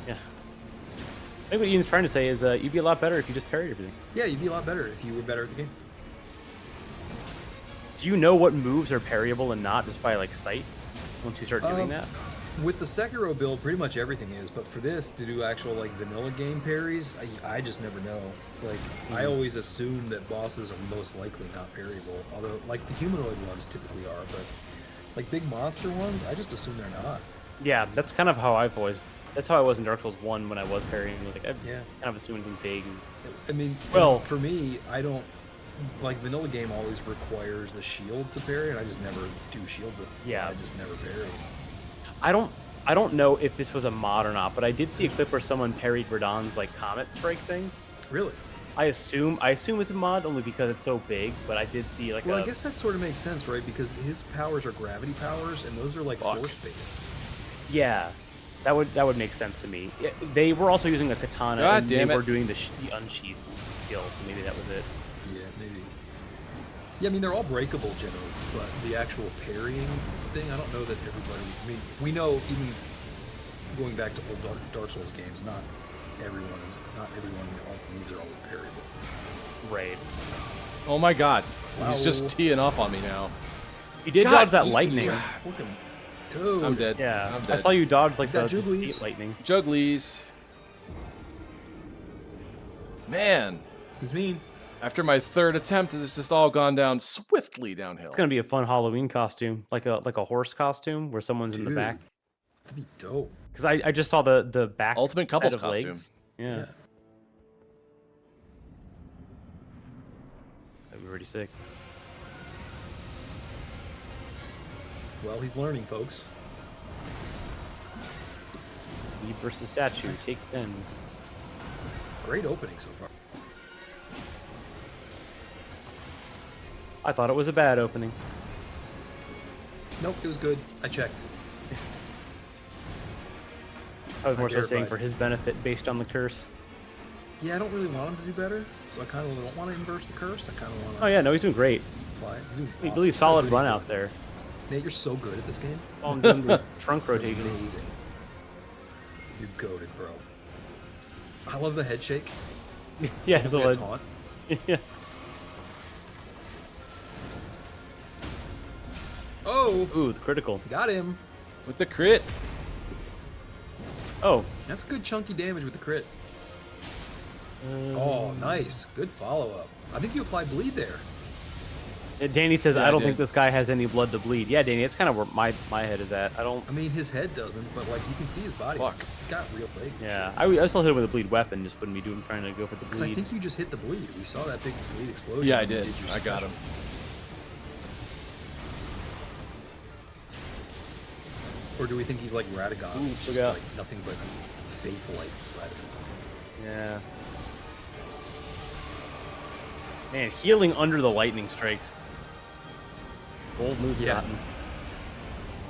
Yeah. I think what Ian's trying to say is you'd be a lot better if you just parried everything. Yeah, you'd be a lot better if you were better at the game. Do you know what moves are parryable and not just by like sight once you start doing that? With the Sekiro build, pretty much everything is, but for this, to do actual like vanilla game parries, I just never know. Like, I always assume that bosses are most likely not parryable, although like the humanoid ones typically are, but like big monster ones, I just assume they're not. Yeah, that's kind of how I've always. That's how I was in Dark Souls 1 when I was parrying. I was like, I Yeah. kind of assume anything big is. I mean, Well- for me, I don't like vanilla game always requires the shield to parry, and I just never do shield with. Yeah. I just never parry. I don't know if this was a mod or not, but I did see a clip where someone parried Radon's like comet strike thing. Really? I assume it's a mod only because it's so big, but I did see like Well, a I guess that sort of makes sense, right? Because his powers are gravity powers, and those are like Fuck. force based. yeah. That would make sense to me. Yeah, they were also using a katana God and damn they it. were doing the unsheath skill, so maybe that was it. Yeah, maybe. Yeah, I mean they're all breakable generally, but the actual parrying thing, I don't know that everybody. I mean, we know even going back to old Dark Souls games, not everyone all moves are always parryable. Right. Oh my God. He's Wow. just teeing off on me now. You did God, dodge that you- lightning. Look at dude. I'm dead. Yeah. I'm I dead. saw you dodge like He's got the jugglies. state lightning. Jugglies. Man. He's mean. After my third attempt, it's just all gone down swiftly downhill. It's gonna be a fun Halloween costume, like a horse costume where someone's in the Dude. back. That'd be dope. Because I just saw the back Ultimate set couples of costume. legs. Yeah. Yeah. That'd be pretty sick. Well, he's learning, folks. Eve versus statue. Take 10. Great opening so far. I thought it was a bad opening. Nope, it was good. I checked. I was more so saying terrified. for his benefit based on the curse. Yeah, I don't really want him to do better, so I kind of don't want to inverse the curse. I kind of want to Oh yeah, no, he's doing great. apply it. He's doing Really awesome. solid Good run he's out doing. there. Nate, you're so good at this game. All I'm doing was trunk rotation. Amazing. You're goated, bro. I love the head shake. Yeah, It's so like a taunt. yeah. Oh, Ooh, the critical. got him. With the crit. Oh. That's good chunky damage with the crit. Oh, nice. Good follow-up. I think you applied bleed there. Danny says, Yeah, I I don't did. think this guy has any blood to bleed. Yeah, Danny, that's kind of where my head is at. I don't. I mean, his head doesn't, but like you can see his body. Fuck. He's got real legs. and Yeah, shit. I still hit him with a bleed weapon, just wouldn't be trying to go for the 'Cause I bleed. think you just hit the bleed. We saw that big bleed explosion. Yeah, I when you did. your I got special. him. Or do we think he's like Radagon? Ooh, It's look just out. like nothing but faith light inside of him. Yeah. Man, healing under the lightning strikes. Bold move, Yeah. Cotton.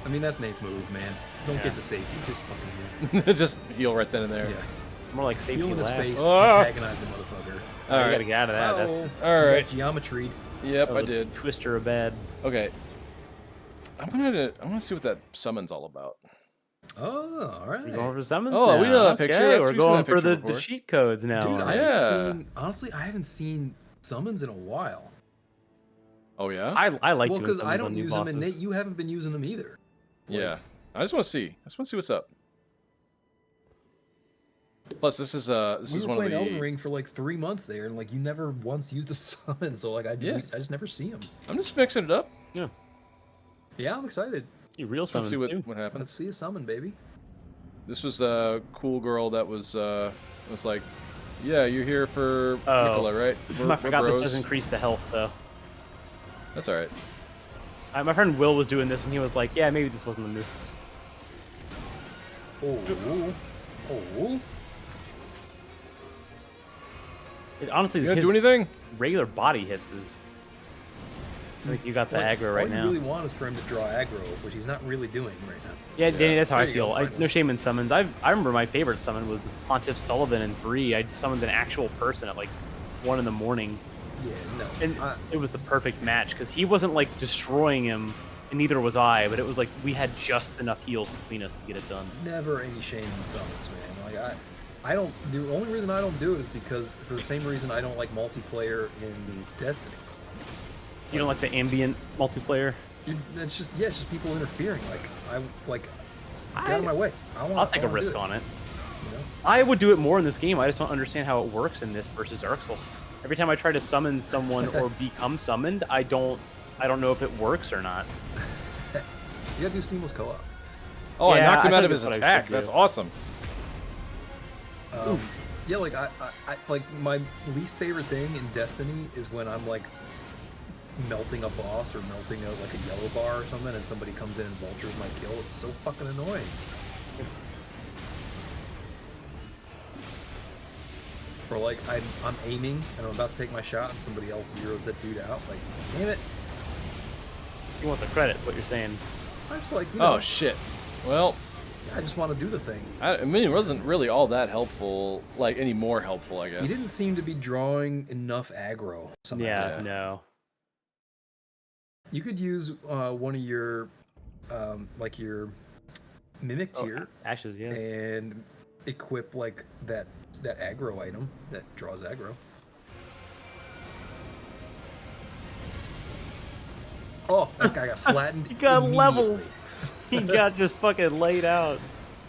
I mean, that's Nate's move, man. Don't Yeah. get to safety. Just fucking heal. Just heal right then and there. Yeah. More like safety Heal in his last. face. Oh. Antagonize the motherfucker. Oh, All you right. gotta get out of that. That's All right. Geometry. Yep, that I was a did. Twister of bad. Okay. I'm gonna see what that summon's all about. Oh, all right. We're going for summons Oh, now. we know that picture. Okay, That's- we're we've seen going that for picture the before. cheat codes now. Dude, I Yeah. haven't seen. Honestly, I haven't seen summons in a while. Oh yeah. I like Well, doing because summons I on don't new use them, bosses. and Nate, you haven't been using them either. Yeah. I just want to see. What's up. Plus, this is We one were of playing the. Elden Ring for like 3 months there, and like you never once used a summon, so like I just never see them. I'm just mixing it up. Yeah, I'm excited. You real Let's summons see what too. what Let's happens. see a summon, baby. This was a cool girl that was like, yeah, you're here for Oh. Nicola, right? I forgot this bros. does increase the health though. That's all right. My friend Will was doing this and he was like, yeah, maybe this wasn't the move. Oh, oh. It, honestly, You gonna his do anything? regular body hits is. I think you got the aggro right all now. you really want is for him to draw aggro, which he's not really doing right now. Yeah, Danny, that's how There I you feel. go, I, finally. no shame in summons. I remember my favorite summon was Pontiff Sullivan in 3. I summoned an actual person at like 1 in the morning, Yeah, no. and it was the perfect match because he wasn't like destroying him, and neither was I. But it was like we had just enough heals between us to get it done. Never any shame in summons, man. Like I don't. The only reason I don't do it is because for the same reason I don't like multiplayer in Destiny. You don't like the ambient multiplayer? It's just people interfering. Get out of my way. I'll take a risk on it. You know? I would do it more in this game. I just don't understand how it works in this versus Dark Souls. Every time I try to summon someone or become summoned, I don't know if it works or not. You gotta do seamless co-op. Oh, I Yeah, knocked him I out think of his that's what I attack. should That's do. awesome. Yeah, like I like my least favorite thing in Destiny is when I'm like melting a boss or melting a like a yellow bar or something, and somebody comes in and vultures my kill. It's so fucking annoying. Or like I'm aiming and I'm about to take my shot and somebody else zeroes that dude out. Like, damn it! You want the credit? What you're saying? I'm just like, you know, Oh shit. Well, I just want to do the thing. I mean, it wasn't really all that helpful. Like any more helpful, I guess. He didn't seem to be drawing enough aggro. Something like Yeah, that. no. You could use one of your like your mimic Oh, tier Ashes, yeah. and equip like that aggro item that draws aggro. Oh, that guy got flattened. He got leveled. immediately. He got just fucking laid out.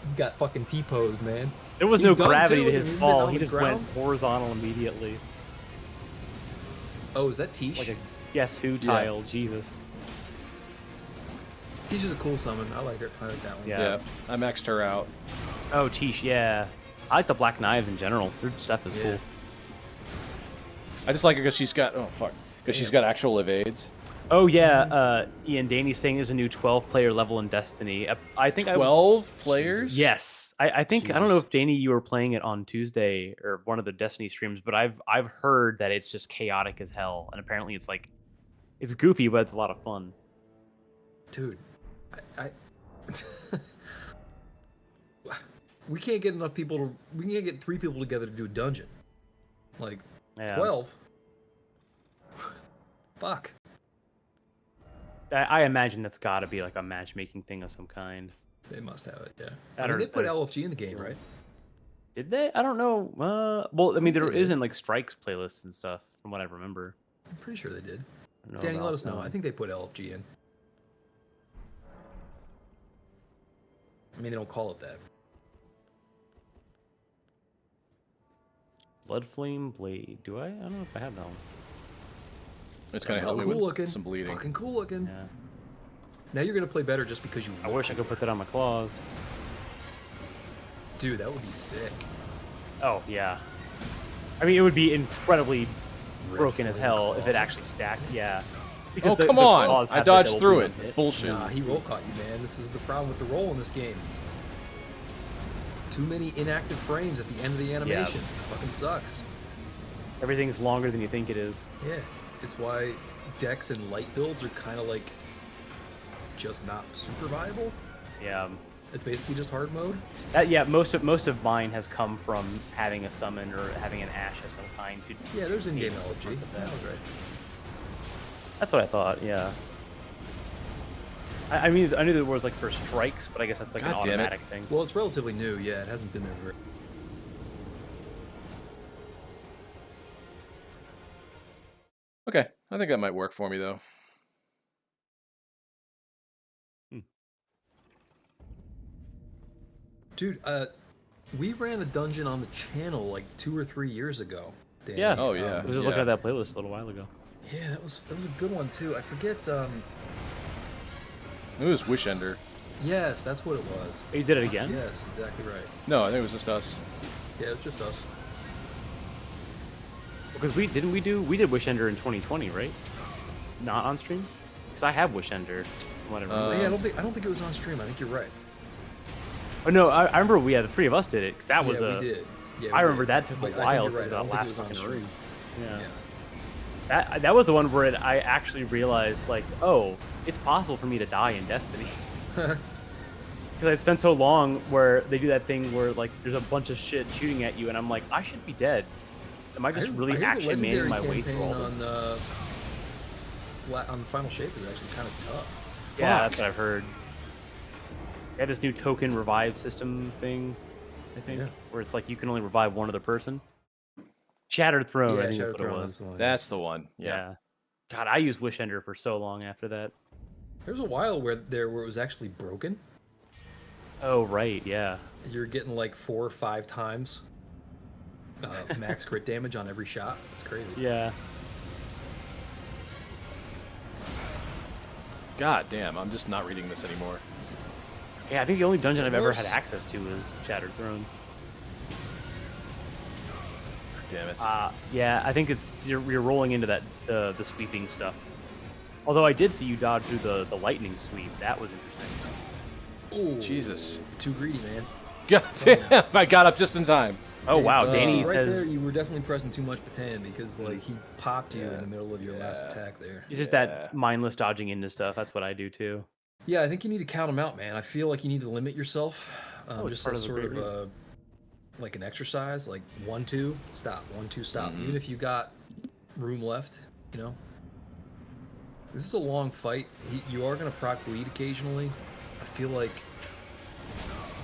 He got fucking T-posed, man. There was He's no done, gravity too, to his isn't it, fall. on He the just went ground? horizontal immediately. Oh, is that Tish? Like a Guess Who tile. Jesus. Tish is a cool summon. I like her. I like that one. Yeah. Yeah, I maxed her out. Oh, Tish, yeah. I like the Black Knives in general. Their stuff is Yeah. cool. I just like it because she's got she's got actual evades. Oh, yeah. Ian, Danny's saying there's a new 12-player level in Destiny. I think 12 players. Yes, I think I don't know if Danny, you were playing it on Tuesday or one of the Destiny streams, but I've heard that it's just chaotic as hell, and apparently it's goofy, but it's a lot of fun. Dude, I we can't get enough people to. We can't get 3 people together to do a dungeon. Like Yeah. 12. Fuck. I imagine that's got to be like a matchmaking thing of some kind. They must have it. Yeah. I I mean, don't- they put there's- LFG in the game, right? Did they? I don't know. Well, I mean, there they did. isn't like strikes playlists and stuff from what I remember. I'm pretty sure they did. I don't know Danny, about, let us know. I think they put LFG in. I mean, they don't call it that. Blood Flame Blade. Do I? I don't know if I have that one. It's gonna That's help me cool with looking. some bleeding. Fucking cool looking. Yeah. Now you're gonna play better just because you. I wish I could put that on my claws. Dude, that would be sick. Oh yeah. I mean, it would be incredibly broken as Red hell flame if it claws. actually stacked. Yeah. Oh, the come claws on! I have the dodged double through boom it. hit. It's bullshit. Nah, he roll caught you, man. This is the problem with the roll in this game. Too many inactive frames at the end of the animation. Fucking sucks. Everything's longer than you think it is. Yeah, it's why Dex and light builds are kind of like just not super viable. Yeah. It's basically just hard mode. Most of mine has come from having a summon or having an ash of some kind to. Yeah, there's in-game to LFG. work with That was right. That's what I thought. Yeah. I mean, I knew there was like for strikes, but I guess that's like God an damn it. automatic thing. Well, it's relatively new. Yeah, it hasn't been there very. Okay, I think that might work for me though. Dude, we ran a dungeon on the channel like 2 or 3 years ago. Danny. Yeah. Oh, yeah. I was just looking at that playlist a little while ago. Yeah, that was a good one too. I forget. It was Wish Ender. Yes, that's what it was. Oh, you did it again? Yes, exactly right. No, I think it was just us. Yeah, it's just us. Because we did Wish Ender in 2020, right? Not on stream? Because I have Wish Ender. Whatever. Yeah, I don't think it was on stream. I think you're right. Oh no, I remember the three of us did it. Cause that was yeah, we did. Yeah, I we remember did. that took But a I think while you're because right. I that don't think last it was on fucking stream. room. Yeah. Yeah. That was the one where I actually realized like, oh, it's possible for me to die in Destiny. Because I'd spent so long where they do that thing where like there's a bunch of shit shooting at you, and I'm like, I should be dead. Am I just really I hear the actually managing my Legendary way through all campaign this? on the Final Shape is actually kind of tough. Yeah, Fuck. that's what I've heard. They had this new token revive system thing, I think, Yeah. where it's like you can only revive one other person. Shattered Throne, I think Shadow that's what it Throne, was. that's the one. That's the one. Yeah. Yeah. God, I used Wish Ender for so long after that. There was a while where it was actually broken. Oh, right, yeah. You're getting like 4 or 5 times max crit damage on every shot. It's crazy. Yeah. God damn, I'm just not reading this anymore. Yeah, I think the only dungeon I've ever Worse. had access to is Shattered Throne. Damn it. Yeah, I think it's you're rolling into that the sweeping stuff. Although I did see you dodge through the lightning sweep. That was interesting. Ooh, Jesus. Too greedy, man. God damn, I got up just in time. Oh wow, Uh, Danny right says there, you were definitely pressing too much Patan because like he popped you in the middle of your last Yeah. attack there. it's just Yeah. that mindless dodging into stuff. That's what I do too. Yeah, I think you need to count them out, man. I feel like you need to limit yourself, Oh, it's just part as of the sort great of like an exercise. Like 1-2, stop. 1-2, stop. Mhm. Even if you got room left, you know. This is a long fight. You are gonna proc bleed occasionally. I feel like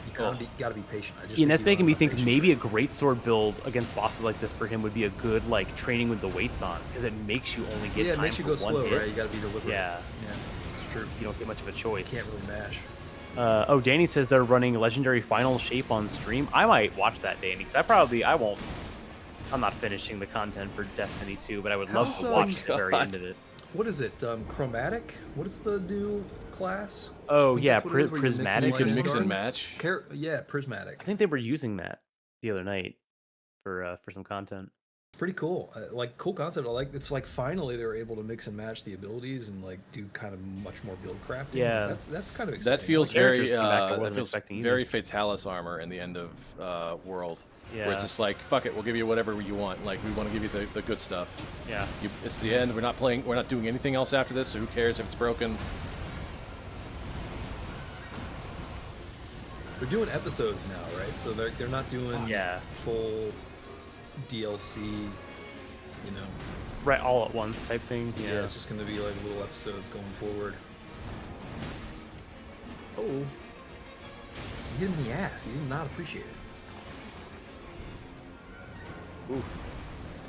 you gotta be patient. I just And think that's you making run me out of think patience. maybe a great sword build against bosses like this for him would be a good like training with the weights on because it makes you only get Yeah, it time makes you for go one slow, hit. right? You gotta be deliberate. Yeah, Yeah, it's true. you don't get much of a You choice. can't really mash. Oh, Danny says they're running Legendary Final Shape on stream. I might watch that, Danny, because I won't. I'm not finishing the content for Destiny 2, but I would love How's, to watch the very God. end of it. What is it? Chromatic? What is the new class? Oh I think yeah, that's what it is, where you mix and Prismatic. You can Light mix and Guard? match. Yeah, prismatic. I think they were using that the other night for some content. Pretty cool. Like cool concept. It's like finally they were able to mix and match the abilities and like do kind of much more build crafting. Yeah. That's kind of exciting. That feels The characters very came back, I that wasn't feels expecting either. very Fatalis armor in the end of World. Yeah, Where it's just like, fuck it, we'll give you whatever you want. Like, we want to give you the good stuff. yeah. It's the end. We're not doing anything else after this, so who cares if it's broken? They're doing episodes now, right? So they're not doing Yeah. full DLC. You know. Right, all at once type thing. Yeah, Yeah. it's just gonna be like little episodes going forward. Oh, you hit him in the ass. He did not appreciate it. Oof.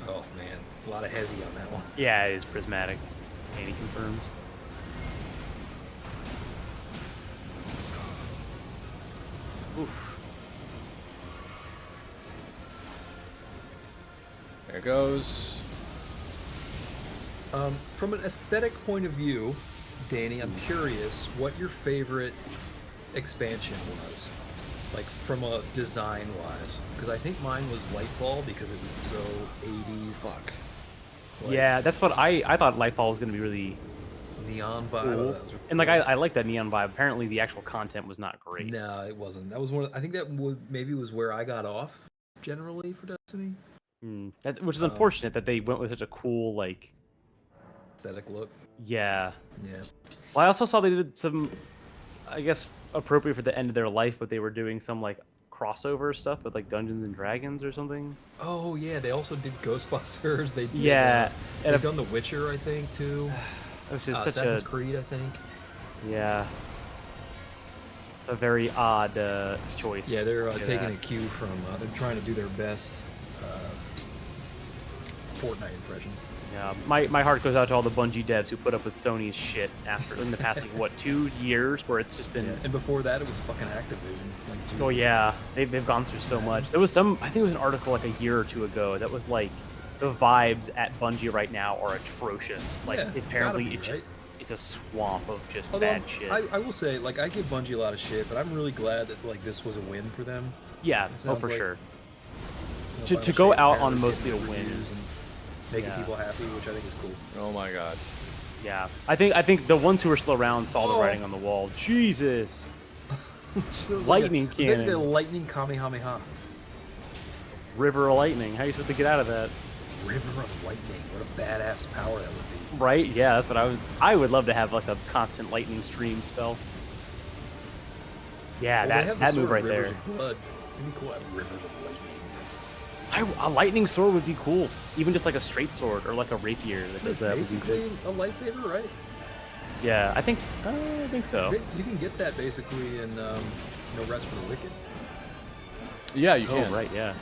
Oh man, a lot of hezzy on that one. Yeah, it is prismatic. Danny confirms. Oof. There it goes. From an aesthetic point of view, Danny, I'm curious what your favorite expansion was. Like, from a design-wise. Because I think mine was Lightfall because it was so 80s. Fuck. Like, Yeah, that's what I thought Lightfall was going to be really neon vibe. cool. That was And like cool. I like that neon vibe. Apparently the actual content was not great. No, it wasn't. That was one. I think that maybe was where I got off generally for Destiny. Which is unfortunate that they went with such a cool like Aesthetic look. yeah. Yeah. Well, I also saw they did some, I guess, appropriate for the end of their life, but they were doing some like crossover stuff with like Dungeons and Dragons or something. Oh yeah, they also did Ghostbusters. They did, Yeah, and they've done The Witcher, I think, too. which is such Assassin's a Creed, I think. yeah. It's a very odd choice. Yeah, they're to taking that. a cue from. They're trying to do their best Fortnite impression. Yeah, my heart goes out to all the Bungie devs who put up with Sony's shit after in the past like what 2 years where it's just been. Yeah. And before that, it was fucking Activision. Like, Oh Jesus. yeah, they've gone through so much. There was some, I think it was an article like a year or two ago that was like the vibes at Bungie right now are atrocious. Like Yeah, it's apparently gotta be, it's just right? it's a swamp of just Although, bad shit. I will say, like, I give Bungie a lot of shit, but I'm really glad that like this was a win for them. Yeah, It oh sounds for like- sure. You know, To Final go Shape out Paris on getting mostly a good win reviews is and making yeah. people happy, which I think is cool. Oh my god. Yeah, I think the ones who are still around saw the Oh. writing on the wall. Jesus, So it was Lightning like basically a cannon. lightning Kamehameha. river of lightning. How are you supposed to get out of that? River of lightning. What a badass power that would be. Right? Yeah, that's what I would love to have like a constant lightning stream spell. Yeah, Well, they have the that sword move right Rivers there. of Blood. It'd be cool to have rivers of lightning. A lightning sword would be cool. Even just like a straight sword or like a rapier that does that would be Basically, good. a lightsaber, right? Yeah, I think so. You can get that basically in No Rest for the Wicked. Yeah, you Oh can. right, yeah.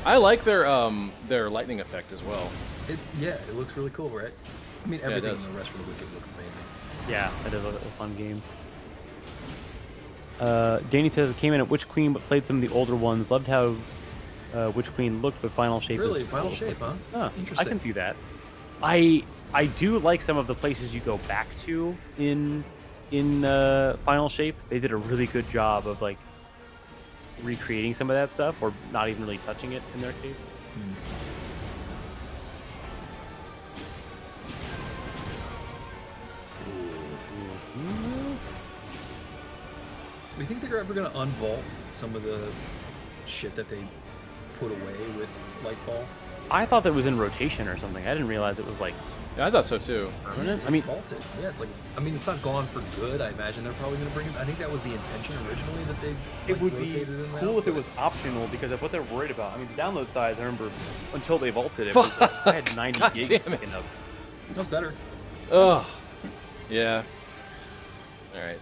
I like their lightning effect as well. Yeah, it looks really cool, right? I mean, it everything does. in No Rest for the Wicked looked amazing. Yeah, that is a fun game. Danny says it came in at Witch Queen, but played some of the older ones. Loved how Witch Queen looked, but Final Shape. Really, is Final cool. Shape, huh? Huh, I Interesting. can see that. I do like some of the places you go back to in Final Shape. They did a really good job of like recreating some of that stuff, or not even really touching it in their case. We think they're ever gonna unvault some of the shit that they put away with Lightfall? I thought that was in rotation or something. I didn't realize it was like Yeah, I thought so too. permanent. It's I mean, vaulted. Yeah, it's like, I mean, it's not gone for good. I imagine they're probably gonna bring it. I think that was the intention originally that they it would be rotated in and cool out, if it but- was optional because of what they're worried about. I mean, the download size, I remember until they vaulted it, was like, I had 90 God gigs. damn it. picking up. That's better. Ugh. Yeah. All right.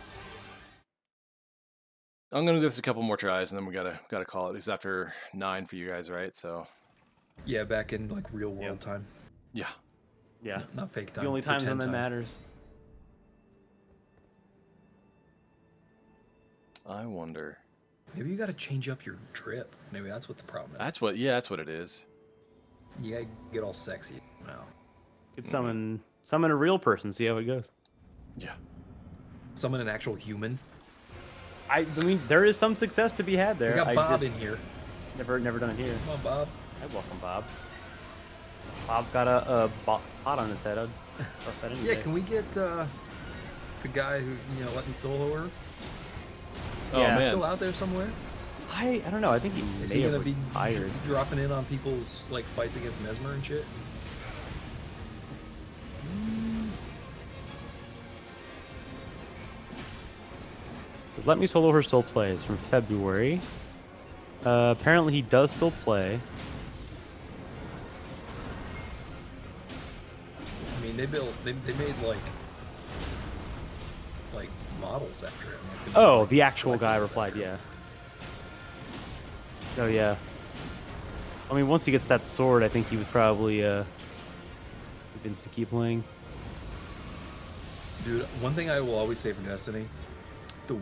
I'm gonna do this a couple more tries, and then we gotta call it. It's after 9 for you guys, right? So Yeah, back in like real world time, yeah. Yeah, not fake time. the only time when pretend that time. matters. I wonder. Maybe you got to change up your trip. Maybe that's what the problem is. That's what. Yeah, that's what it is. You gotta get all sexy now. Could summon a real person, see how it goes. Yeah. Summon an actual human. I mean, there is some success to be had there. We got I Bob just in here. never done it here. Come on, Bob. I'd welcome Bob. Bob's got a pot on his head. I'd trust that any Yeah, day. can we get the guy who let me solo her? Oh Yeah. Is he man. still out there somewhere? I don't know. I think he Is may he have gonna be retired. dropping in on people's like fights against Mesmer and shit? Does Let Me Solo Her still plays from February? Apparently he does still play. I mean, they made like models after him. Like, they made, Oh, like, the actual guy collectibles replied, after him. yeah. Oh yeah. I mean, once he gets that sword, I think he would probably convinced to keep playing. Dude, one thing I will always say for Destiny, the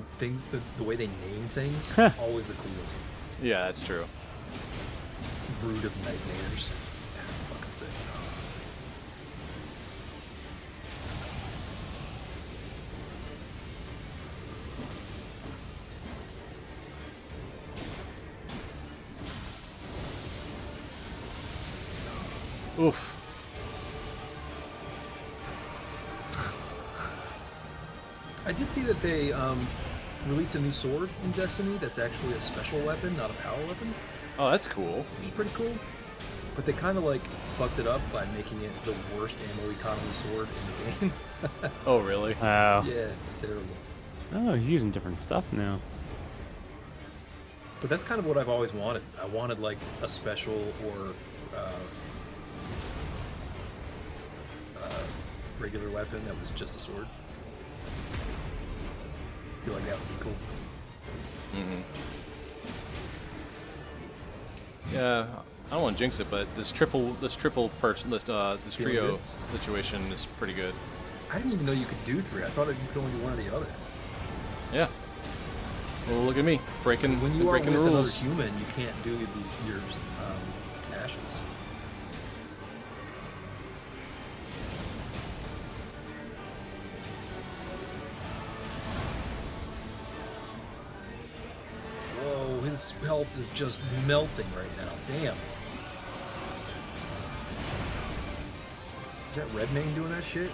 way they name things, always the coolest. Yeah, that's true. Brood of Nightmares. Yeah, it's fucking sick. Oof. I did see that they released a new sword in Destiny that's actually a special weapon, not a power weapon. Oh, that's cool. Which is pretty cool. But they kind of like fucked it up by making it the worst ammo economy sword in the game. Oh, really? Oh. Yeah, it's terrible. Oh, you're using different stuff now. But that's kind of what I've always wanted. I wanted like a special or regular weapon that was just a sword. I feel like that would be cool. Yeah, I don't want to jinx it, but this trio good? situation is pretty good. I didn't even know you could do 3. I thought you could only do one or the other. Yeah. Well, look at me breaking When you are with breaking another rules. human, you can't do your ashes. Whoa, his health is just melting right now. Damn. Is that Redmayne doing that shit?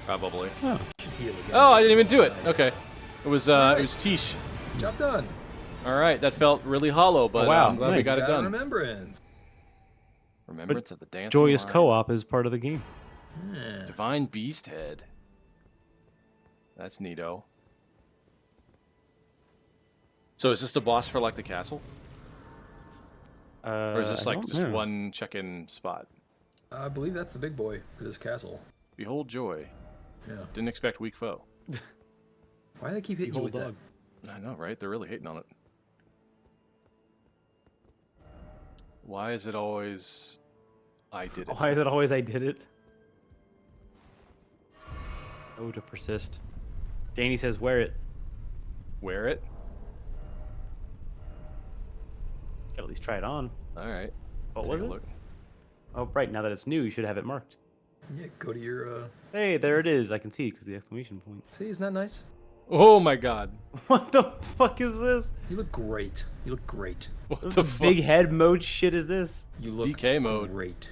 Probably. Oh. Should heal again. Oh, I didn't even do it. Okay. It was Tish. Job done. All right, that felt really hollow, but wow, I'm glad we nice. got it Got done. Remembrance. Remembrance of the dance. Joyous co-op is part of the game. Yeah. Divine Beast Head. That's neato. So is this the boss for like the castle, or is this I like don't just know. one check-in spot? I believe that's the big boy for this castle. Behold joy. Yeah. Didn't expect weak foe. Why do they keep hitting you with Behold that? I know, right? They're really hating on it. Why is it always I did it? Why is it always I did it? Oh, to persist. Danny says, wear it. Wear it? Gotta at least try it on. All right. What Take was a it? look. Oh, right. Now that it's new, you should have it marked. Yeah, go to your. Hey, there it is. I can see because the exclamation point. See, isn't that nice? Oh my god. What the fuck is this? You look great. You look great. What What the the fuck? big head mode shit is this? You look DK mode. great.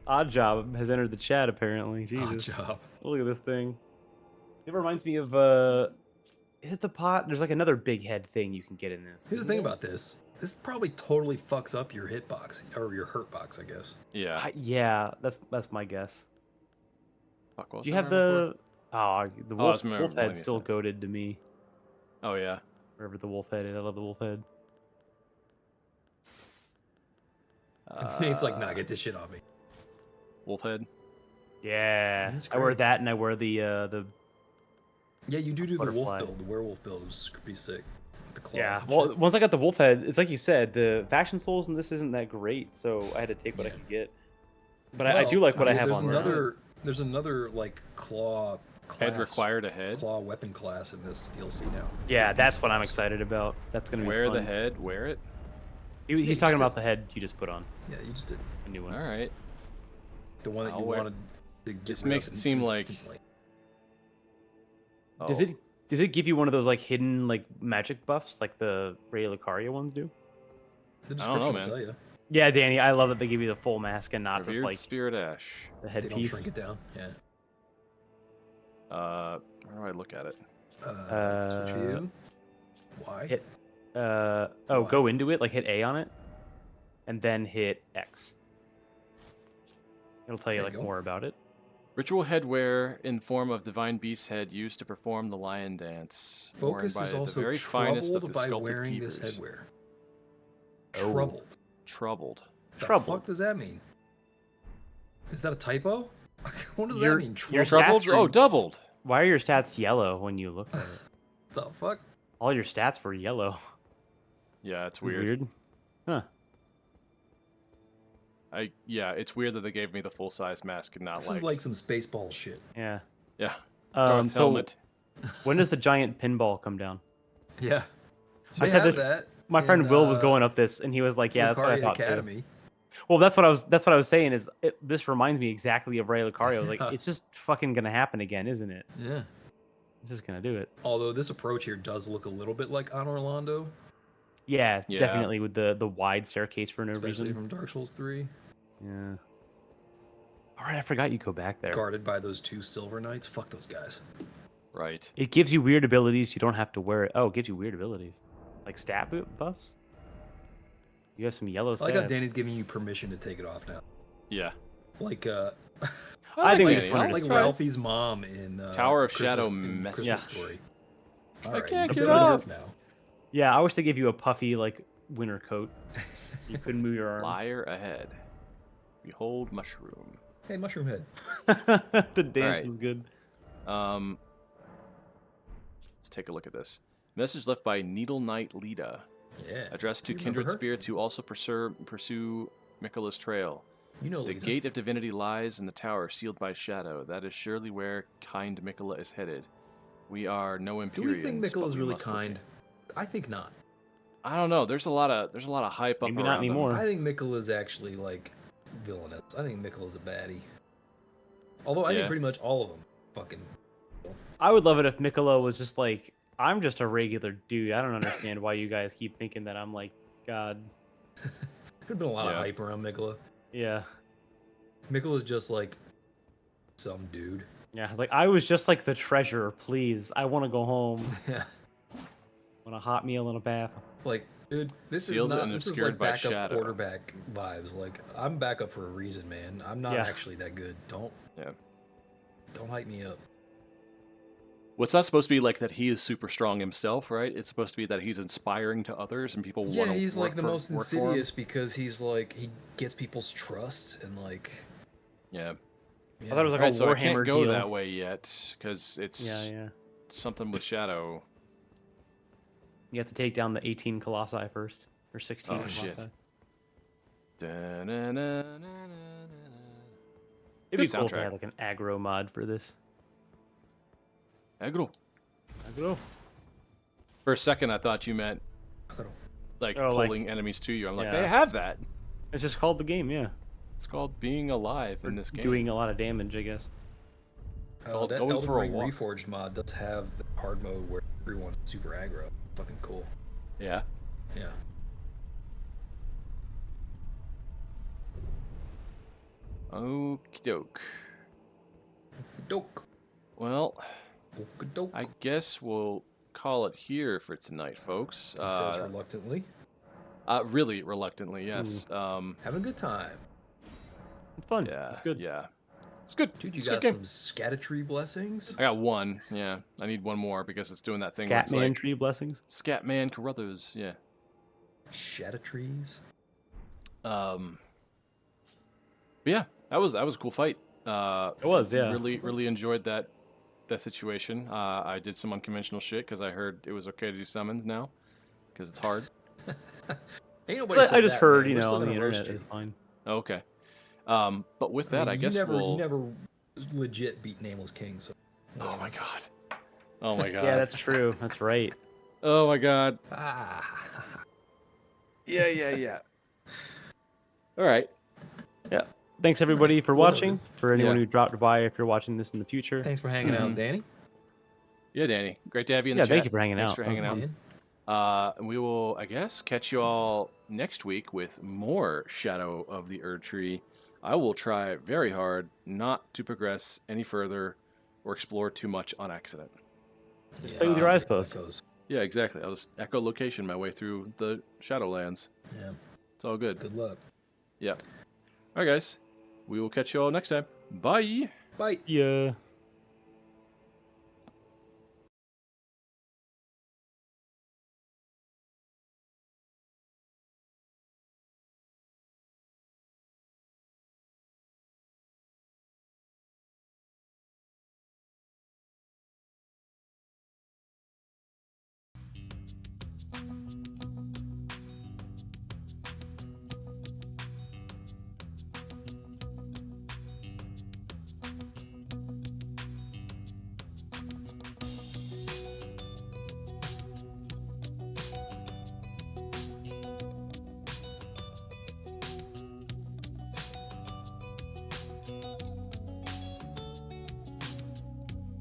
Odd Job has entered the chat apparently. Good Jesus. job. Look at this thing. It reminds me of is it the pot? There's like another big head thing you can get in this. Here's the isn't thing there? about this. This probably totally fucks up your hitbox or your hurt box, I guess. Yeah. Yeah, that's my guess. Fuck, what was Do you that have remember the the Oh, I was wolf remembering when head's you still said it. goaded to me. for? Oh yeah. Wherever the wolf head is. I love the wolf head. It's like, nah, get this shit off me. Wolf head. Yeah. That's I wear great. that and I wear the Yeah, you do the wolf Butterfly. build. The werewolf build was pretty sick. The claws yeah. and Well, shit. once I got the wolf head, it's like you said, the faction souls in this isn't that great, so I had to take what I Yeah. could get. But I do like what I have there's on right now. There's another like claw Head class, required a head. claw weapon class in this DLC now. Yeah, Like, that's these what I'm claws. excited about. That's gonna be Wear fun. the head. Wear it. He's just talking did. about the head you just put on, Yeah, you just did. a new one. All right. The one that I'll you wear- wanted to get This rid makes of it seem like- instantly. Oh. Does it give you one of those like hidden like magic buffs like the Ray Lucaria ones do? The I don't know, description will man. tell you. Yeah, Danny, I love that they give you the full mask and not just Revered like Spirit Ash. the They don't headpiece. shrink it down. Yeah. Where do I look at it? Switch view. Why? Hit Why? go into it, like hit A on it, and then hit X. It'll tell you There like you go. more about it. Ritual headwear in form of divine beast head used to perform the lion dance. worn Focus by is the also very finest of troubled the by sculpted wearing keepers. this headwear. Oh. Troubled. Troubled. The Troubled. fuck does that mean? Is that a typo? What does Your- that mean? your Troubled? Troubled? Stats are- Oh, doubled. Why are your stats yellow when you look at it? The fuck? All your stats were yellow. Yeah, it's It's weird. Huh. Yeah, it's weird that they gave me the full size mask and not This is like some Spaceball shit. Yeah. yeah, Darth So helmet. when does the giant pinball come down? Yeah. I They said have this- that My friend in, Will was going up this, and he was like, "Yeah, that's what I Lucaria thought too." Academy. Well, that's what I was saying. This reminds me exactly of Ray Lucario. I was like, it's just fucking gonna happen again, isn't it? Yeah. It's just gonna do it. Although this approach here does look a little bit like Honor Orlando, Yeah, Yeah. definitely with the wide staircase for no especially reason. from Dark Souls 3. Yeah. All right, I forgot you go back there. Guarded by those 2 silver knights. Fuck those guys. Right. It gives you weird abilities. You don't have to wear it. Oh, it gives you weird abilities. Like stat buffs? You have some yellow stats. I like how Danny's giving you permission to take it off now. Yeah. Like I think we Danny. just wanted to like try. Ralphie's mom in Tower of Christmas- Shadow in message. Christmas Yeah. Story. I Alright, can't you get can up. now. Yeah, I wish they gave you a puffy like winter coat. You couldn't move your arms. Liar ahead. Behold mushroom. Hey, mushroom head. The dance Alright. was good. Let's take a look at this. Message left by Needle Knight Lita. Yeah. Addressed to You remember kindred her? spirits who also pursue Mikkela's trail. You know The Lita. gate of divinity lies in the tower sealed by shadow. That is surely where kind Mikkela is headed. We are no Do Imperials. we think but Mikkela's we really must obey. kind? I think not. I don't know. There's a lot of hype up Maybe around not them. anymore. I think Mikkela's actually like villainous. I think Mikkela's a baddie. Although I Yeah. think pretty much all of them fucking. I would love it if Mikkela was just like, I'm just a regular dude. I don't understand why you guys keep thinking that I'm like God. There's been a lot of Yeah. hype around Mikkela. Yeah. Mikkela's just like some dude. Yeah. I was like, I was just like the treasurer, please. I want to go home. Yeah. Want a hot meal and a bath. Like, dude, this Sealed is not. and This is obscured like by backup shadow. quarterback vibes. Like, I'm backup for a reason, man. I'm not Yeah. actually that good. Don't hype me up. What's not supposed to be like that he is super strong himself, right? It's supposed to be that he's inspiring to others and people want Yeah, to he's like the most work for him. insidious because he's like he gets people's trust and like. Yeah. I thought it was like Alright, a so I Warhammer can't go deal. that way yet because it's Yeah. something with shadow. You have to take down the 18 colossi first, or 16 Oh, colossi. shit. Da-na-na-na-na-na-na. It'd be Good cool if they soundtrack. had like an aggro mod for this. Aggro. Aggro. For a second, I thought you meant like Oh, like- pulling enemies to you. I'm like, Yeah. they have that. It's just called the game, yeah. It's called being alive in this game. Doing a lot of damage, I guess. Called That going Elden for a Ring walk. Reforged mod does have the hard mode where everyone is super aggro. Fucking cool. Yeah. Yeah. Okie doke. Doke. Well, Doke. I guess we'll call it here for tonight, folks. He says reluctantly. Really reluctantly, yes. Having a good time. It's fun. Yeah, It's good. Yeah, it's good. Dude, you It's a got good game. some Scattertree blessings? I got one. Yeah, I need one more because it's doing that thing. where it's Scatman like, tree blessings. Scatman Carruthers. Yeah. Scattertrees? But yeah, that was a cool fight. It was, yeah. Really enjoyed that situation. I did some unconventional shit because I heard it was okay to do summons now because it's hard. Ain't nobody said I just that, heard, man. you We're know, still on the gonna roast internet, you. it's fine. Okay. But with that, I mean, guess you we'll. never legit beat Nameless King, so. Oh my god. Oh my god. Yeah, that's true. That's right. Oh my god. Ah. Yeah. All right. Yeah. Thanks everybody for Well watching. noticed. For anyone Yeah. who dropped by, if you're watching this in the future. Thanks for hanging out, Danny. Yeah, Danny. Great to have you in the Yeah, chat. thank you for hanging Thanks out. for That was hanging out. Man. And we will, I guess, catch you all next week with more Shadow of the Erdtree. I will try very hard not to progress any further or explore too much on accident. Just play with your eyes closed. Echoes. Yeah, exactly. I'll just echolocation my way through the Shadowlands. Yeah, It's all good. good luck. Yeah. All right, guys. We will catch you all next time. Bye. Bye. Yeah.